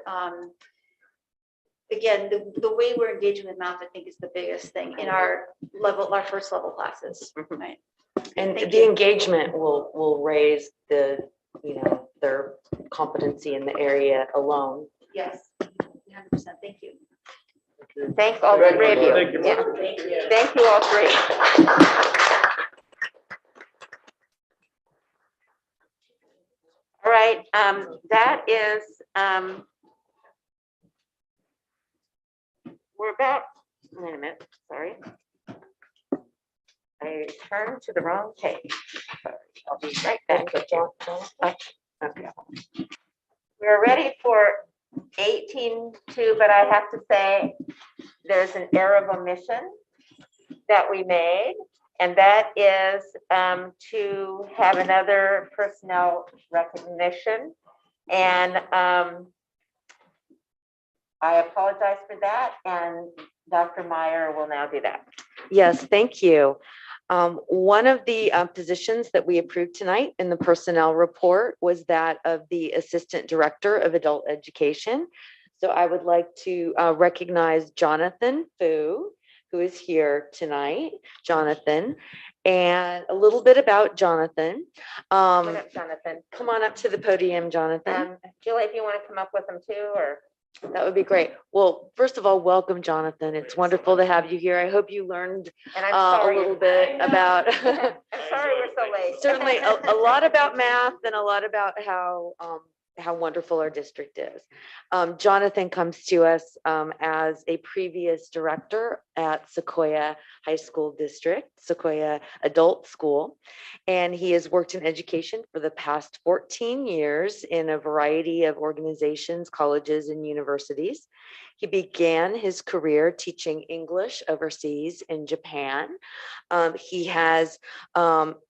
again, the way we're engaging with math, I think, is the biggest thing in our first level classes, right? And the engagement will raise the, you know, their competency in the area alone. Yes, 100%. Thank you. Thanks all three of you. Thank you. Yeah. Thank you. Thank you all three. All right, that is, we're about, wait a minute, sorry. I turned to the wrong page. Sorry, I'll be right back. Okay. We're ready for 18-2, but I have to say there's an error of omission that we made, and that is to have another personnel recognition. And I apologize for that, and Dr. Meyer will now do that. Yes, thank you. One of the positions that we approved tonight in the personnel report was that of the Assistant Director of Adult Education. So I would like to recognize Jonathan Fu, who is here tonight. Jonathan, and a little bit about Jonathan. Come on up, Jonathan. Come on up to the podium, Jonathan. Julie, if you want to come up with them too, or? That would be great. Well, first of all, welcome, Jonathan. It's wonderful to have you here. I hope you learned And I'm a sorry. little bit about. I'm sorry we're so late. Certainly a lot about math and a lot about how how wonderful our district is. Jonathan comes to us as a previous director at Sequoia High School District, Sequoia Adult School, and he has worked in education for the past 14 years in a variety of organizations, colleges, and universities. He began his career teaching English overseas in Japan. He has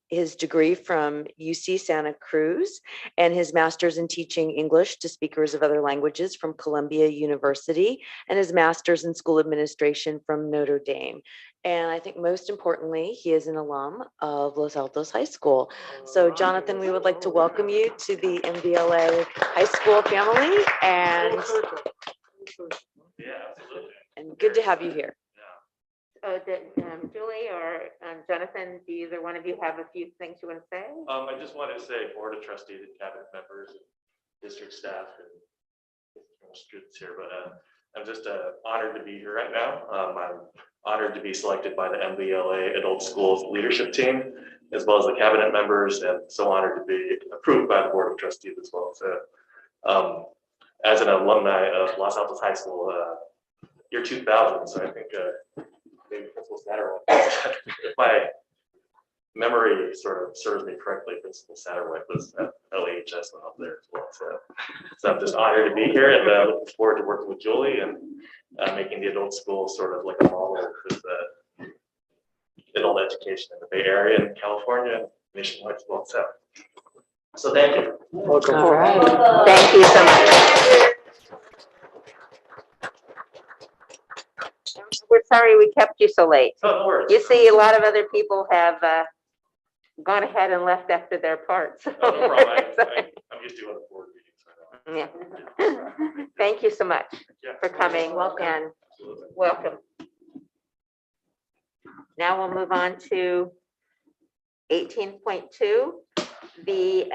his degree from UC Santa Cruz and his master's in teaching English to speakers of other languages from Columbia University and his master's in school administration from Notre Dame. And I think most importantly, he is an alum of Los Altos High School. So Jonathan, we would like to welcome you to the MVLA High School family and good to have you here. Julie or Jonathan, do either one of you have a few things you want to say? I just wanted to say Board of Trustees and cabinet members and district staff and students here, but I'm just honored to be here right now. I'm honored to be selected by the MVLA Adult Schools leadership team, as well as the cabinet members, and so honored to be approved by the Board of Trustees as well. So as an alumni of Los Altos High School, year 2000, so I think maybe Principal Satterwhite, if my memory sort of serves me correctly, Principal Satterwhite was at LHS when I was there as well. So I'm just honored to be here and looking forward to working with Julie and making the adult school sort of like a model for the adult education in the Bay Area and California and nationwide as well. So thank you. Welcome. All right. Thank you so much. We're sorry we kept you so late. Oh, no worries. You see, a lot of other people have gone ahead and left after their parts. No problem. I'm used to other board meetings. Yeah. Thank you so much for coming. And welcome. Now we'll move on to 18.2, the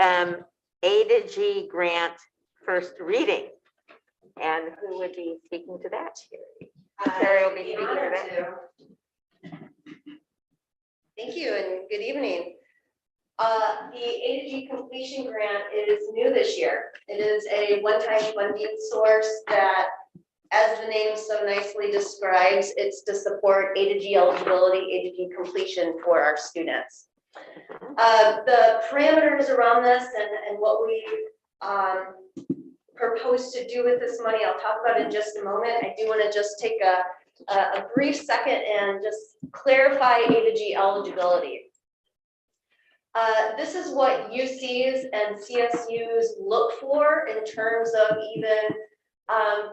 A to G grant first reading. And who would be speaking to that? Sarah will be speaking to that. Thank you and good evening. The A to G completion grant is new this year. It is a one-time funding source that, as the name so nicely describes, it's to support A to G eligibility, A to G completion for our students. The parameters around this and what we propose to do with this money, I'll talk about in just a moment. I do want to just take a brief second and just clarify A to G eligibility. This is what UCs and CSUs look for in terms of even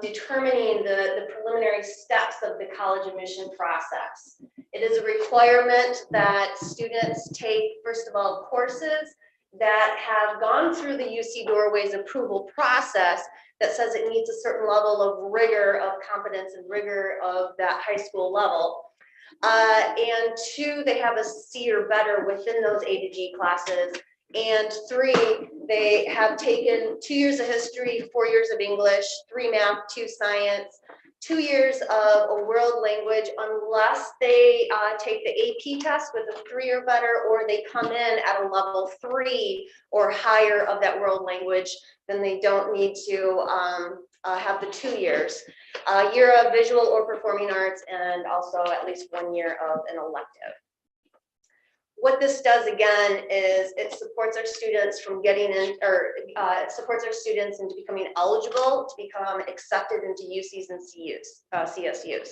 determining the preliminary steps of the college admission process. It is a requirement that students take, first of all, courses that have gone through the UC Doorways approval process that says it needs a certain level of rigor of competence and rigor of that high school level. And two, they have a C or better within those A to G classes. And three, they have taken 2 years of history, 4 years of English, 3 math, 2 science, 2 years of a world language, unless they take the AP test with a 3 or better, or they come in at a level 3 or higher of that world language, then they don't need to have the 2 years. A year of visual or performing arts, and also at least 1 year of an elective. What this does again is it supports our students from getting in, or it supports our students into becoming eligible to become accepted into UCs and CSUs.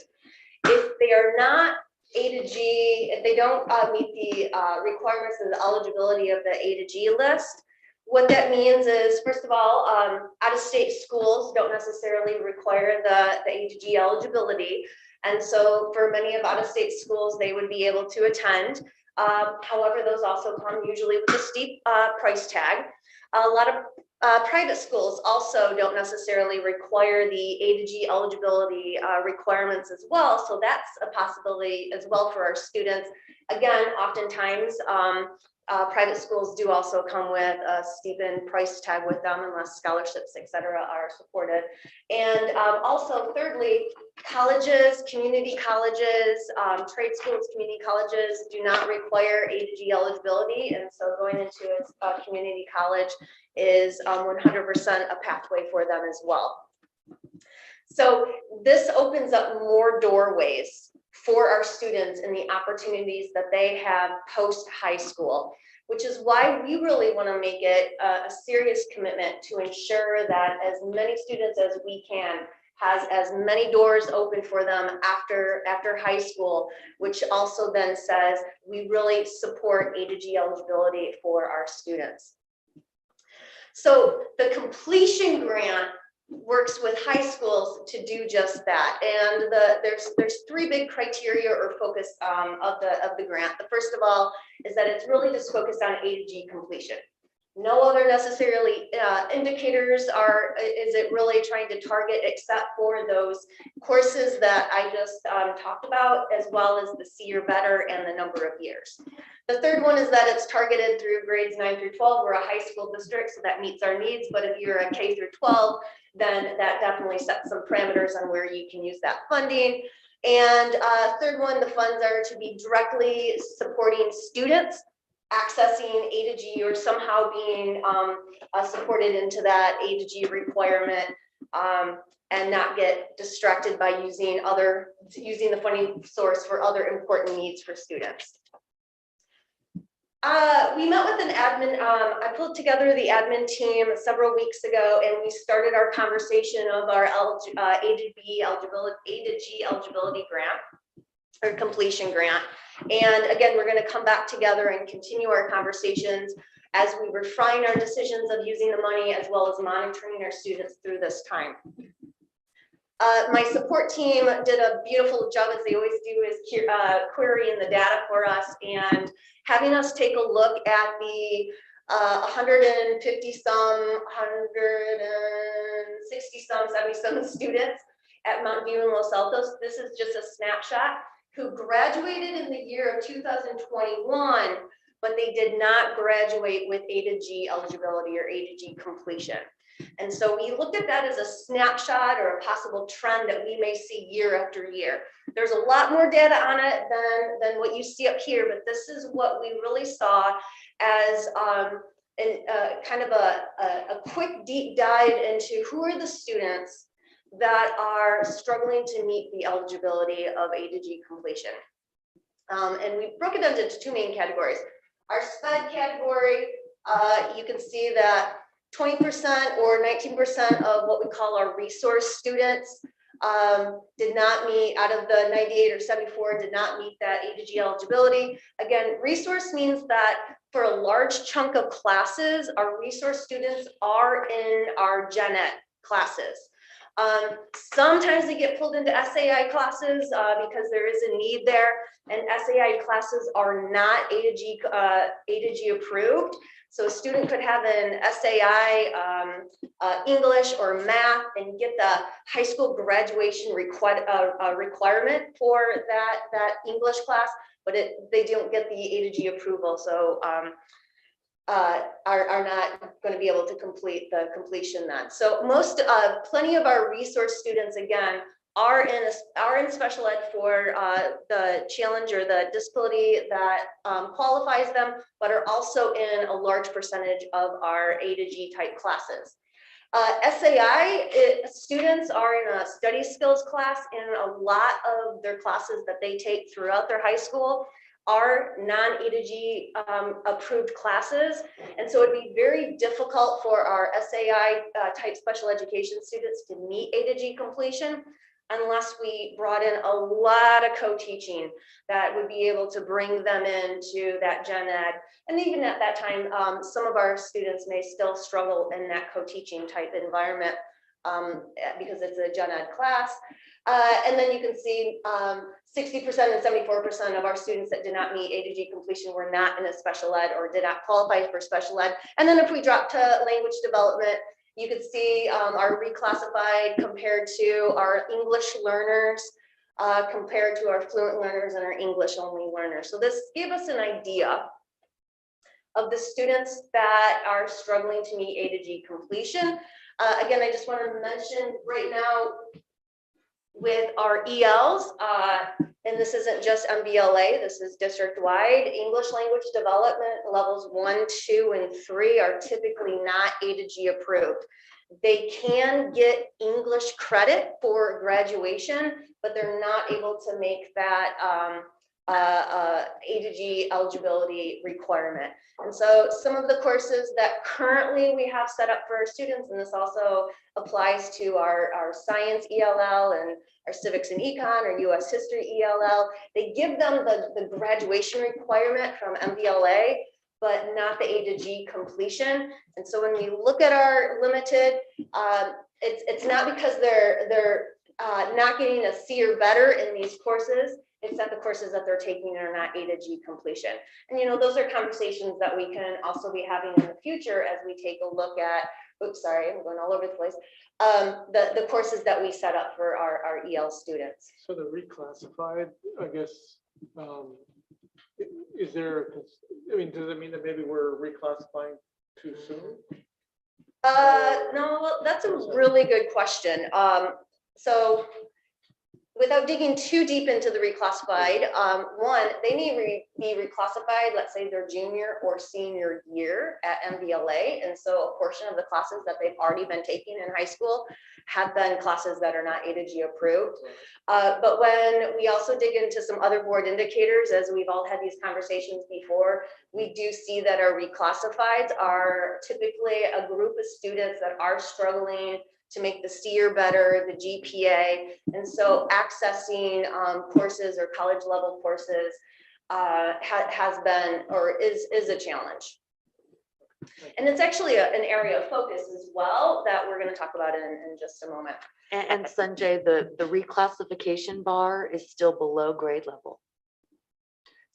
If they are not A to G, if they don't meet the requirements and the eligibility of the A to G list, what that means is, first of all, out-of-state schools don't necessarily require the A to G eligibility. And so for many of out-of-state schools, they would be able to attend. However, those also come usually with a steep price tag. A lot of private schools also don't necessarily require the A to G eligibility requirements as well. So that's a possibility as well for our students. Again, oftentimes, private schools do also come with a steepened price tag with them unless scholarships, et cetera, are supported. And also, thirdly, colleges, community colleges, trade schools, community colleges do not require A to G eligibility. And so going into a community college is 100% a pathway for them as well. So this opens up more doorways for our students and the opportunities that they have post high school, which is why we really want to make it a serious commitment to ensure that as many students as we can has as many doors open for them after high school, which also then says we really support A to G eligibility for our students. So the completion grant works with high schools to do just that. And there's three big criteria or focus of the grant. The first of all is that it's really just focused on A to G completion. No other necessarily indicators is it really trying to target except for those courses that I just talked about, as well as the C or better and the number of years. The third one is that it's targeted through grades 9 through 12. We're a high school district, so that meets our needs. But if you're a K through 12, then that definitely sets some parameters on where you can use that funding. And third one, the funds are to be directly supporting students accessing A to G or somehow being supported into that A to G requirement, and not get distracted by using the funding source for other important needs for students. We met with an admin, I pulled together the admin team several weeks ago, and we started our conversation of our A to G eligibility grant or completion grant. And again, we're going to come back together and continue our conversations as we refine our decisions of using the money, as well as monitoring our students through this time. My support team did a beautiful job, as they always do, is querying the data for us and having us take a look at the 150 some, 160 some, 70 some students at Mountain View and Los Altos. This is just a snapshot who graduated in the year of 2021, but they did not graduate with A to G eligibility or A to G completion. And so we looked at that as a snapshot or a possible trend that we may see year after year. There's a lot more data on it than what you see up here, but this is what we really saw as kind of a quick deep dive into who are the students that are struggling to meet the eligibility of A to G completion. And we broke it into two main categories. Our SPED category, you can see that 20% or 19% of what we call our resource students did not meet, out of the 98 or 74, did not meet that A to G eligibility. Again, resource means that for a large chunk of classes, our resource students are in our gen ed classes. Sometimes they get pulled into SAI classes because there is a need there, and SAI classes are not A to G approved. So a student could have an SAI English or math and get the high school graduation requirement for that English class, but they don't get the A to G approval. So are not going to be able to complete the completion then. So plenty of our resource students, again, are in special ed for the challenge or the disability that qualifies them, but are also in a large percentage of our A to G type classes. SAI students are in a study skills class, and a lot of their classes that they take throughout their high school are non-A to G approved classes. And so it'd be very difficult for our SAI type special education students to meet A to G completion unless we brought in a lot of co-teaching that would be able to bring them into that gen ed. And even at that time, some of our students may still struggle in that co-teaching type environment because it's a gen ed class. And then you can see 60% and 74% of our students that did not meet A to G completion were not in a special ed or did not qualify for special ed. And then if we drop to language development, you could see our reclassified compared to our English learners, compared to our fluent learners and our English only learners. So this gave us an idea of the students that are struggling to meet A to G completion. Again, I just wanted to mention right now with our ELs, and this isn't just MVLA, this is district-wide, English language development levels 1, 2, and 3 are typically not A to G approved. They can get English credit for graduation, but they're not able to make that A to G eligibility requirement. And so some of the courses that currently we have set up for our students, and this also applies to our science ELL and our civics and econ or US history ELL, they give them the graduation requirement from MVLA, but not the A to G completion. And so when we look at our limited, it's not because they're not getting a C or better in these courses, it's that the courses that they're taking are not A to G completion. And those are conversations that we can also be having in the future as we take a look at, oops, sorry, I'm going all over the place, the courses that we set up for our EL students. So the reclassified, I guess, is there, I mean, does it mean that maybe we're reclassifying too soon? No, that's a really good question. So without digging too deep into the reclassified, one, they need to be reclassified, let's say their junior or senior year at MVLA. And so a portion of the classes that they've already been taking in high school have been classes that are not A to G approved. But when we also dig into some other board indicators, as we've all had these conversations before, we do see that our reclassifieds are typically a group of students that are struggling to make the C or better, the GPA. And so accessing courses or college level courses has been or is a challenge. And it's actually an area of focus as well that we're going to talk about in just a moment. And Sanjay, the reclassification bar is still below grade level.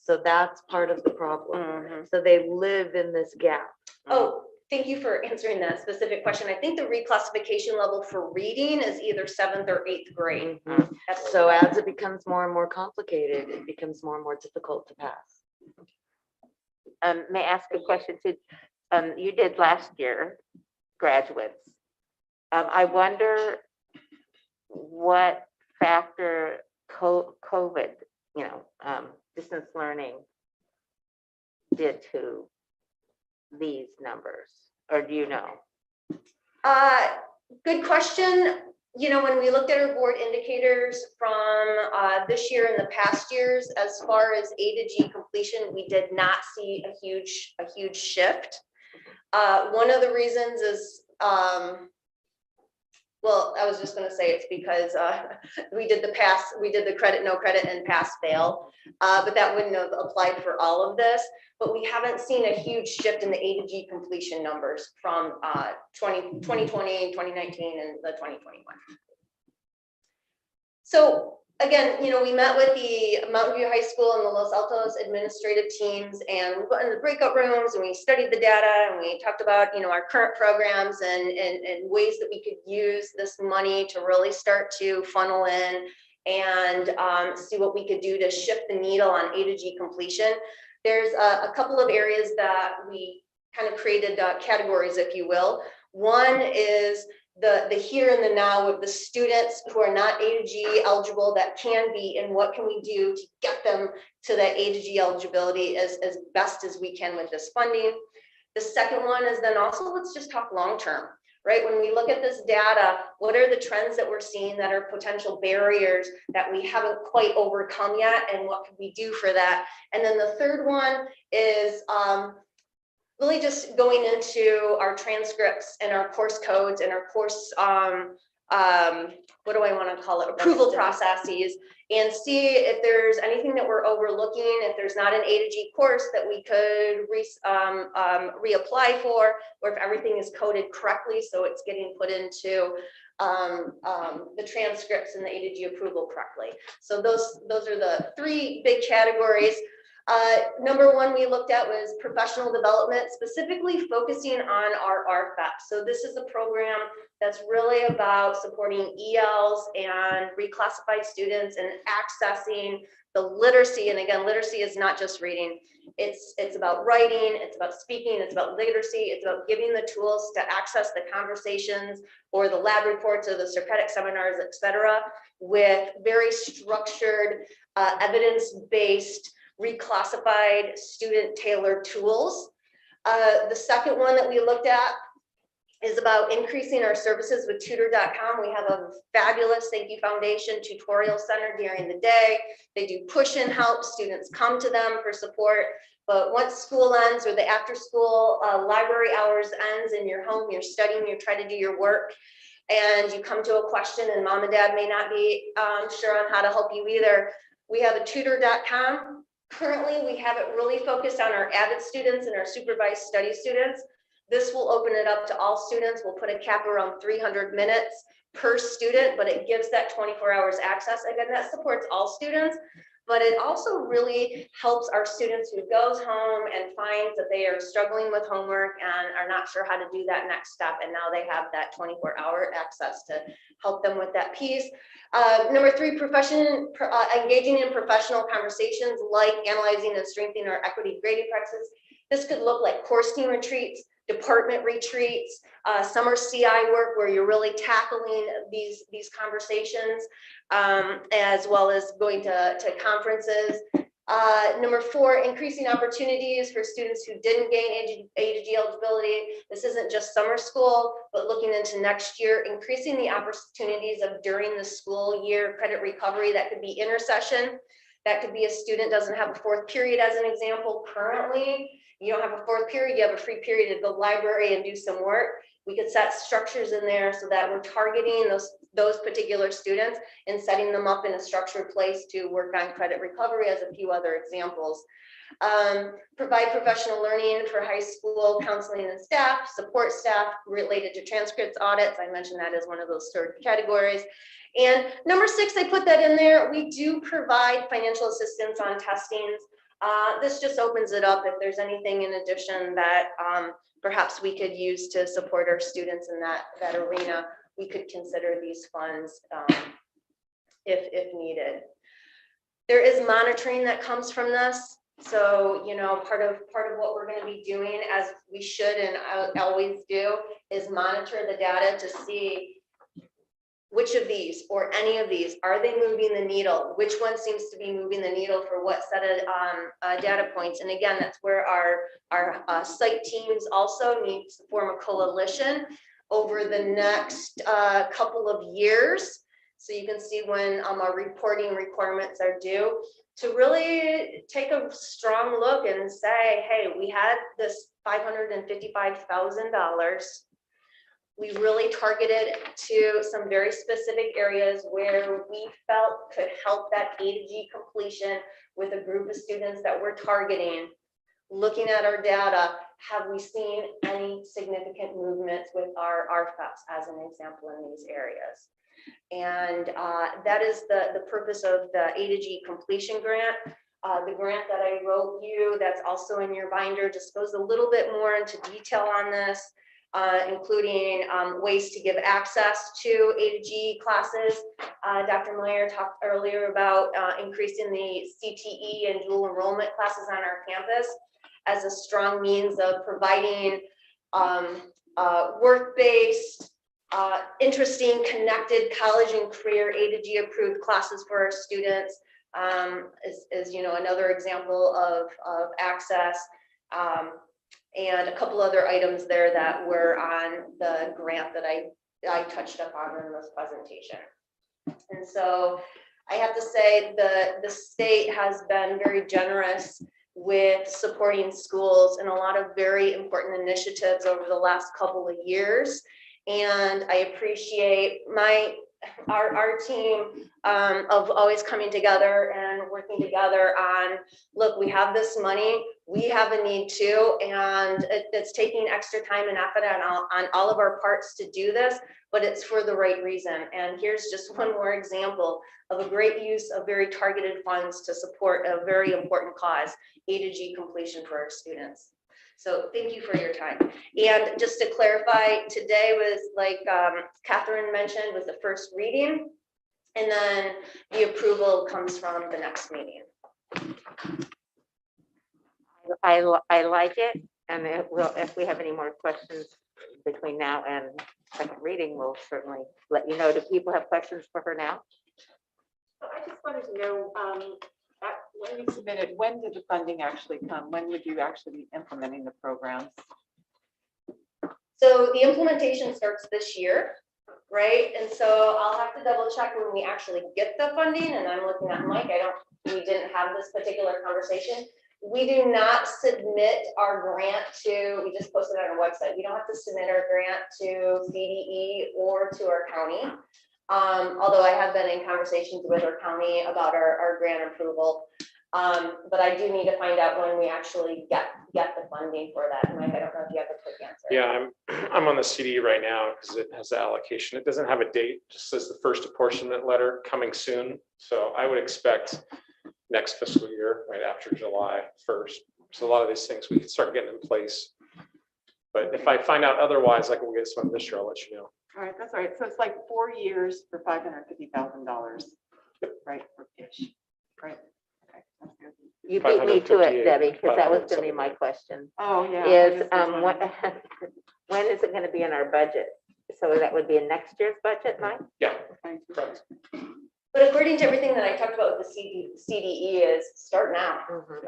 So that's part of the problem. So they live in this gap. Oh, thank you for answering that specific question. I think the reclassification level for reading is either 7th or 8th grade. So as it becomes more and more complicated, it becomes more and more difficult to pass. May I ask a question too? You did last year, graduates. I wonder what factor COVID, distance learning did to these numbers, or do you know? Good question. When we looked at our board indicators from this year and the past years, as far as A to G completion, we did not see a huge shift. One of the reasons is, well, I was just going to say it's because we did the credit, no credit, and pass fail, but that wouldn't have applied for all of this. But we haven't seen a huge shift in the A to G completion numbers from 2020, 2019, and the 2021. So again, we met with the Mountain View High School and the Los Altos administrative teams, and we went in the breakout rooms and we studied the data and we talked about, our current programs and ways that we could use this money to really start to funnel in and see what we could do to shift the needle on A to G completion. There's a couple of areas that we kind of created categories, if you will. One is the here and the now of the students who are not A to G eligible that can be, and what can we do to get them to that A to G eligibility as best as we can with this funding. The second one is then also, let's just talk long-term, right? When we look at this data, what are the trends that we're seeing that are potential barriers that we haven't quite overcome yet, and what can we do for that? And then the third one is really just going into our transcripts and our course codes and our course, what do I want to call it, approval processes, and see if there's anything that we're overlooking, if there's not an A to G course that we could reapply for, or if everything is coded correctly so it's getting put into the transcripts and the A to G approval correctly. So those are the three big categories. Number one we looked at was professional development, specifically focusing on our RFEP. So this is a program that's really about supporting ELs and reclassified students and accessing the literacy, and again, literacy is not just reading. It's about writing, it's about speaking, it's about literacy, it's about giving the tools to access the conversations or the lab reports or the Serpetic seminars, et cetera, with very structured, evidence-based, reclassified, student-tailored tools. The second one that we looked at is about increasing our services with tutor.com. We have a fabulous Thank You Foundation tutorial center during the day. They do push-in help. Students come to them for support. But once school ends or the after school library hours ends and you're home, you're studying, you're trying to do your work, and you come to a question and mom and dad may not be sure on how to help you either, we have a tutor.com. Currently, we have it really focused on our avid students and our supervised study students. This will open it up to all students. We'll put a cap around 300 minutes per student, but it gives that 24 hours access. Again, that supports all students, but it also really helps our students who goes home and finds that they are struggling with homework and are not sure how to do that next step. And now they have that 24-hour access to help them with that piece. Number 3, engaging in professional conversations like analyzing and strengthening our equity grading practices. This could look like course team retreats, department retreats, summer CI work where you're really tackling these conversations, as well as going to conferences. Number 4, increasing opportunities for students who didn't gain A2G eligibility. This isn't just summer school, but looking into next year, increasing the opportunities of during the school year credit recovery. That could be intersession. That could be a student doesn't have a 4th period as an example currently. You don't have a 4th period, you have a free period to go to the library and do some work. We could set structures in there so that we're targeting those particular students and setting them up in a structured place to work on credit recovery as a few other examples. Provide professional learning for high school counseling and staff, support staff related to transcripts audits. I mentioned that as one of those 3rd categories. And number 6, I put that in there. We do provide financial assistance on testings. This just opens it up if there's anything in addition that perhaps we could use to support our students in that arena. We could consider these funds if needed. There is monitoring that comes from this. So, you know, part of what we're going to be doing, as we should and always do, is monitor the data to see which of these or any of these, are they moving the needle? Which one seems to be moving the needle for what set of data points? And again, that's where our site teams also need to form a coalition over the next couple of years. So you can see when our reporting requirements are due, to really take a strong look and say, hey, we had this $555,000. We really targeted to some very specific areas where we felt could help that A to G completion with a group of students that we're targeting. Looking at our data, have we seen any significant movements with our RFEPs as an example in these areas? And that is the purpose of the A to G completion grant. The grant that I wrote you, that's also in your binder, just goes a little bit more into detail on this. Including ways to give access to A to G classes. Dr. Meyer talked earlier about increasing the CTE and dual enrollment classes on our campus as a strong means of providing work-based, interesting, connected college and career A to G approved classes for our students. Is you know, another example of access. And a couple other items there that were on the grant that I touched up on in this presentation. And so I have to say the state has been very generous with supporting schools in a lot of very important initiatives over the last couple of years. And I appreciate our team of always coming together and working together on, look, we have this money, we have a need too, and it's taking extra time and effort on all of our parts to do this, but it's for the right reason. And here's just one more example of a great use of very targeted funds to support a very important cause, A to G completion for our students. So thank you for your time. And just to clarify, today was, like Catherine mentioned, was the first reading. And then the approval comes from the next meeting. I like it, and it will, if we have any more questions between now and second reading, we'll certainly let you know. Do people have questions for her now? So I just wanted to know, when you submitted, when did the funding actually come? When would you actually be implementing the programs? So the implementation starts this year, right? And so I'll have to double check when we actually get the funding, and I'm looking at Mike, we didn't have this particular conversation. We do not submit our grant to, we just posted on our website, we don't have to submit our grant to CDE or to our county. Although I have been in conversations with our county about our grant approval. But I do need to find out when we actually get the funding for that. Mike, I don't know if you have a quick answer. Yeah, I'm on the CD right now because it has the allocation. It doesn't have a date, just says the first apportionment letter coming soon. So I would expect next fiscal year, right after July 1st. So a lot of these things we can start getting in place. But if I find out otherwise, I can get some this year, I'll let you know. All right, that's all right. So it's like 4 years for $550,000, right? Ish, right? Okay, that's good. You beat me to it, Debbie, because that was gonna be my question. Oh, yeah. Is, when is it gonna be in our budget? So that would be in next year's budget, Mike? Yeah, correct. But according to everything that I talked about with the CDE is start now,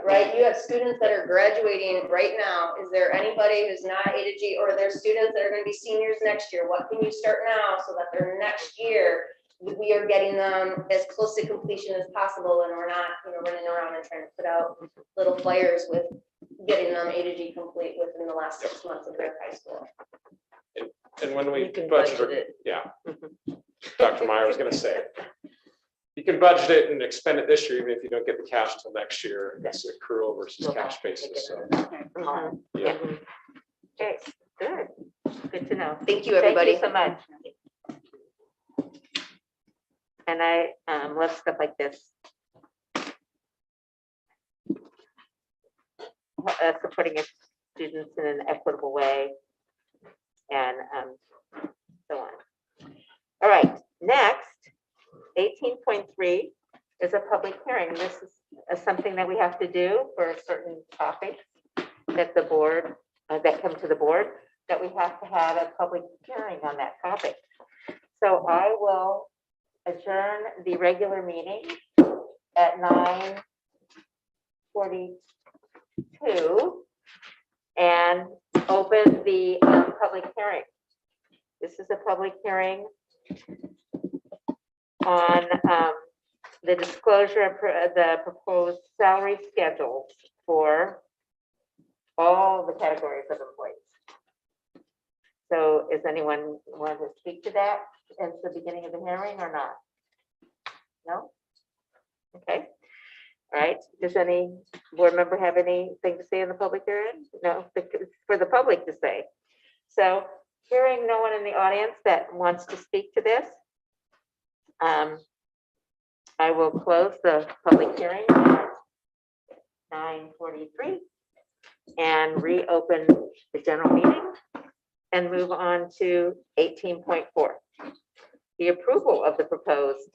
right? You have students that are graduating right now. Is there anybody who's not A to G, or are there students that are gonna be seniors next year? What can you start now so that their next year, we are getting them as close to completion as possible, and we're not, running around and trying to put out little flyers with getting them A to G complete within the last 6 months of their high school. And when we You can budget budget it. yeah. Dr. Meyer was gonna say, you can budget it and expend it this year, even if you don't get the cash till next year. It's accrual versus cash basis, so. Yeah. Okay, good. Good to know. Thank you, everybody. Thank you so much. And I love stuff like this. Supporting your students in an equitable way, and so on. All right, next, 18.3 is a public hearing. This is something that we have to do for certain topics that the board, that come to the board, that we have to have a public hearing on that topic. So I will adjourn the regular meeting at 9:42 and open the public hearing. This is a public hearing on the disclosure of the proposed salary schedules for all the categories of employees. So is anyone want to speak to that at the beginning of the hearing or not? No? Okay. All right. Does any board member have anything to say in the public hearing? No, it's for the public to say. So hearing no one in the audience that wants to speak to this, I will close the public hearing at 9:43 and reopen the general meeting and move on to 18.4. The approval of the proposed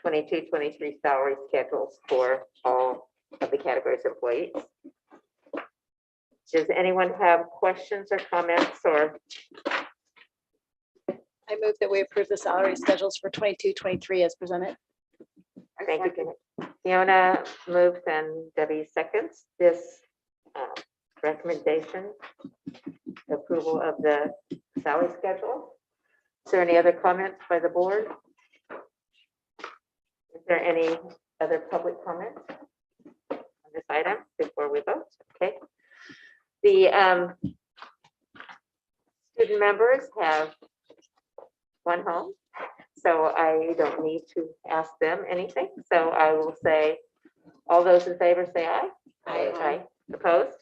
22-23 salary schedules for all of the categories of employees. Does anyone have questions or comments or? I move that we approve the salary schedules for 22-23 as presented. Thank you. Fiona moves and Debbie seconds this recommendation, approval of the salary schedule. Is there any other comments by the board? Is there any other public comments on this item before we vote? Okay. The student members have one home, so I don't need to ask them anything. So I will say, all those in favor say aye. Aye. Aye. Opposed?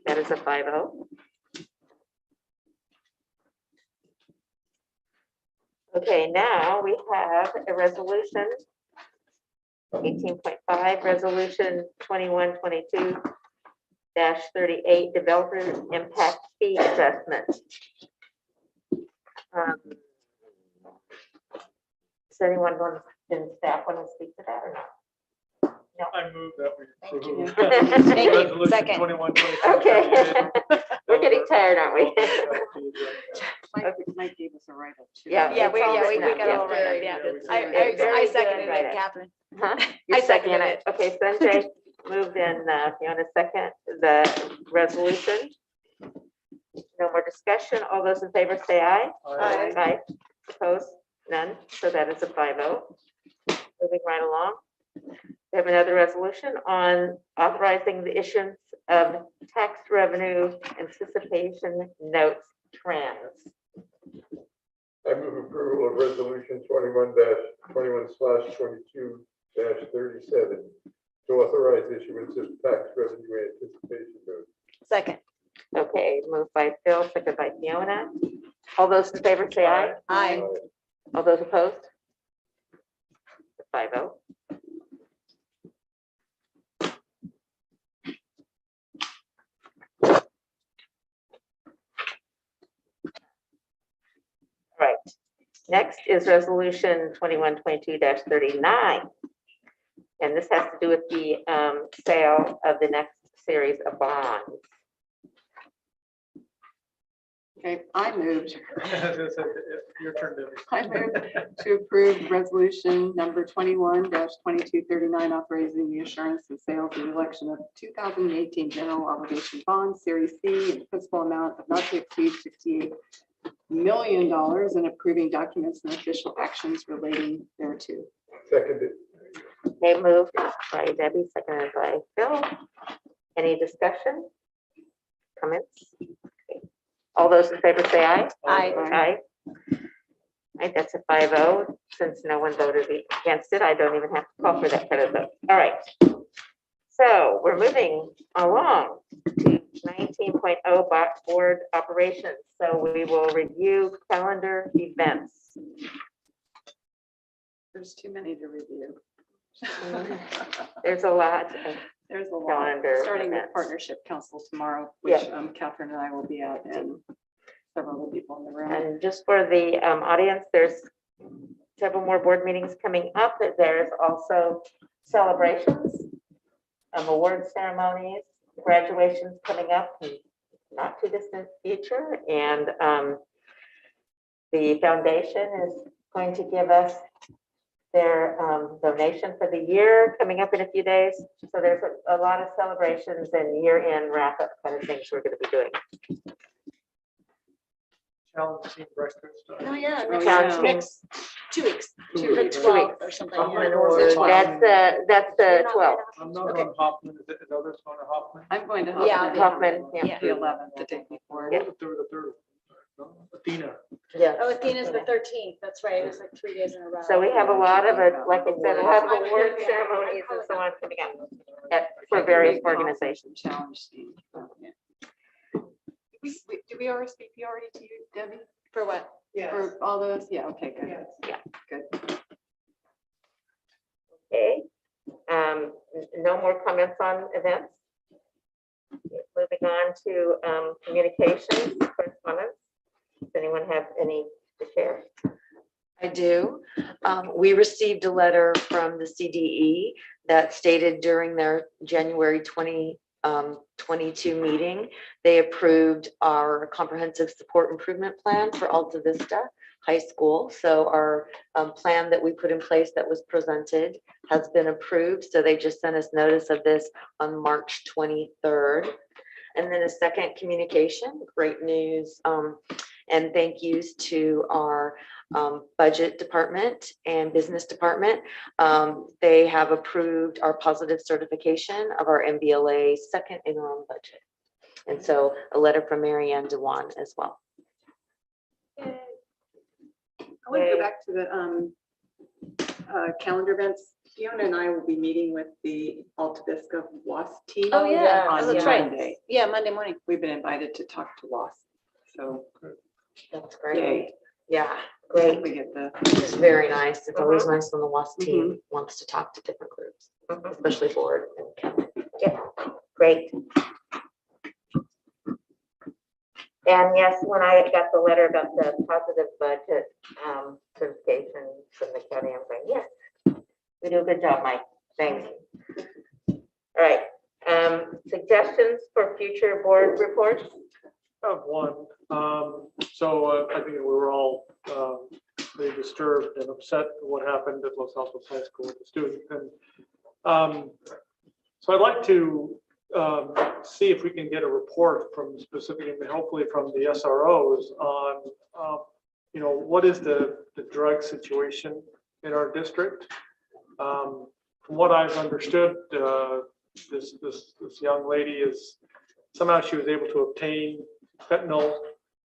That is a 5-0. Okay, now we have a resolution, 18.5, resolution 2122-38, developer impact fee adjustment. Does anyone want to Did staff want to speak to that or not? I move that we Thank you. approve. Thank you. Resolution Second. 21, Okay. We're getting tired, aren't we? Mike gave us a write-up too. Yeah, Yeah, we got a little very- right, yeah. very I good seconded write-up. it, Catherine. Huh? I You're seconded seconding it. Okay, Sanjay moved in, Fiona second, the resolution. No more discussion. All those in favor say aye. Aye. Aye. Opposed? None. So that is a 5-0. Moving right along. We have another resolution on authorizing the issuance of tax revenue anticipation notes trends. I move approval of resolution 21/22-37 to authorize issuance of tax revenue anticipation notes. Second. Okay, moved by Phil, second by Fiona. All those in favor say aye. Aye. All those opposed? 5-0. Right. Next is resolution 21/22-39. And this has to do with the sale of the next series of bonds. Okay, I moved. Your turn, Debbie. I moved to approve resolution number 21/2239, authorizing the assurance and sales and election of 2018 general obligation bonds, Series C, in principal amount of not to exceed $68 million, and approving documents and official actions relating thereto. Seconded. They moved by Debbie, seconded by Phil. Any discussion? Comments? Okay. All those in favor say aye. Aye. Aye. Right, that's a 5-0. Since no one voted against it, I don't even have to call for that kind of vote. All right. So we're moving along to 19.0 board operations. So we will review calendar events. There's too many to review. There's a lot of There's a lot, calendar starting with events. Partnership Council tomorrow, which Yeah. Catherine and I will be at, and several other people in the room. And just for the audience, there's several more board meetings coming up. There's also celebrations, award ceremonies, graduations coming up in not too distant future. And the foundation is going to give us their donation for the year coming up in a few days. So there's a lot of celebrations and year-end wrap-up kind of things we're going to be doing. Challenge team breakfast. Oh, yeah. Challenge team. Next 2 weeks. Two The weeks. 12th or something. Hoffman yeah. or- That's the 12th. I'm not Okay. on Hoffman. Is others going to Hoffman? I'm going to Yeah, Hoffman. Hoffman, The 11th, the day before. What was the third? No, Athena. Yeah. Oh, Athena's the 13th. That's right. It's like 3 days in a row. So we have a lot of it, like I said, a lot of award ceremonies and so on coming up for various organizations. Challenge team. Yeah. Did we RSVP already to you, Debbie? For what? For all those? Yeah, okay, good. Yeah. Good. Okay. No more comments on events. Moving on to communications, correspondence. Does anyone have any to share? I do. We received a letter from the CDE that stated during their January 2022 meeting, they approved our comprehensive support improvement plan for Alta Vista High School. So our plan that we put in place that was presented has been approved. So they just sent us notice of this on March 23rd. And then a second communication, great news, and thank yous to our budget department and business department. They have approved our positive certification of our MVLA second interim budget. And so a letter from Mary Ann Dewan as well. I want to go back to the calendar events. Fiona and I will be meeting with the Alta Vista WASP team. Oh, yeah. on Oh, that's right. Monday. Yeah, Monday morning. We've been invited to talk to WASP. So That's great. yay. Yeah, great. We get the. It's very nice. It's always nice when the WASP team wants to talk to different groups, especially board and county. Yeah, great. And yes, when I got the letter about the positive budget certification from the county, I'm like, yes, We do a good job, Mike. Thanks. All right, suggestions for future board reports? I have one. I think we were all pretty disturbed and upset at what happened at Los Altos High School with the student. And so I'd like to see if we can get a report from specifically, hopefully from the SROs on, what is the drug situation in our district. From what I've understood, this young lady is, somehow she was able to obtain fentanyl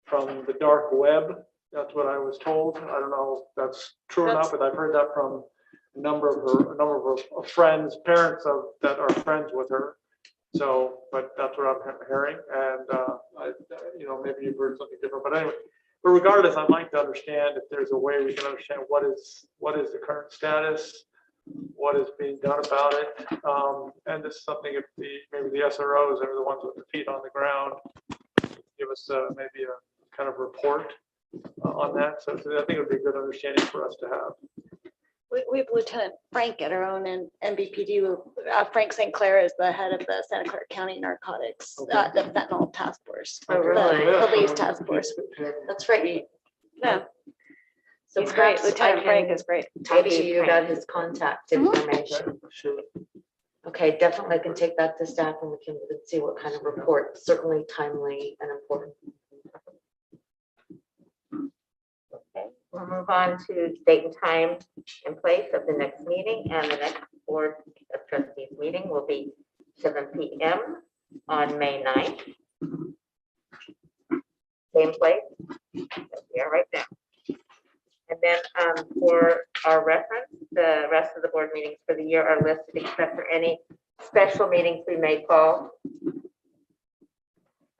from the dark web. That's what I was told. I don't know if that's true or not, but I've heard that from a number of her friends, parents that are friends with her. So, but that's what I'm hearing, and maybe you've heard something different. But anyway, but regardless, I'd like to understand if there's a way we can understand what is the current status, what is being done about it, and this is something if maybe the SROs are the ones with the feet on the ground, give us maybe a kind of report on that. So I think it would be a good understanding for us to have. We have Lieutenant Frank at our own MVPD. Frank St. Clair is the head of the Santa Clara County Narcotics, the fentanyl task force, Oh, really? the police task force. That's right. Yeah. So He's great. perhaps Lieutenant I Frank can is great. talk to you about his contact information. Sure. Okay, definitely I can take that to staff and we can see what kind of report, certainly timely and important. Okay, we'll move on to date and time and place of the next meeting, and the next Board of Trustees meeting will be 7 p.m. on May 9th. Same place, we are right now. And then for our reference, the rest of the board meetings for the year are listed except for any special meetings we may call.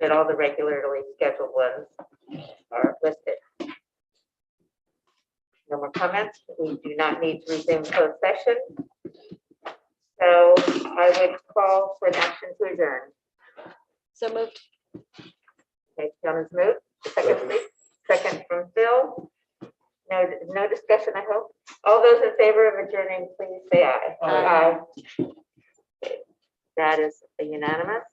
And all the regularly scheduled ones are listed. No more comments. We do not need to resume closed session. So I would call for an action to adjourn. So moved. Okay, Jonas moved. Second, please. Second from Phil. No discussion, I hope. All those in favor of adjourning, please say aye. Aye. Okay. That is a unanimous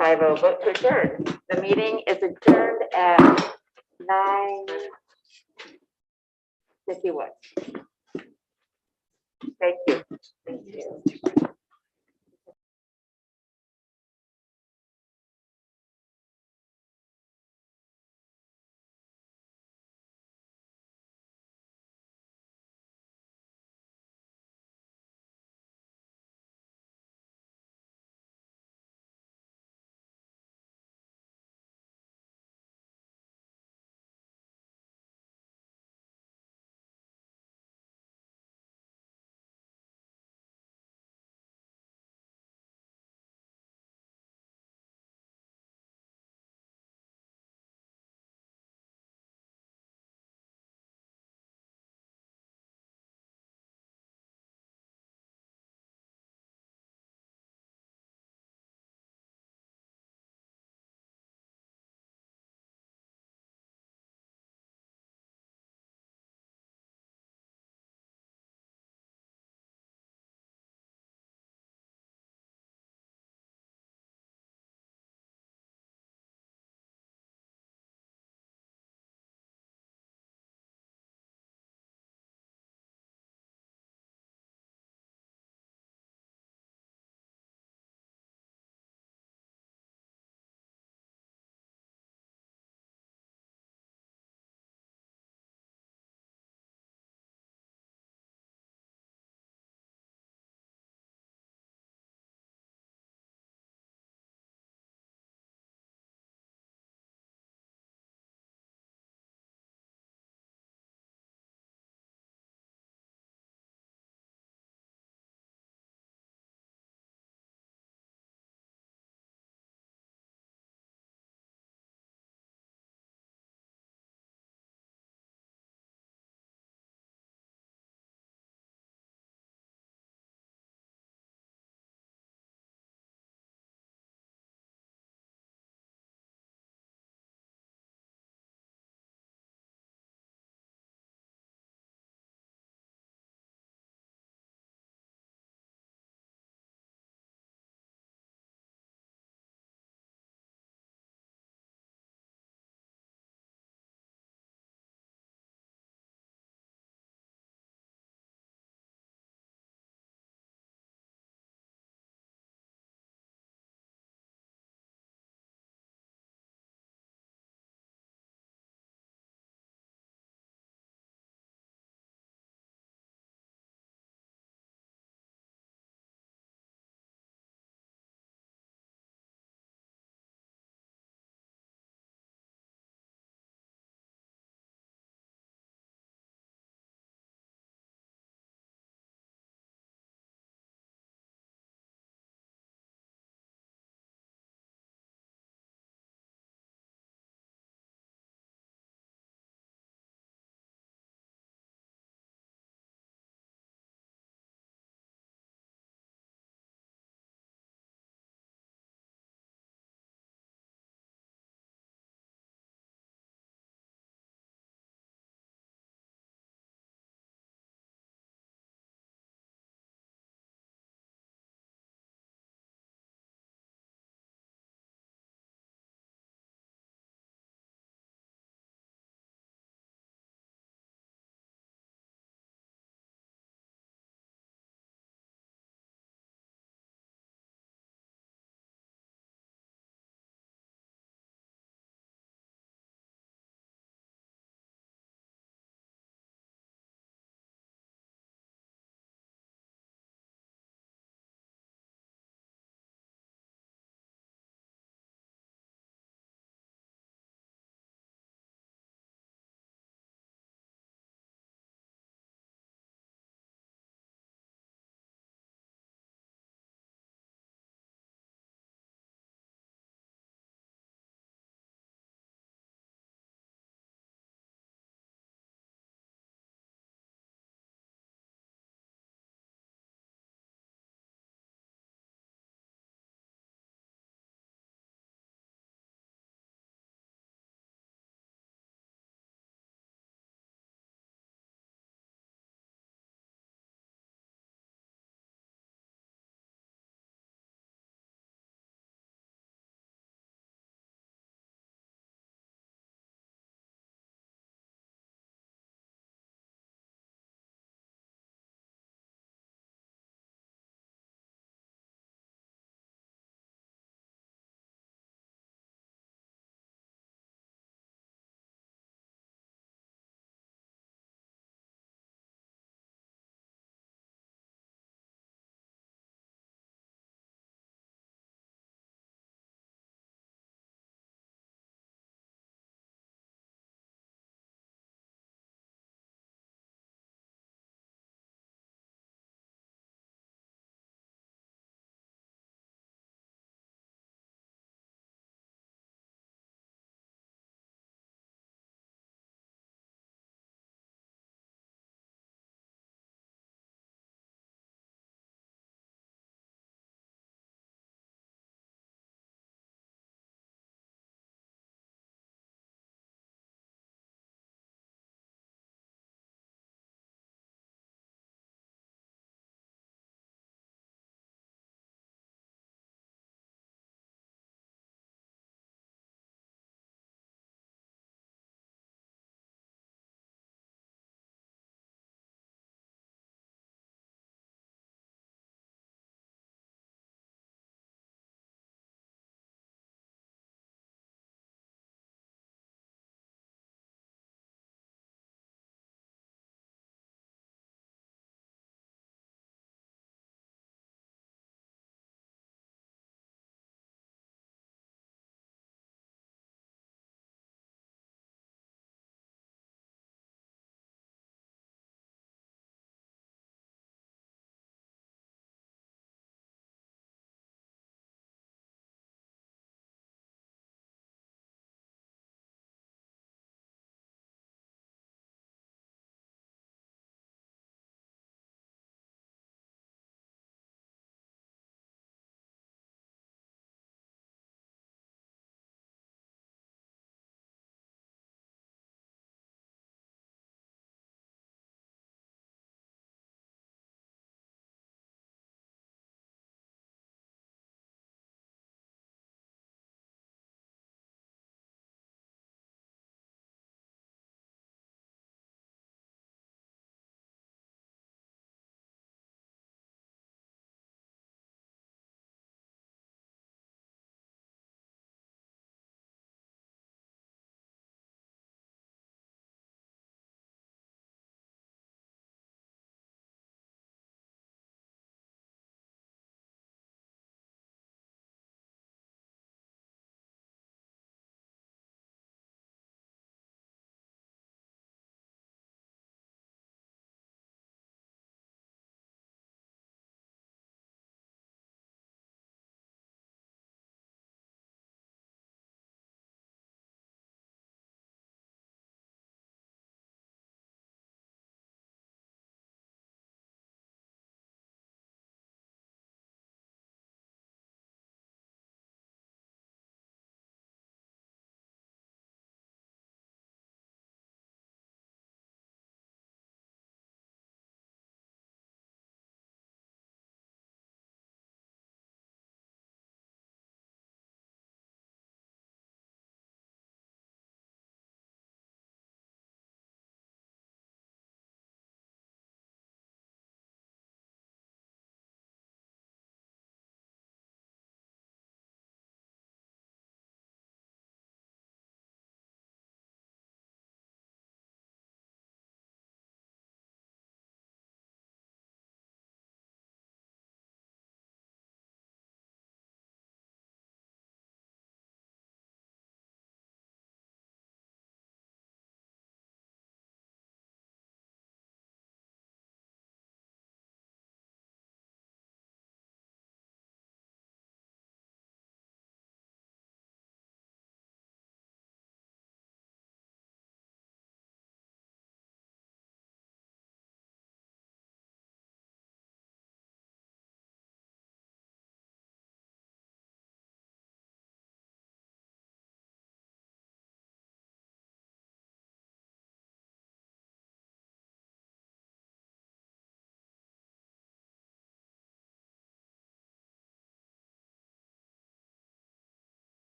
5-0 vote to adjourn. The meeting is adjourned at 9:51. Thank you. Thank you.